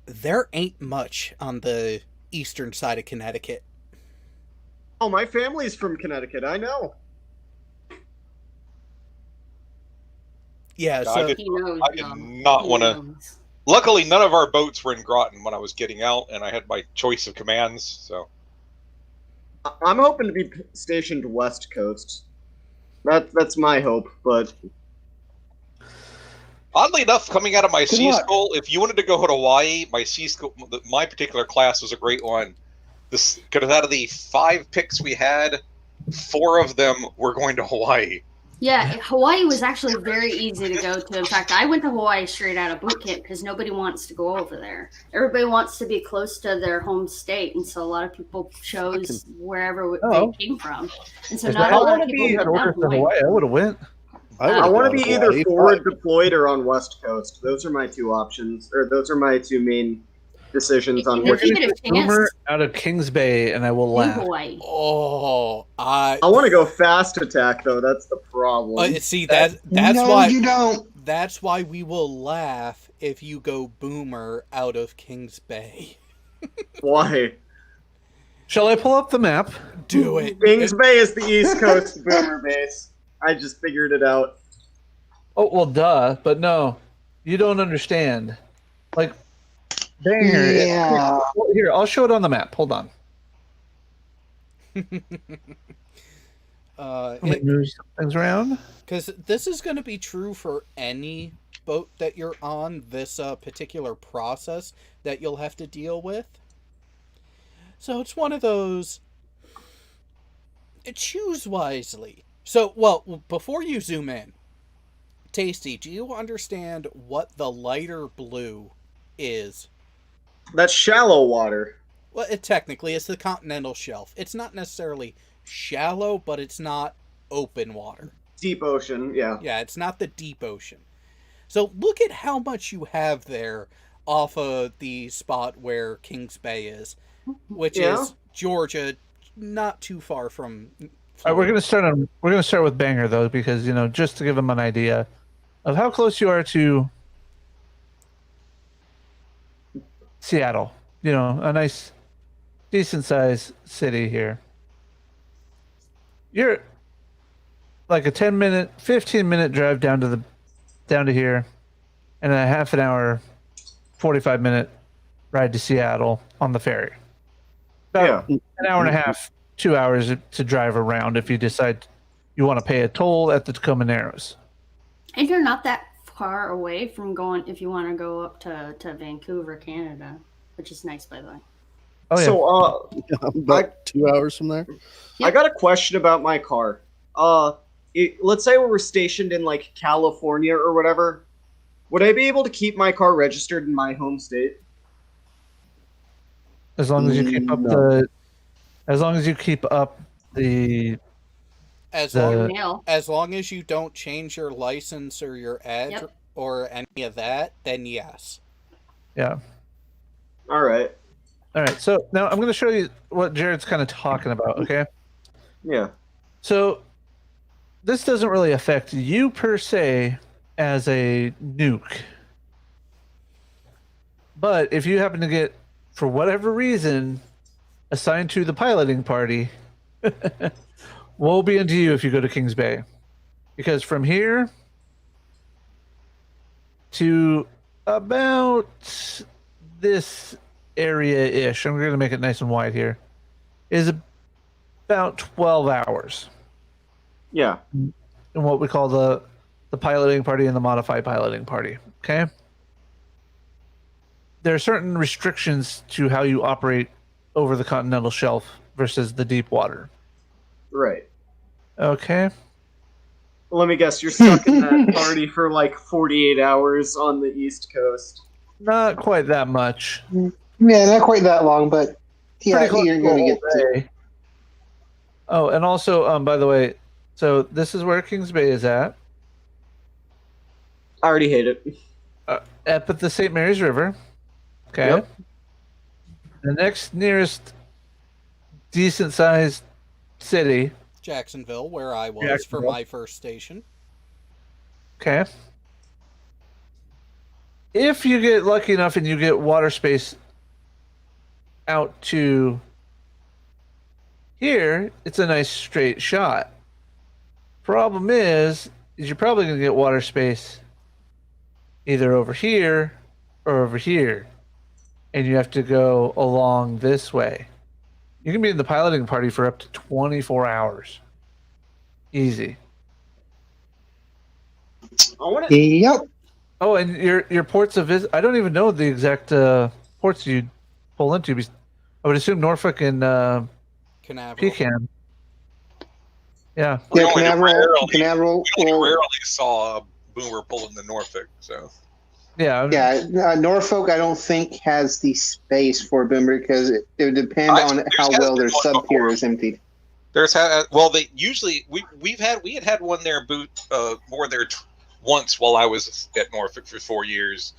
there ain't much on the eastern side of Connecticut. Oh, my family's from Connecticut. I know. Yeah, No, so I did He knows. not want to. Luckily, none of our boats were in Groton when I was getting out, and I had my choice of commands. So I'm hoping to be stationed West Coast. That's my hope, but oddly enough, coming out of my Good sea luck. school, if you wanted to go to Hawaii, my sea school, my particular class was a great one. This because out of the 5 picks we had, 4 of them were going to Hawaii. Yeah, Hawaii was actually very easy to go to. In fact, I went to Hawaii straight out of boot camp because nobody wants to go over there. Everybody wants to be close to their home state, and so a lot of people chose wherever they came from. And so not a lot of people had went orders down to Hawaii. Hawaii. I would have went. I want to be either Hawaii. forward deployed or on West Coast. Those are my two options, or those are my two main decisions on If which. you get a chance, Boomer out of Kings Bay, and I will in laugh. Hawaii. Oh, I want to go fast attack though. That's the problem. see that's No, why you don't. That's why we will laugh if you go Boomer out of Kings Bay. Why? Shall I pull up the map? Do it. Kings Bay is the East Coast boomer base. I just figured it out. Oh well, duh. But no, you don't understand. Like, Banger. Yeah. Here, I'll show it on the map. Hold on. Let me move some things around. Because this is going to be true for any boat that you're on, this particular process that you'll have to deal with. So it's one of those, choose wisely. So, well, before you zoom in, Tasty, do you understand what the lighter blue is? That's shallow water. Well, technically, it's the continental shelf. It's not necessarily shallow, but it's not open water. Deep ocean, yeah. Yeah, it's not the deep ocean. So look at how much you have there off of the spot where Kings Bay is, which is Georgia, not too far from All right, we're gonna start with Banger though, because just to give them an idea of how close you are to Seattle. A nice, decent sized city here. You're like a 10-minute, 15-minute drive down to here, and a half an hour, 45-minute ride to Seattle on the ferry. About an hour and a half, 2 hours to drive around if you decide you want to pay a toll at the Tacoma Narrows. And you're not that far away from going if you want to go up to Vancouver, Canada, which is nice, by the way. Oh, yeah. So, about 2 hours from there. I got a question about my car. Let's say we were stationed in like California or whatever. Would I be able to keep my car registered in my home state? As long as you keep up as long as you keep up the as long as you don't change your license or your address or any of that, then yes. Yeah. All right. So now I'm going to show you what Jared's kind of talking about. Okay. Yeah. So this doesn't really affect you per se as a nuke, but if you happen to get, for whatever reason, assigned to the piloting party, woe be unto you if you go to Kings Bay, because from here to about this area-ish, I'm going to make it nice and wide here, is about 12 hours. Yeah. In what we call the piloting party and the modified piloting party. Okay. There are certain restrictions to how you operate over the continental shelf versus the deep water. Right. Okay. Let me guess, you're stuck in that party for like 48 hours on the East Coast. Not quite that much. Yeah, not quite that long, but yeah, Pretty close you're to going a to whole get to. day. Oh, and also, by the way, so this is where Kings Bay is at. I already hate it. Up at the St. Mary's River. Okay. Yep. The next nearest decent sized city. Jacksonville, where I was for Jacksonville. my first station. Okay. If you get lucky enough and you get water space out to here, it's a nice straight shot. Problem is you're probably going to get water space either over here or over here. And you have to go along this way. You can be in the piloting party for up to 24 hours. Easy. Yep. Oh, and your ports of visit. I don't even know the exact ports you pull into. I would assume Norfolk and Pecan. Yeah. We Yeah, only Canaveral. rarely saw a boomer pull into Norfolk, so. Yeah. Yeah, Norfolk, I don't think has the space for a boomer because it would depend on how well their sub pier is emptied. They usually we had one there moored there once while I was at Norfolk for 4 years,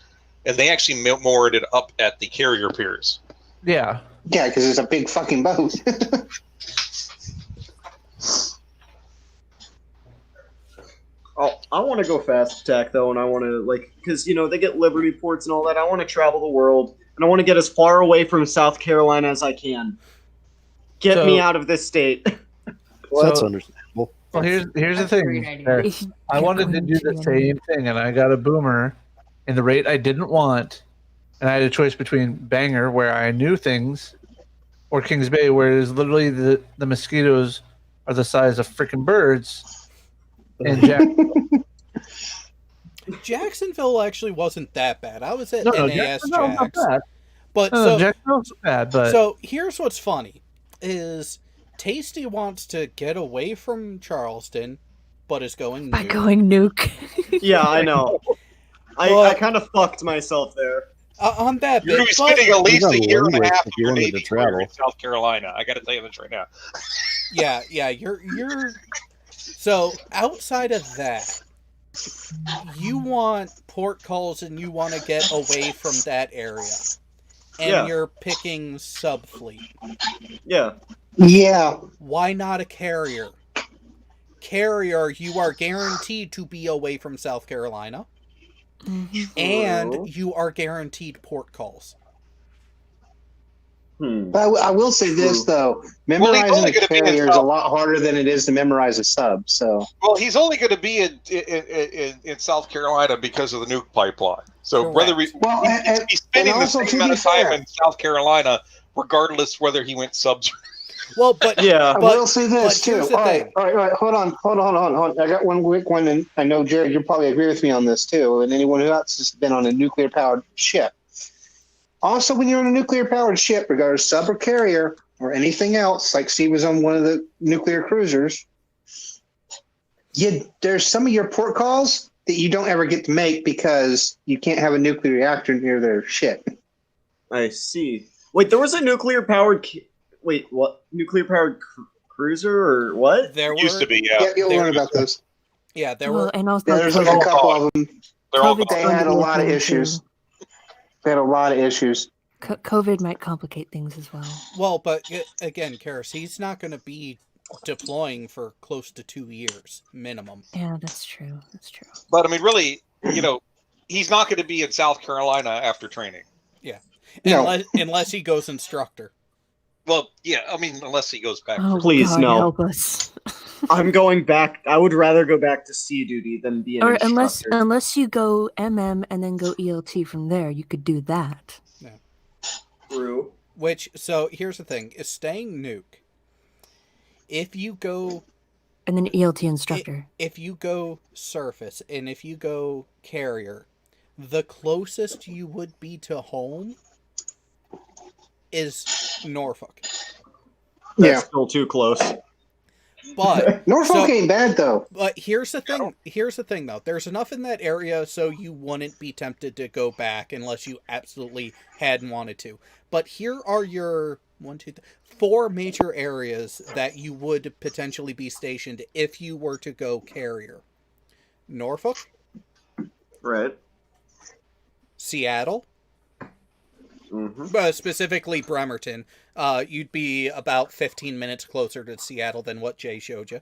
and they actually moored it up at the carrier piers. Yeah. Yeah, because it's a big fucking boat. Oh, I want to go fast attack though, and I want to because they get Liberty ports and all that. I want to travel the world, and I want to get as far away from South Carolina as I can. Get me out of this state. Well, that's understandable. Well, here's the thing. I wanted to do the same thing, and I got a boomer in the rate I didn't want, and I had a choice between Bangor, where I knew things, or Kings Bay, where it is literally the mosquitoes are the size of freaking birds. And Jacksonville actually wasn't that bad. I was at No, NAS Jacksonville not Jacks. bad. But No, Jacksonville's bad, but so here's what's funny is Tasty wants to get away from Charleston, but is going By nuke. going nuke. Yeah, I know. I kind of fucked myself there. On that You're bit, spending at least a year and a half of you your wanted Navy to career travel. in South Carolina. I got to tell you this right now. yeah, you're so outside of that, you want port calls and you want to get away from that area, and you're picking subfleet. Yeah. Yeah. Why not a carrier? Carrier, you are guaranteed to be away from South Carolina, and you are guaranteed port calls. But I will say this though: memorizing a carrier is a lot harder than it is to memorize a sub. So, well, he's only going to be in South Carolina because of the nuke pipeline. So whether he's spending the same amount of time in South Carolina, regardless whether he went subs. Well, but I will say this too. All right, hold on. I got one quick one, and I know Jared, you'll probably agree with me on this too, and anyone who else has been on a nuclear powered ship. Also, when you're on a nuclear-powered ship, regardless sub or carrier or anything else, like Steve was on one of the nuclear cruisers, there's some of your port calls that you don't ever get to make because you can't have a nuclear reactor near their ship. I see. Wait, there was a nuclear-powered... Wait, what? Nuclear-powered cruiser or what? There used to be, yeah. Yeah, you'll learn about those. Yeah, there Well, were... and also there's like a couple of them. COVID's They going had to a be lot of thing, issues. too. They had a lot of issues. COVID might complicate things as well. Well, but again, Karis, he's not going to be deploying for close to 2 years minimum. Yeah, that's true. That's true. But I mean, really, he's not going to be in South Carolina after training. Yeah, No. unless he goes instructor. Well, yeah, I mean, unless he goes back. Oh, Please, God, no. help us. I'm going back. I would rather go back to sea duty than be an Or instructor. unless you go MM and then go ELT from there, you could do that. Yeah. True. Which, so here's the thing: is staying nuke. If you go, and then ELT instructor. If you go surface and if you go carrier, the closest you would be to home is Norfolk. That's still too close. But Norfolk ain't bad though. But here's the thing. Here's the thing, though. There's enough in that area so you wouldn't be tempted to go back unless you absolutely had wanted to. But here are your 4 major areas that you would potentially be stationed if you were to go carrier. Norfolk, Right. Seattle, specifically Bremerton. You'd be about 15 minutes closer to Seattle than what Jay showed you.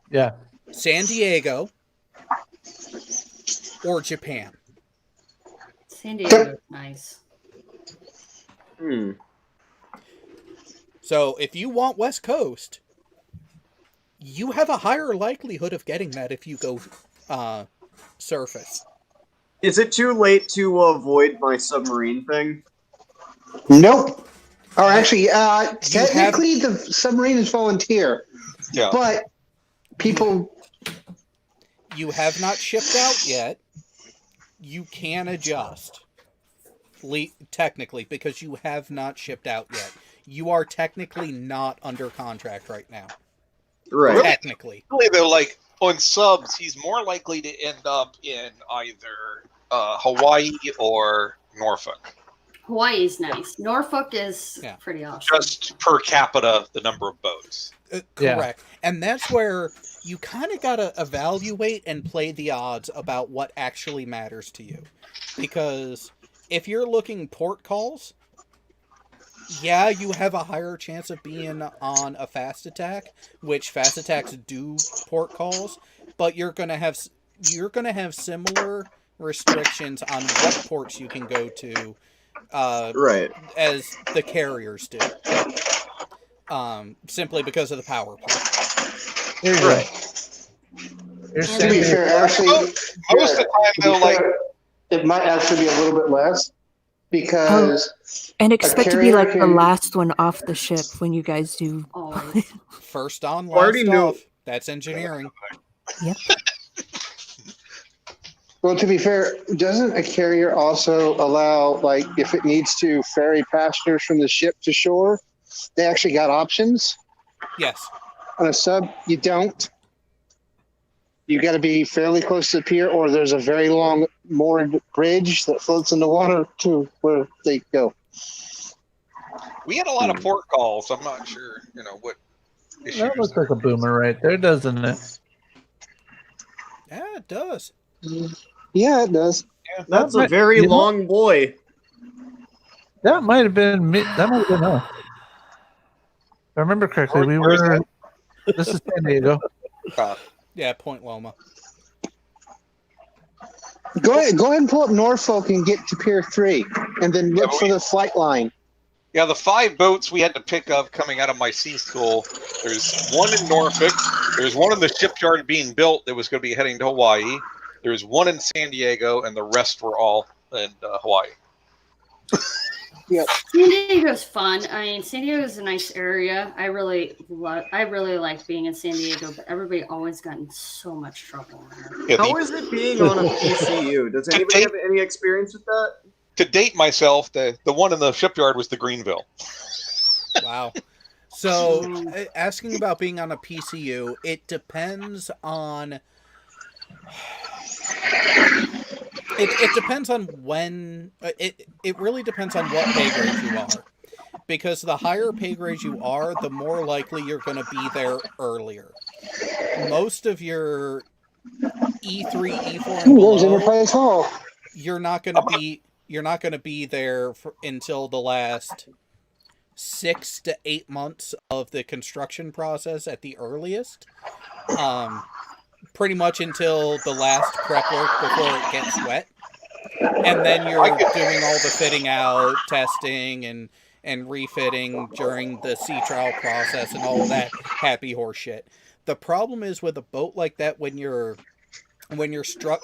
Yeah. San Diego or Japan. San Diego is nice. So if you want West Coast, you have a higher likelihood of getting that if you go surface. Is it too late to avoid my submarine thing? Nope. Or actually, technically the submarine is volunteer. Yeah. But people... You have not shipped out yet. You can adjust. Technically, because you have not shipped out yet. You are technically not under contract right now. Right. Technically. Really, though, like, on subs, he's more likely to end up in either Hawaii or Norfolk. Hawaii's nice. Norfolk is pretty awesome. Just per capita, the number of boats. Correct. And that's where you kind of got to evaluate and play the odds about what actually matters to you. Because if you're looking port calls, yeah, you have a higher chance of being on a fast attack, which fast attacks do port calls, but you're going to have similar restrictions on what ports you can go to right, as the carriers do. Simply because of the power play. To be fair, actually, most of the time, though, like it might actually be a little bit less because and expect to be like the last one off the ship when you guys do. First on, last off. That's engineering. Yep. Well, to be fair, doesn't a carrier also allow, like, if it needs to ferry passengers from the ship to shore, they actually got options? Yes. On a sub, you don't. You got to be fairly close to the pier, or there's a very long moored bridge that floats in the water to where they go. We had a lot of port calls. I'm not sure, what issues. That looks like a boomer right there, doesn't it? Yeah, it does. Yeah, it does. Yeah. That's a very long boy. That might have been me. That might have been us. If I remember correctly, we were. This is San Diego. Yeah, Point Loma. Go ahead and pull up Norfolk and get to Pier 3, and then look for the flight line. Yeah, the 5 boats we had to pick up coming out of my sea school. There's one in Norfolk. There's one in the shipyard being built that was going to be heading to Hawaii. There's one in San Diego, and the rest were all in Hawaii. Yeah. San Diego's fun. I mean, San Diego's a nice area. I really like being in San Diego, but everybody always got in so much trouble there. How is it being on a PCU? Does anybody have any experience with that? To date myself, the one in the shipyard was the Greenville. Wow. So, asking about being on a PCU, it depends on... It depends on when... It really depends on what pay grade you are. Because the higher pay grade you are, the more likely you're going to be there earlier. Most of your E3, E4, and below, you're not going to be there until the last 6 to 8 months of the construction process at the earliest. Pretty much until the last prep work before it gets wet. And then you're doing all the fitting out, testing, and refitting during the sea trial process and all of that happy horse shit. The problem is with a boat like that, when you're stuck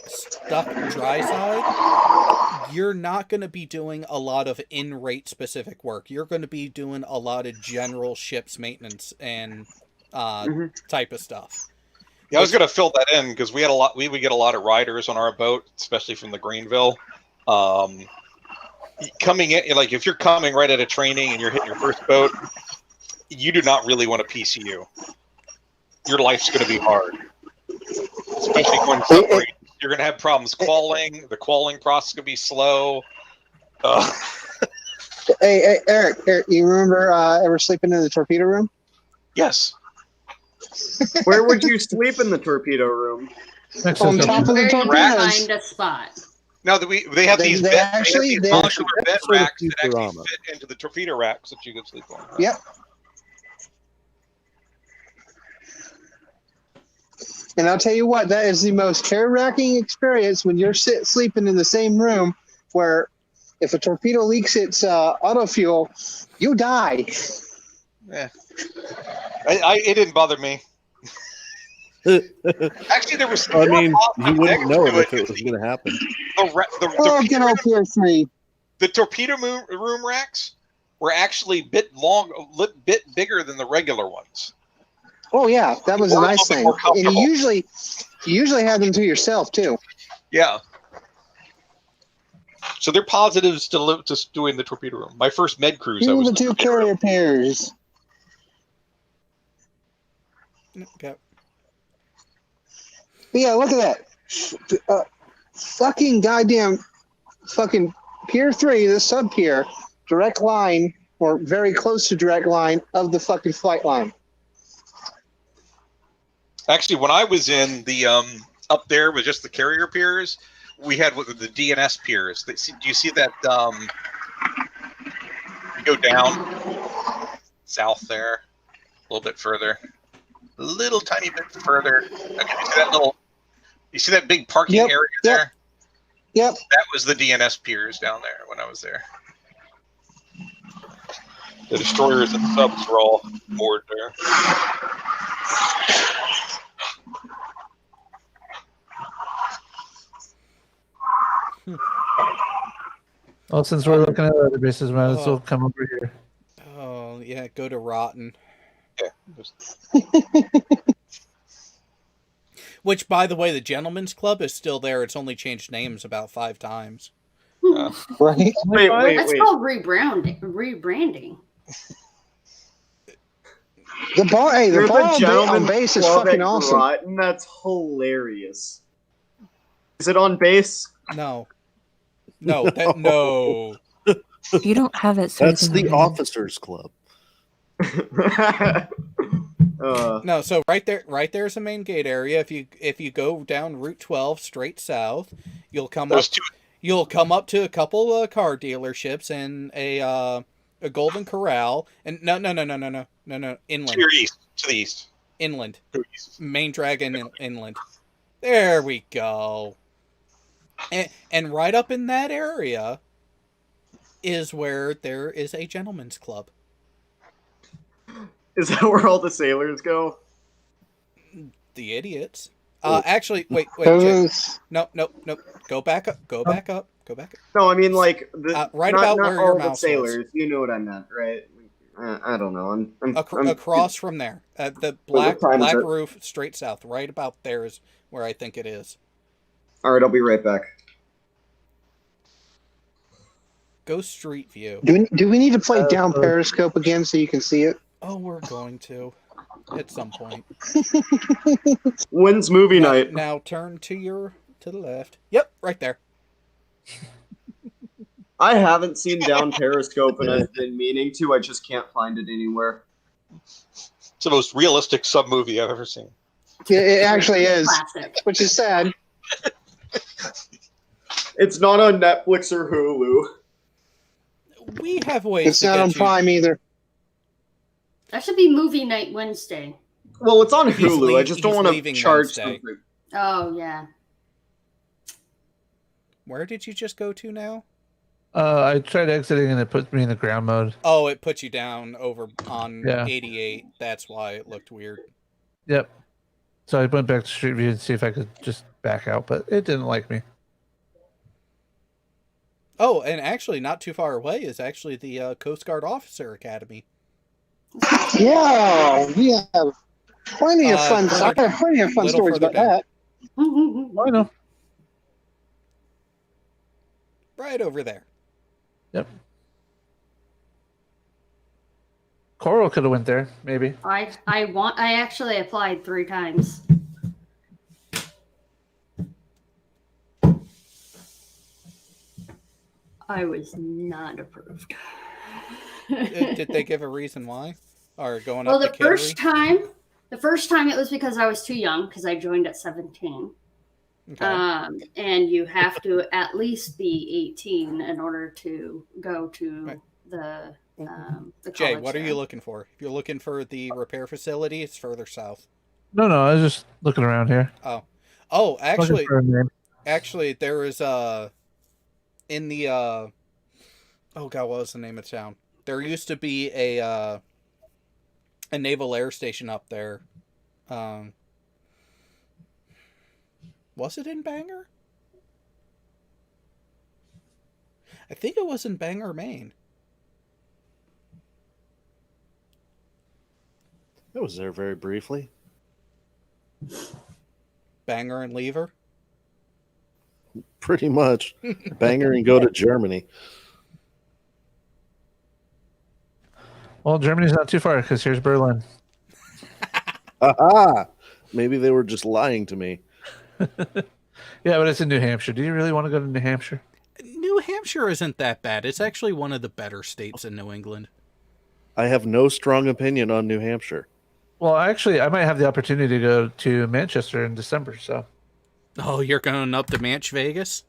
dry side, you're not going to be doing a lot of in-rate specific work. You're going to be doing a lot of general ship's maintenance and type of stuff. Yeah, I was going to fill that in because we would get a lot of riders on our boat, especially from the Greenville. Coming in, like if you're coming right out of training and you're hitting your first boat, you do not really want a PCU. Your life's going to be hard, especially going submarine. You're going to have problems qualling. The qualling process is going to be slow. Hey, Eric, you remember ever sleeping in the torpedo room? Yes. Where would you sleep in the torpedo room? On top of the Where you can torpedoes. find a spot. No, they have these actually modular bed sort of racks that actually Futurama. fit into the torpedo racks that you could sleep on. Yep. And I'll tell you what, that is the most terror-wracking experience when you're sleeping in the same room where if a torpedo leaks its auto fuel, you die. Yeah. It didn't bother me. Actually, there was. I mean, you wouldn't know it if it was going to happen. Get off here, free. The torpedo room racks were actually bit bigger than the regular ones. Oh yeah, that was a nice thing. And you usually have them to yourself too. Yeah. So they're positives to doing the torpedo room. My first med cruise, I was the two carrier pairs. Okay. But yeah, look at that. Fucking goddamn fucking Pier 3, the sub pier, direct line, or very close to direct line of the fucking flight line. Actually, when I was in the up there with just the carrier piers, we had the DNS piers. Do you see that? You go down south there, a little bit further, a little tiny bit further. Okay, you see that little? You see that big parking area there? Yep. That was the DNS piers down there when I was there. The destroyers and subs were all moored there. Well, since we're looking at other bases, might as well come over here. Oh, yeah, go to Rotten. Yeah. Which, by the way, the Gentleman's Club is still there. It's only changed names about 5 times. Right? That's called rebranding. The bar, hey, the There's bar a on Gentleman's base is Club fucking at awesome. Groton. That's hilarious. Is it on base? No. No. No. You don't have it. That's the officers' club. No, so right there's a main gate area. If you go down Route 12 straight south, you'll come up to a couple car dealerships and a Golden Corral and no inland. To your east, to the east. Inland. Main Dragon inland. There we go. And right up in that area is where there is a Gentleman's Club. Is that where all the sailors go? The idiots. Actually, wait. Jake. No. Go back up. Go back up. No, I mean like right not, about not where all your the mouse sailors. was. You know what I meant, right? I don't know. I'm across from there. The black roof, straight south. Right about there is where I think it is. All right, I'll be right back. Go Street View. Do we need to play down Periscope again so you can see it? Oh, we're going to at some point. When's movie night? Now turn to the left. Yep, right there. I haven't seen down Periscope and I've been meaning to. I just can't find it anywhere. It's the most realistic sub movie I've ever seen. It actually is, which is sad. It's not on Netflix or Hulu. We have ways. It's not on Prime either. That should be movie night Wednesday. Well, it's on Hulu. I just don't want to charge something. Oh yeah. Where did you just go to now? I tried exiting and it put me in the ground mode. Oh, it put you down over on Yeah. 88. That's why it looked weird. Yep. So I went back to Street View and see if I could just back out, but it didn't like me. Oh, and actually, not too far away is actually the Coast Guard Officer Academy. Yeah, we have plenty of fun. I have plenty of fun stories about that. I know. Right over there. Yep. Coral could have went there, maybe. I actually applied 3 times. I was not approved. Did they give a reason why? Or going Well, up to the Kittery? first time it was because I was too young because I joined at 17. Okay. And you have to at least be 18 in order to go to Right. the Jay, college what are there. you looking for? If you're looking for the repair facility, it's further south. No, I was just looking around here. Oh, actually, Looking for a name. there is in the oh god, what was the name of town? There used to be a naval air station up there. Was it in Bangor? I think it was in Bangor, Maine. I was there very briefly. Bangor and Lever? Pretty much. Banger and go to Germany. Well, Germany's not too far because here's Berlin. Aha! Maybe they were just lying to me. Yeah, but it's in New Hampshire. Do you really want to go to New Hampshire? New Hampshire isn't that bad. It's actually one of the better states in New England. I have no strong opinion on New Hampshire. Well, actually, I might have the opportunity to go to Manchester in December, so. Oh, you're going up to Manch Vegas?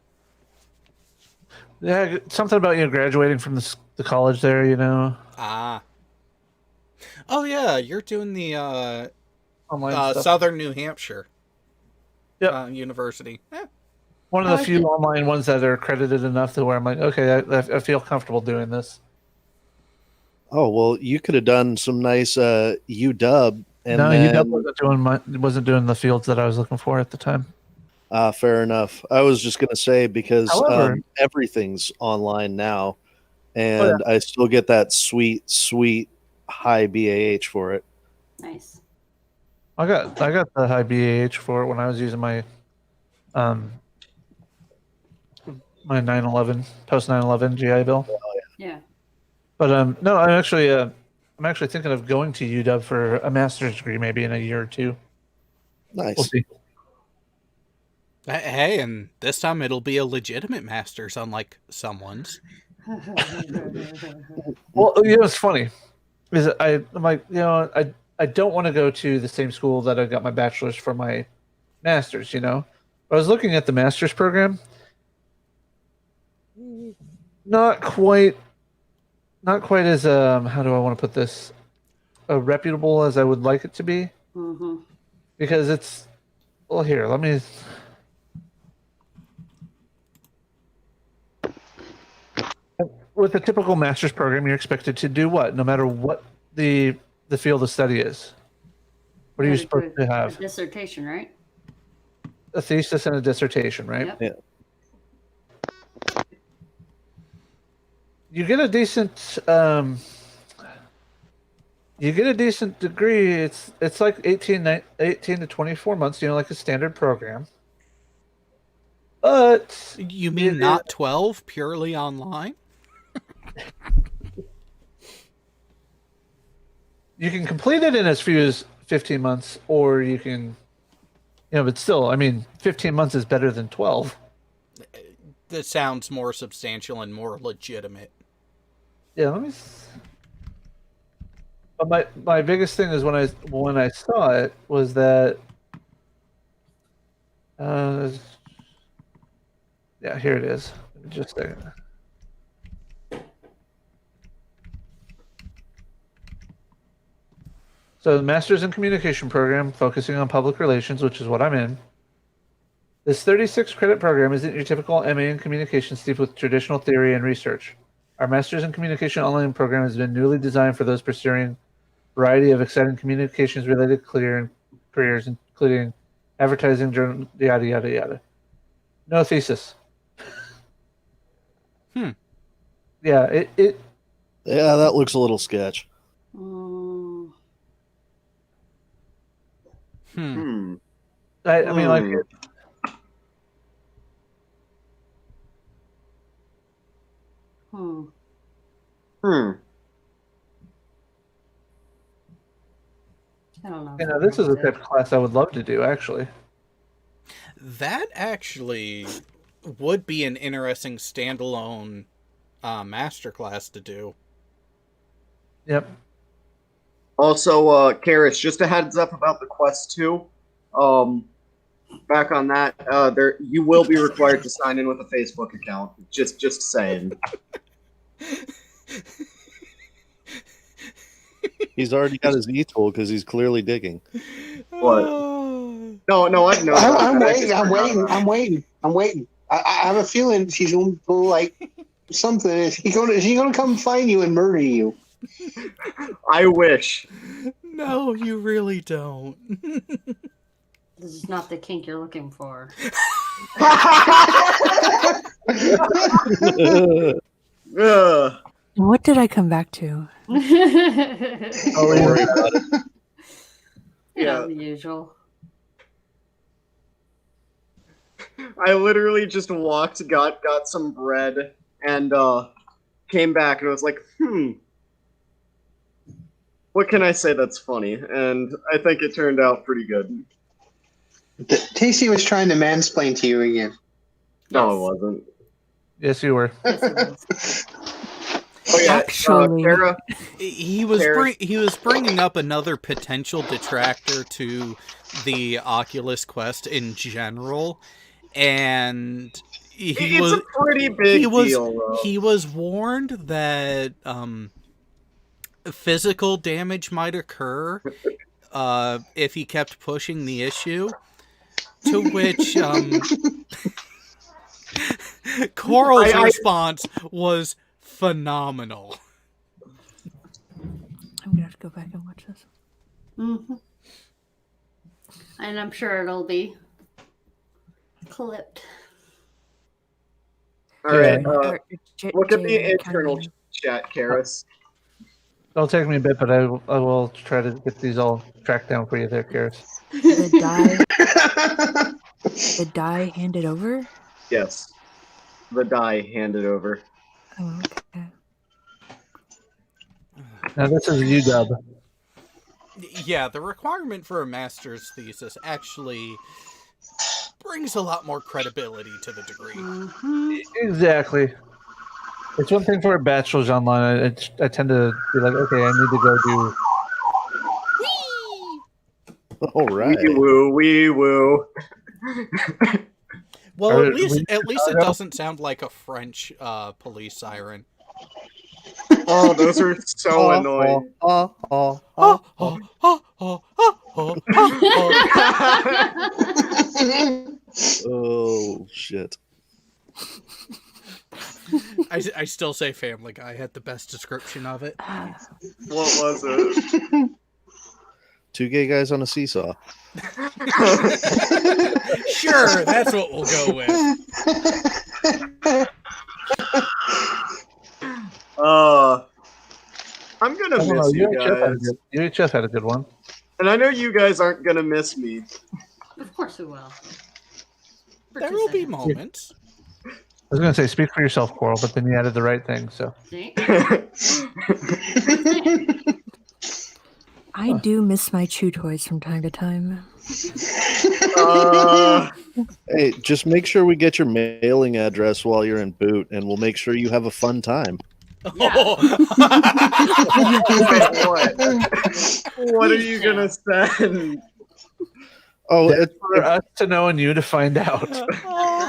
Yeah, something about graduating from the college there, Ah. Oh, yeah, you're doing the Online stuff. Southern New Hampshire University. One of the few online ones that are accredited enough to where I'm like, okay, I feel comfortable doing this. Oh, well, you could have done some nice UW. And no, then... UW wasn't doing the fields that I was looking for at the time. Fair enough. I was just going to say because However, everything's online now, and I still get that sweet, sweet high BAH for it. Nice. I got the high BAH for it when I was using my my 9/11 post 9/11 GI Bill. Yeah. But no, I'm actually thinking of going to UW for a master's degree maybe in a year or two. Nice. We'll see. Hey, and this time it'll be a legitimate master's, unlike someone's. Well, it's funny is I'm like, I don't want to go to the same school that I got my bachelor's for my master's. I was looking at the master's program. Not quite as how do I want to put this, reputable as I would like it to be. Mm-hmm. Because it's here. Let me. With a typical master's program, you're expected to do what? No matter what the field of study is. What are you supposed to have? A dissertation, right? A thesis and a dissertation, right? Yep. Yeah. You get a decent degree. It's like 18 to 24 months, like a standard program. But you mean not 12 purely online? You can complete it in as few as 15 months, or you can, but still, 15 months is better than 12. That sounds more substantial and more legitimate. Yeah, let me. But my biggest thing is when I saw it was that. Yeah, here it is. Just a second. So the Masters in Communication program, focusing on public relations, which is what I'm in. This 36-credit program isn't your typical MA in communications steeped with traditional theory and research. Our Masters in Communication online program has been newly designed for those pursuing a variety of exciting communications-related careers, including advertising, journal, yada, yada, yada. No thesis. Yeah, Yeah, that looks a little sketch. I mean, like. I don't know. You know, this is a type of class I would love to do, actually. That actually would be an interesting standalone masterclass to do. Yep. Also, Karis, just a heads up about the Quest 2. Back on that, you will be required to sign in with a Facebook account. Just saying. He's already got his e-tool because he's clearly digging. What? No, I know. I'm waiting. I have a feeling she's going to pull like something. Is he going to come find you and murder you? I wish. No, you really don't. This is not the kink you're looking for. What did I come back to? Don't worry about it. Yeah, the usual. I literally just walked, got some bread, and came back and was like, what can I say that's funny? And I think it turned out pretty good. Tasty was trying to mansplain to you again. No, it wasn't. Yes, you were. Oh yeah, Actually, Sarah, he was bringing up another potential detractor to the Oculus Quest in general, and it's a pretty big deal. Though. He was warned that physical damage might occur if he kept pushing the issue. To which Coral's response was phenomenal. I'm gonna have to go back and watch this. Mm-hmm. And I'm sure it'll be clipped. All right, look at the internal chat, Karis. It'll take me a bit, but I will try to get these all tracked down for you there, Karis. The die handed over? Yes. The die handed over. Oh, okay. Now this is a UW. Yeah, the requirement for a master's thesis actually brings a lot more credibility to the degree. Mm-hmm. Exactly. It's one thing for a bachelor's online. I tend to be like, okay, I need to go do. All right. Wee woo. Well, at least it doesn't sound like a French police siren. Oh, those are so annoying. Oh shit. I still say Family Guy had the best description of it. What was it? Two gay guys on a seesaw. Sure, that's what we'll go with. I'm gonna miss you guys. UHF had a good one. And I know you guys aren't gonna miss me. Of course we will. There will be moments. I was going to say, speak for yourself, Coral, but then you added the right thing, so. I do miss my chew toys from time to time. Hey, just make sure we get your mailing address while you're in boot, and we'll make sure you have a fun time. Oh. What are you gonna send? Oh, it's for us to know and you to find out.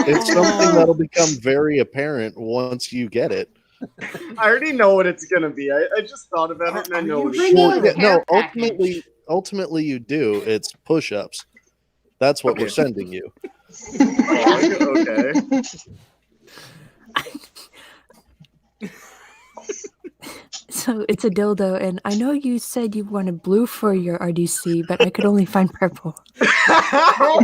It's something that'll become very apparent once you get it. I already know what it's gonna be. I just thought about it and I know what ultimately you do. It's push-ups. That's what we're sending you. Okay. So it's a dildo, and I know you said you wanted blue for your RDC, but I could only find purple. No.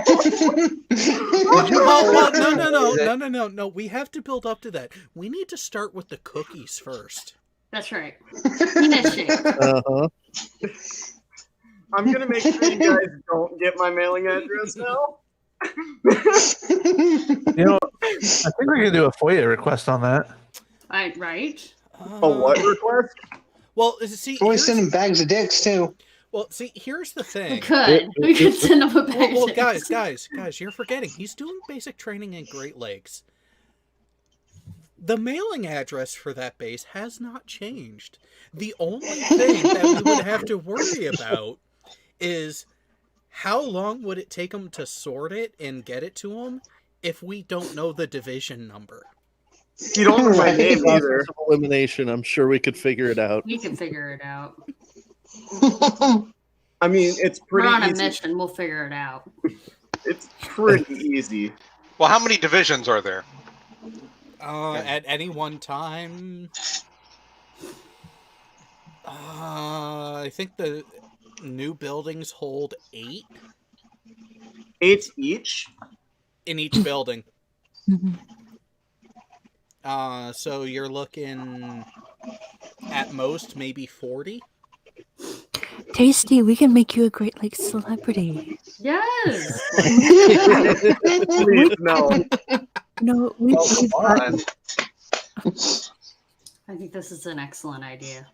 We have to build up to that. We need to start with the cookies first. That's right. Penis shape. Uh-huh. I'm gonna make sure you guys don't get my mailing address now. You know, I think we can do a FOIA request on that. Right. A what request? Well, see, always sending bags of dicks too. Well, see, here's the thing. We could send him a bag. Well, guys, you're forgetting. He's doing basic training in Great Lakes. The mailing address for that base has not changed. The only thing that we would have to worry about is how long would it take him to sort it and get it to him if we don't know the division number. You don't know my name either. Elimination. I'm sure we could figure it out. We can figure it out. I mean, it's pretty We're on a easy. mission. We'll figure it out. It's pretty easy. Well, how many divisions are there? At any one time, I think the new buildings hold 8. 8 each? In each building. So you're looking at most maybe 40. Tasty, we can make you a Great Lakes celebrity. Yes. Please, no. No, we. I I think this is an excellent idea.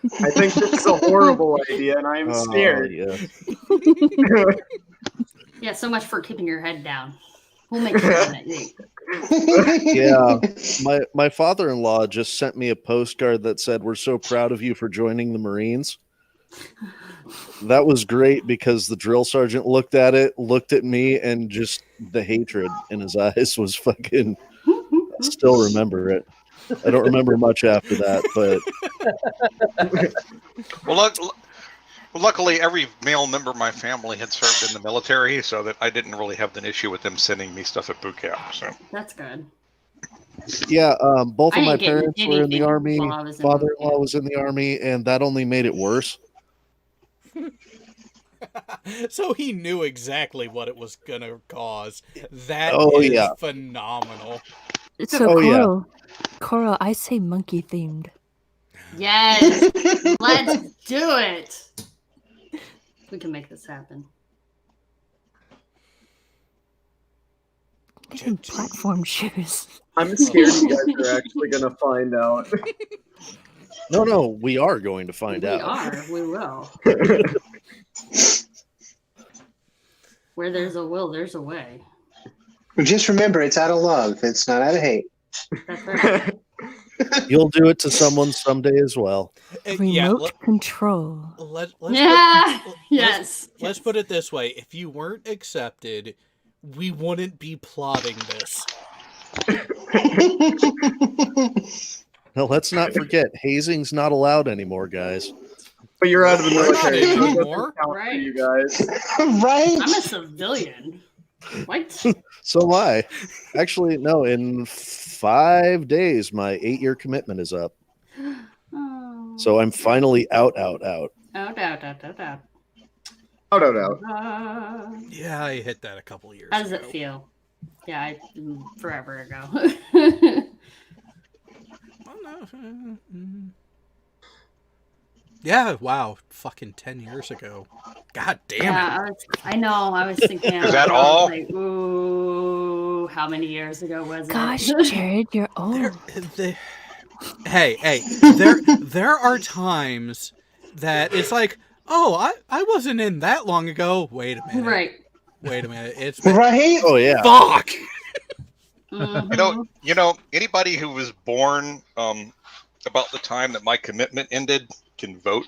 think this is a horrible idea, and I am scared. Yeah, so much for keeping your head down. We'll make sure that you. Yeah, my father-in-law just sent me a postcard that said, "We're so proud of you for joining the Marines." That was great because the drill sergeant looked at it, looked at me, and just the hatred in his eyes was fucking. I still remember it. I don't remember much after that, but Well, luckily, every male member of my family had served in the military, so that I didn't really have an issue with them sending me stuff at boot camp. So That's good. yeah, both I of my ain't getting parents were in the anything army. while I was in Father-in-law was in the army, and that only made it worse. So he knew exactly what it was gonna cause. That is phenomenal. So Coral, I say monkey themed. Yes. Let's do it. We can make this happen. Getting platform shoes. I'm scared you guys are actually going to find out. No, we are going to find out. We will. Where there's a will, there's a way. Just remember, it's out of love. It's not out of hate. That's right. You'll do it to someone someday as well. Remote control. Yes. Let's put it this way. If you weren't accepted, we wouldn't be plotting this. Now, let's not forget, hazing's not allowed anymore, guys. But you're out of the military. Not so it anymore. doesn't count for Right. you guys. Right? I'm a civilian. What? So am I. Actually, no, in 5 days, my 8-year commitment is up. Oh. So I'm finally out. Out. Out. Yeah, I hit that a couple years How does ago. it feel? Yeah, forever ago. Yeah, wow. Fucking 10 years ago. God damn it. I know. I was thinking. Is that all? Like, ooh, how many years ago was Gosh, it? Jared, you're old. Hey, there are times that it's like, oh, I wasn't in that long ago. Wait a minute. Right. Wait a minute. It's been... Right? Oh, yeah. Fuck! You know, anybody who was born about the time that my commitment ended can vote.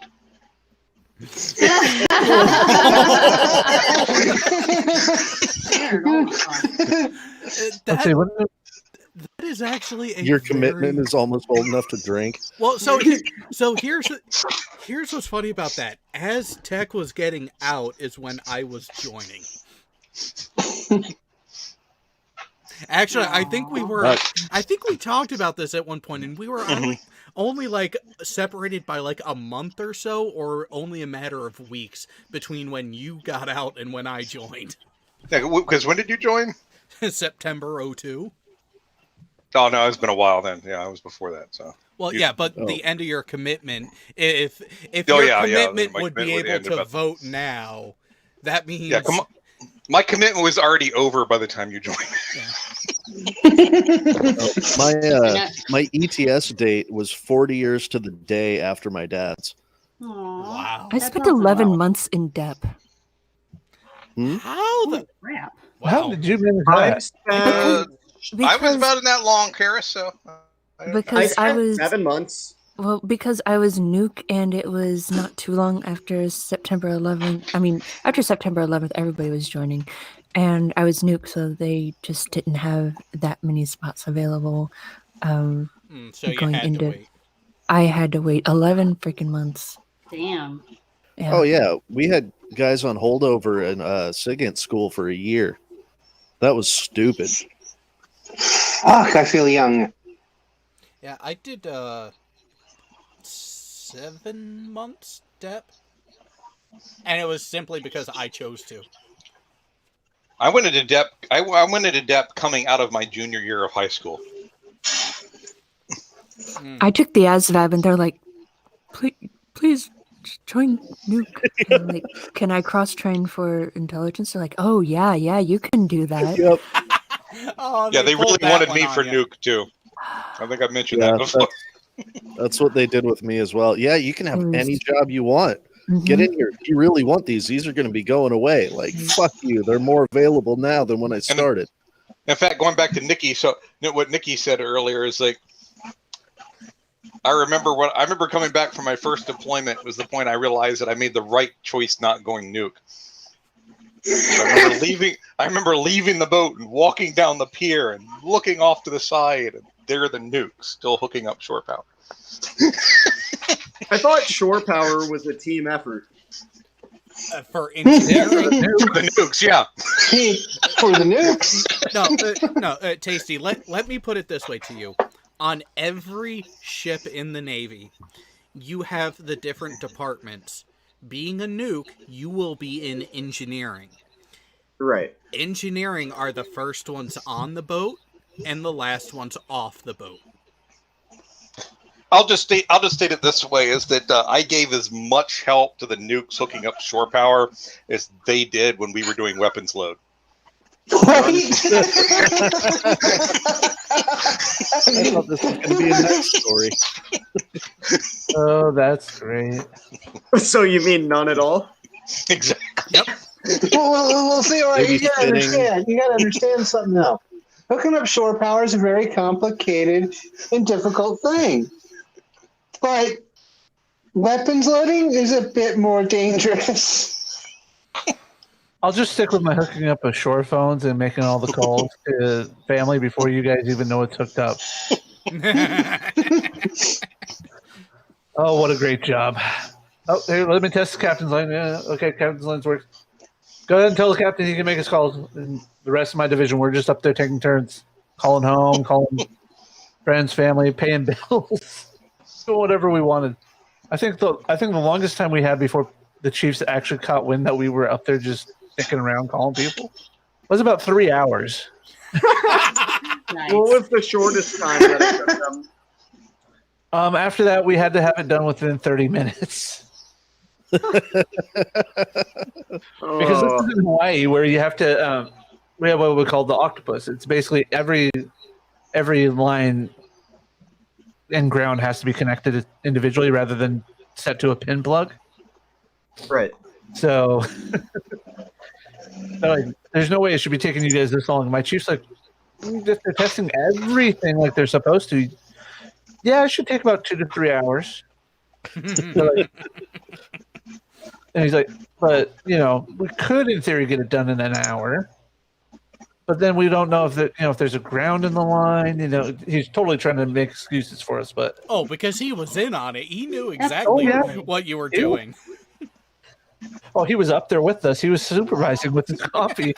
That is actually a Your commitment is almost old enough to drink. Well, so here's what's funny about that. As Tech was getting out is when I was joining. Actually, I think we talked about this at one point, and we were only like separated by like a month or so, or only a matter of weeks between when you got out and when I joined. Yeah, because when did you join? September 2002. Oh no, it's been a while then. Yeah, I was before that. So. Well, yeah, but the end of your commitment, if your commitment would be able to vote now, that means my commitment was already over by the time you joined. My ETS date was 40 years to the day after my dad's. Wow. I spent 11 months in depth. How the crap? Wow. How did you manage I've that? spent, I was about in that long, Karis, so Because I spent was 7 months. Well, because I was nuke, and it was not too long after September 11th. I mean, after September 11th, everybody was joining, and I was nuke, so they just didn't have that many spots available. So you going had to into, wait. I had to wait 11 freaking months. Damn. Yeah. Oh yeah, we had guys on holdover in SIGINT school for a year. That was stupid. Fuck, I feel young. Yeah, I did 7 months depth, and it was simply because I chose to. I went into depth. I went into depth coming out of my junior year of high school. I took the ASVAB, and they're like, please join nuke. And I'm like, can I cross-train for intelligence? They're like, oh, yeah, you can do that. Yep. Oh, Yeah, they really pulled that wanted one me on for ya. nuke too. I think I mentioned Yeah, that before. That's what they did with me as well. Yeah, you can have any job you want. Mm-hmm. Get in here. If you really want these are going to be going away. Like, fuck you. They're more available now than when I started. In fact, going back to Nikki, so what Nikki said earlier is like, I remember coming back from my first deployment was the point I realized that I made the right choice not going nuke. I remember leaving the boat and walking down the pier and looking off to the side, and there are the nukes still hooking up shore power. I thought shore power was a team effort. For engineering. For the nukes, yeah. For the nukes. No, Tasty. Let me put it this way to you: on every ship in the Navy, you have the different departments. Being a nuke, you will be in engineering. Right. Engineering are the first ones on the boat and the last ones off the boat. I'll just state it this way: is that I gave as much help to the nukes hooking up shore power as they did when we were doing weapons load. I thought this was going to be a next story. Oh, that's great. So you mean none at all? Exactly. Yep. Well, see, all right, you gotta Babysitting. understand. You gotta understand something now. Hooking up shore power is a very complicated and difficult thing, but weapons loading is a bit more dangerous. I'll just stick with my hooking up of shore phones and making all the calls to family before you guys even know it's hooked up. Oh, what a great job. Oh, here, let me test the captain's line. Yeah, okay, captain's line's work. Go ahead and tell the captain he can make his calls. And the rest of my division, we're just up there taking turns. Calling home, calling friends, family, paying bills. Doing whatever we wanted. I think the longest time we had before the Chiefs actually caught wind that we were up there just sticking around calling people was about 3 hours. Nice. What was the shortest time that it took them? After that, we had to have it done within 30 minutes. Because this is in Hawaii, where you have to, we have what we call the octopus. It's basically every line and ground has to be connected individually rather than set to a pin plug. Right. So, like, there's no way it should be taking you guys this long. My chief's like, if they're testing everything like they're supposed to, yeah, it should take about 2 to 3 hours. And he's like, but we could in theory get it done in an hour, but then we don't know if there's a ground in the line. He's totally trying to make excuses for us, but because he was in on it, he knew exactly what you were doing. Oh, he was up there with us. He was supervising with his coffee.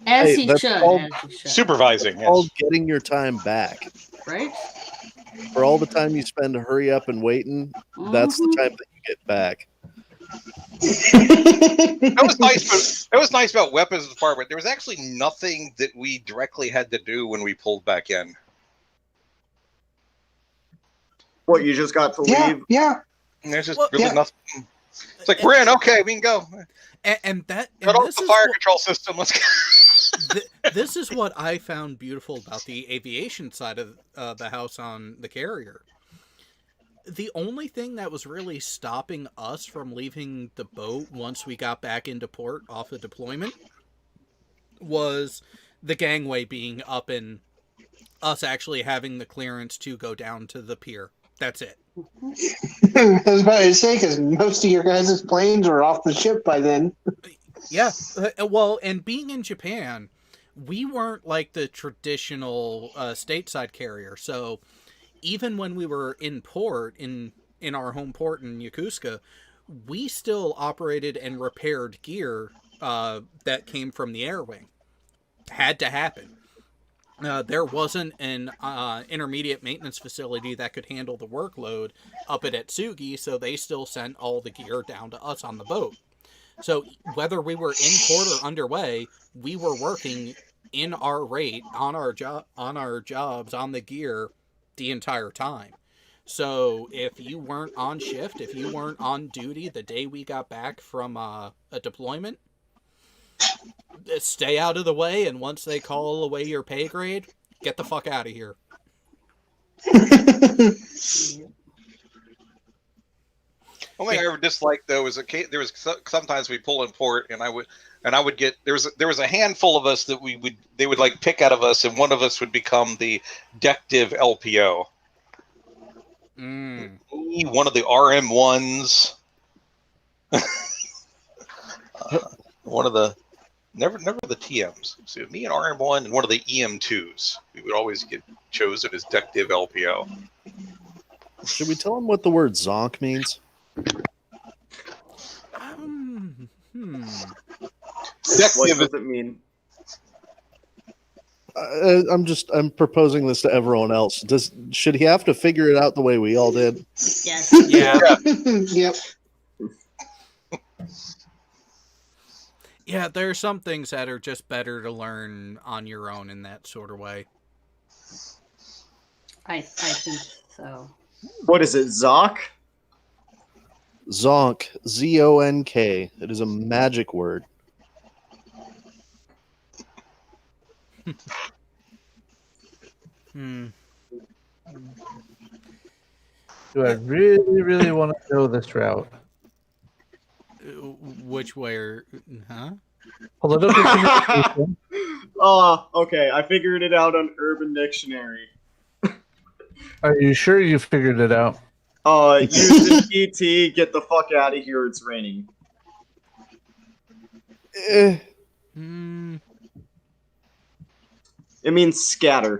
As Hey, he that's should. called As he should. Supervising. All Yes. getting your time back. Right? For all the time you spend to hurry up and waiting, that's the time that you get back. That was nice about weapons department. There was actually nothing that we directly had to do when we pulled back in. What, you just got to leave? Yeah. And there's just really nothing. It's like, we're in. Okay, we can go. And Cut off the fire control system. Let's go. This is what I found beautiful about the aviation side of the house on the carrier. The only thing that was really stopping us from leaving the boat once we got back into port off of deployment was the gangway being up and us actually having the clearance to go down to the pier. That's it. I was about to say, because most of your guys' planes are off the ship by then. Yeah. Well, and being in Japan, we weren't like the traditional stateside carrier. So even when we were in port, in our home port in Yokosuka, we still operated and repaired gear that came from the air wing. Had to happen. There wasn't an intermediate maintenance facility that could handle the workload up at Etsugi, so they still sent all the gear down to us on the boat. So whether we were in port or underway, we were working in our rate on our jobs on the gear the entire time. So if you weren't on shift, if you weren't on duty the day we got back from a deployment, stay out of the way, and once they call away your pay grade, get the fuck out of here. Only thing I ever disliked though was there was sometimes we pull in port and I would get there was a handful of us that they would like pick out of us, and one of us would become the dective LPO. One of the RM1s. One of the never the TMs. So me and RM1 and one of the EM2s. We would always get chosen as dective LPO. Should we tell them what the word zonk means? What does it mean? I'm proposing this to everyone else. Should he have to figure it out the way we all did? Yes. Yeah. Yep. Yeah, there are some things that are just better to learn on your own in that sort of way. I think so. What is it, Zoc? Zonk, Z-O-N-K. It is a magic word. Do I really, really want to go this route? Which way? Huh? Political communication. Oh, okay. I figured it out on Urban Dictionary. Are you sure you figured it out? Use an ET, get the fuck out of here, it's raining. It means scatter.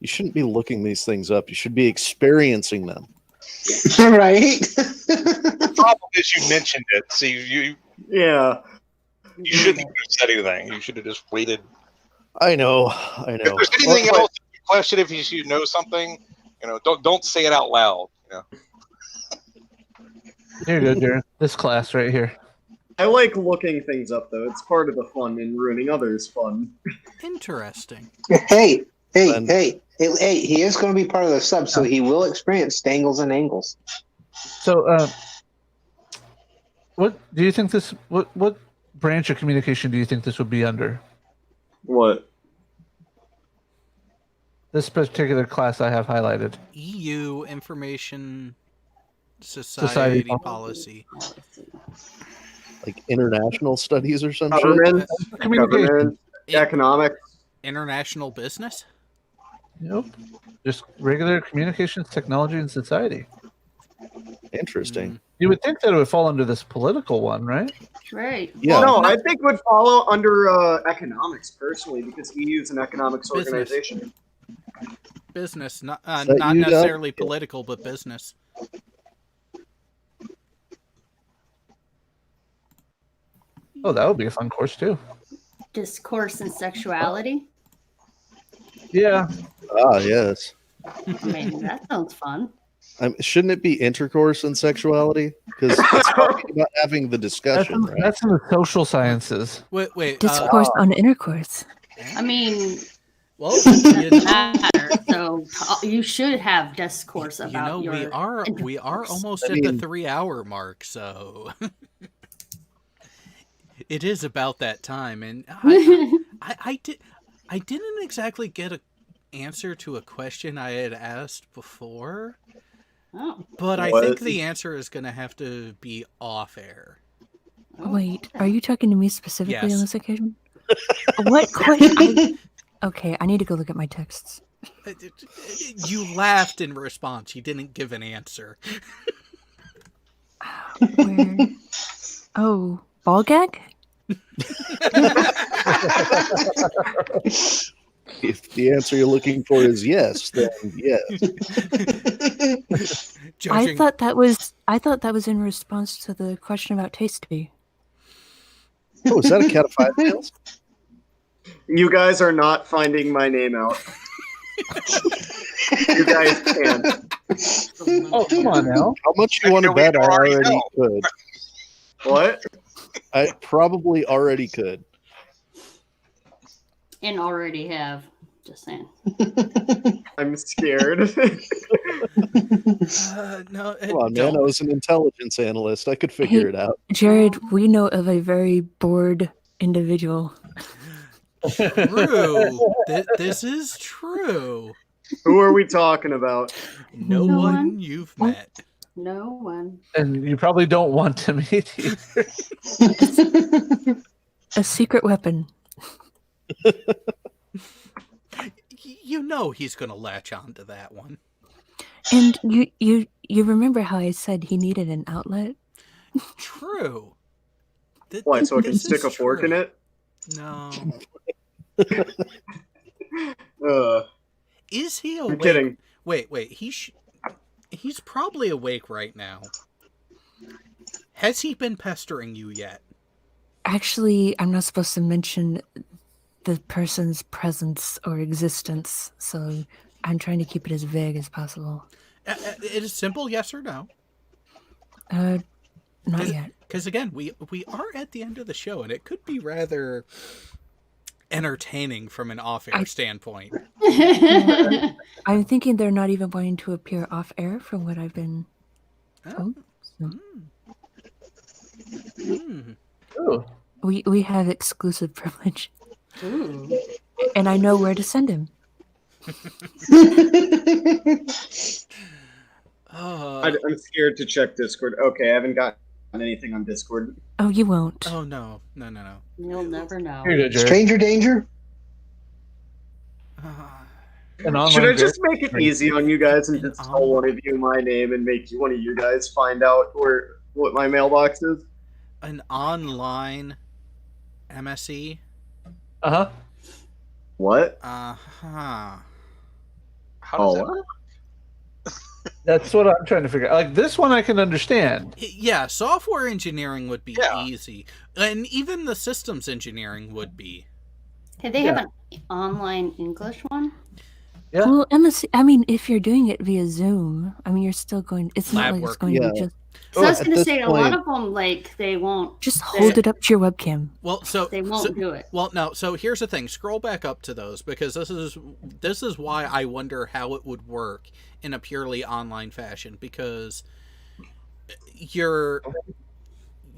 You shouldn't be looking these things up. You should be experiencing them. Right? The problem is you mentioned it, so you shouldn't have said anything. You should have just waited. I know. If there's anything else, question if you know something, don't say it out loud. Here you go, Jared. This class right here. I like looking things up, though. It's part of the fun in ruining others' fun. Interesting. Hey, he is going to be part of the sub, so he will experience dangles and angles. So, what do you think this? What branch of communication do you think this would be under? What? This particular class I have highlighted. EU Information Society Policy. Like international studies or some Government, shit? Communication. Economics. International business? Nope. Just regular communications, technology, and society. Interesting. You would think that it would fall under this political one, right? Right. Yeah. Well, no, I think it would follow under economics, personally, because EU is an economics organization. Business, not that not you, necessarily political, but business. Oh, that would be a fun course too. Discourse and sexuality. Yeah. Ah, yes. I mean, that sounds fun. Shouldn't it be intercourse and sexuality? Because it's talking about having the discussion, right? That's in the social sciences. Wait. Discourse on intercourse. I mean, Well, it doesn't matter. So you should have discourse about your. we are almost at the 3-hour mark, so it is about that time, and I didn't exactly get answer to a question I had asked before. Oh. But I What? think the answer is going to have to be off air. Wait, are you talking to me specifically on Yes. this occasion? What question? Okay, I need to go look at my texts. You laughed in response. You didn't give an answer. Where? Oh, ball gag? If the answer you're looking for is yes, then yes. I thought that was in response to the question about tasty. Oh, is that a cat of five tails? You guys are not finding my name out. You guys can't. Oh, come on now. How much you want to bet I already could? What? I probably already could. And already have. Just saying. I'm scared. No, Come on, man. I was an intelligence analyst. I could figure it out. Jared, we know of a very bored individual. True. This is true. Who are we talking about? No one you've met. No one. And you probably don't want to meet either. A secret weapon. You know he's going to latch on to that one. And you remember how I said he needed an outlet? True. Why, so I can This stick is a fork in true. it? No. Is he awake? I'm kidding. Wait. He's probably awake right now. Has he been pestering you yet? Actually, I'm not supposed to mention the person's presence or existence, so I'm trying to keep it as vague as possible. It is simple, yes or no. Not yet. Because again, we are at the end of the show, and it could be rather entertaining from an off-air standpoint. I'm thinking they're not even going to appear off air from what I've been told. So. We have exclusive privilege. Ooh. And I know where to send him. I'm scared to check Discord. Okay, I haven't gotten anything on Discord. Oh, you won't. Oh, no. You'll never know. Stranger danger? Should I just make it easy on you guys and just tell one of you my name and make one of you guys find out what my mailbox is? An online MSE? Uh-huh. What? Uh-huh. How does that That's what I'm trying to figure out. Like, this one I can understand. Yeah, software engineering would be easy. And even the systems engineering would be. Hey, they have an online English one? Yeah. Well, MSC, I mean, if you're doing it via Zoom, I mean, you're still going. It's not like it's going to be just. So I was going to say, a lot of them, like, they won't. Just hold it up to your webcam. Well, so they won't do it. Well, no. So here's the thing. Scroll back up to those because this is why I wonder how it would work in a purely online fashion because your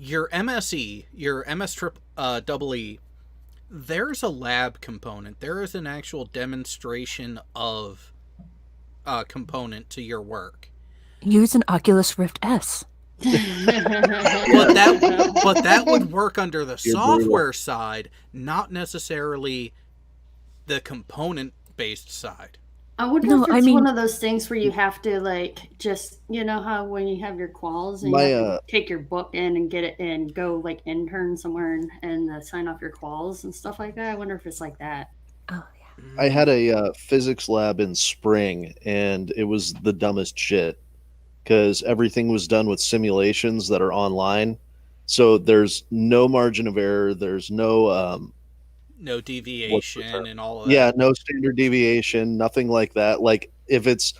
MSE, your MS there's a lab component. There is an actual demonstration of a component to your work. Use an Oculus Rift S. but that would work under the software side, not necessarily the component-based side. I wonder if it's one of those things where you have to, like, just, you know how when you have your quals and you have to take your book in and get it and go, like, intern somewhere and sign off your quals and stuff like that. I wonder if it's like that. Oh, yeah. I had a physics lab in spring, and it was the dumbest shit because everything was done with simulations that are online. So there's no margin of error. There's no deviation and all of that. Yeah, no standard deviation, nothing like that. Like if it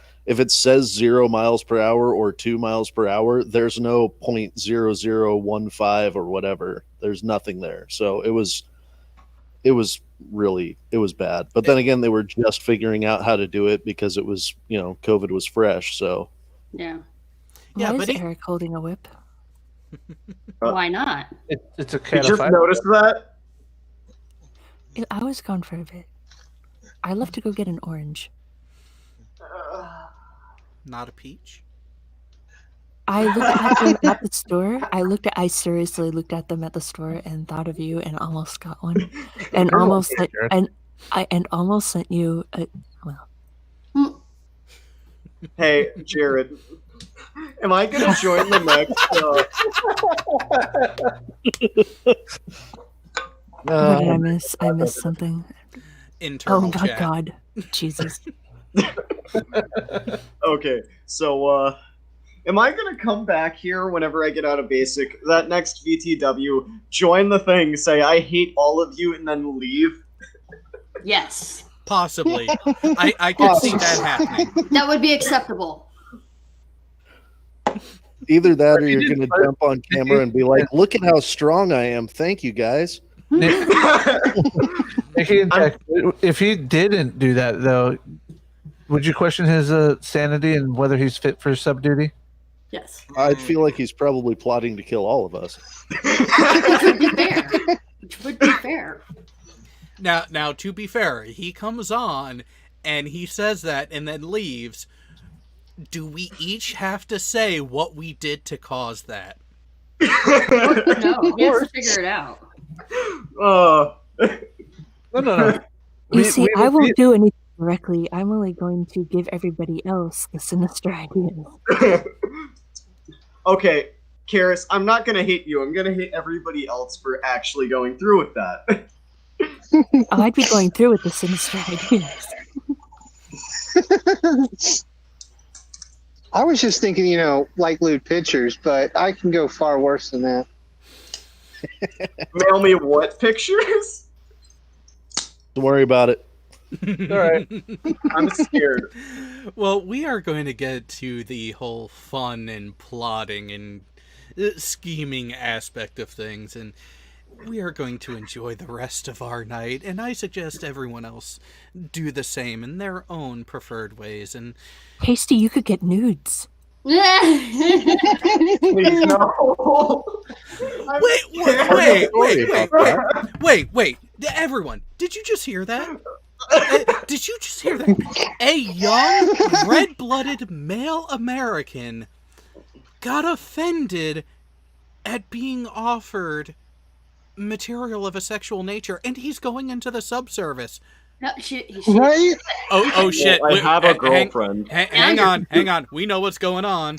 says 0 miles per hour or 2 miles per hour, there's no 0.0015 or whatever. There's nothing there. So it was bad. But then again, they were just figuring out how to do it because it was, COVID was fresh. So yeah. Why is Eric holding a whip? Why not? It's a You just noticed that? I was gone for a bit. I love to go get an orange. Not a peach? I looked at them at the store. I seriously looked at them at the store and thought of you and almost got one. And almost sent, and almost sent you a Hey, Jared, am I gonna join the next? What did I miss? I missed something. Internal oh chat. God, Jesus. Okay, so am I gonna come back here whenever I get out of basic? That next VTW, join the thing, say I hate all of you, and then leave. Yes. Possibly. I could see that happening. That would be acceptable. Either that or you're going to jump on camera and be like, look at how strong I am. Thank you, guys. If he didn't do that, though, would you question his sanity and whether he's fit for sub duty? Yes. I feel like he's probably plotting to kill all of us. Which would be fair. Which would be fair. Now, to be fair, he comes on and he says that and then leaves. Do we each have to say what we did to cause that? No, we have to figure it out. No. You see, I won't do anything directly. I'm only going to give everybody else the sinister ideas. Okay, Karis, I'm not gonna hate you. I'm gonna hate everybody else for actually going through with that. I'd be going through with the sinister ideas. I was just thinking, like lewd pictures, but I can go far worse than that. Mail me what pictures? Don't worry about it. All right. I'm scared. Well, we are going to get to the whole fun and plotting and scheming aspect of things, and we are going to enjoy the rest of our night, and I suggest everyone else do the same in their own preferred ways. And Hasty, you could get nudes. Please, no. Wait. Everyone, did you just hear that? Did you just hear that? A young, red-blooded male American got offended at being offered material of a sexual nature, and he's going into the subservice. No, Right? Oh shit! Well, I have a girlfriend. Hang on. We know what's going on.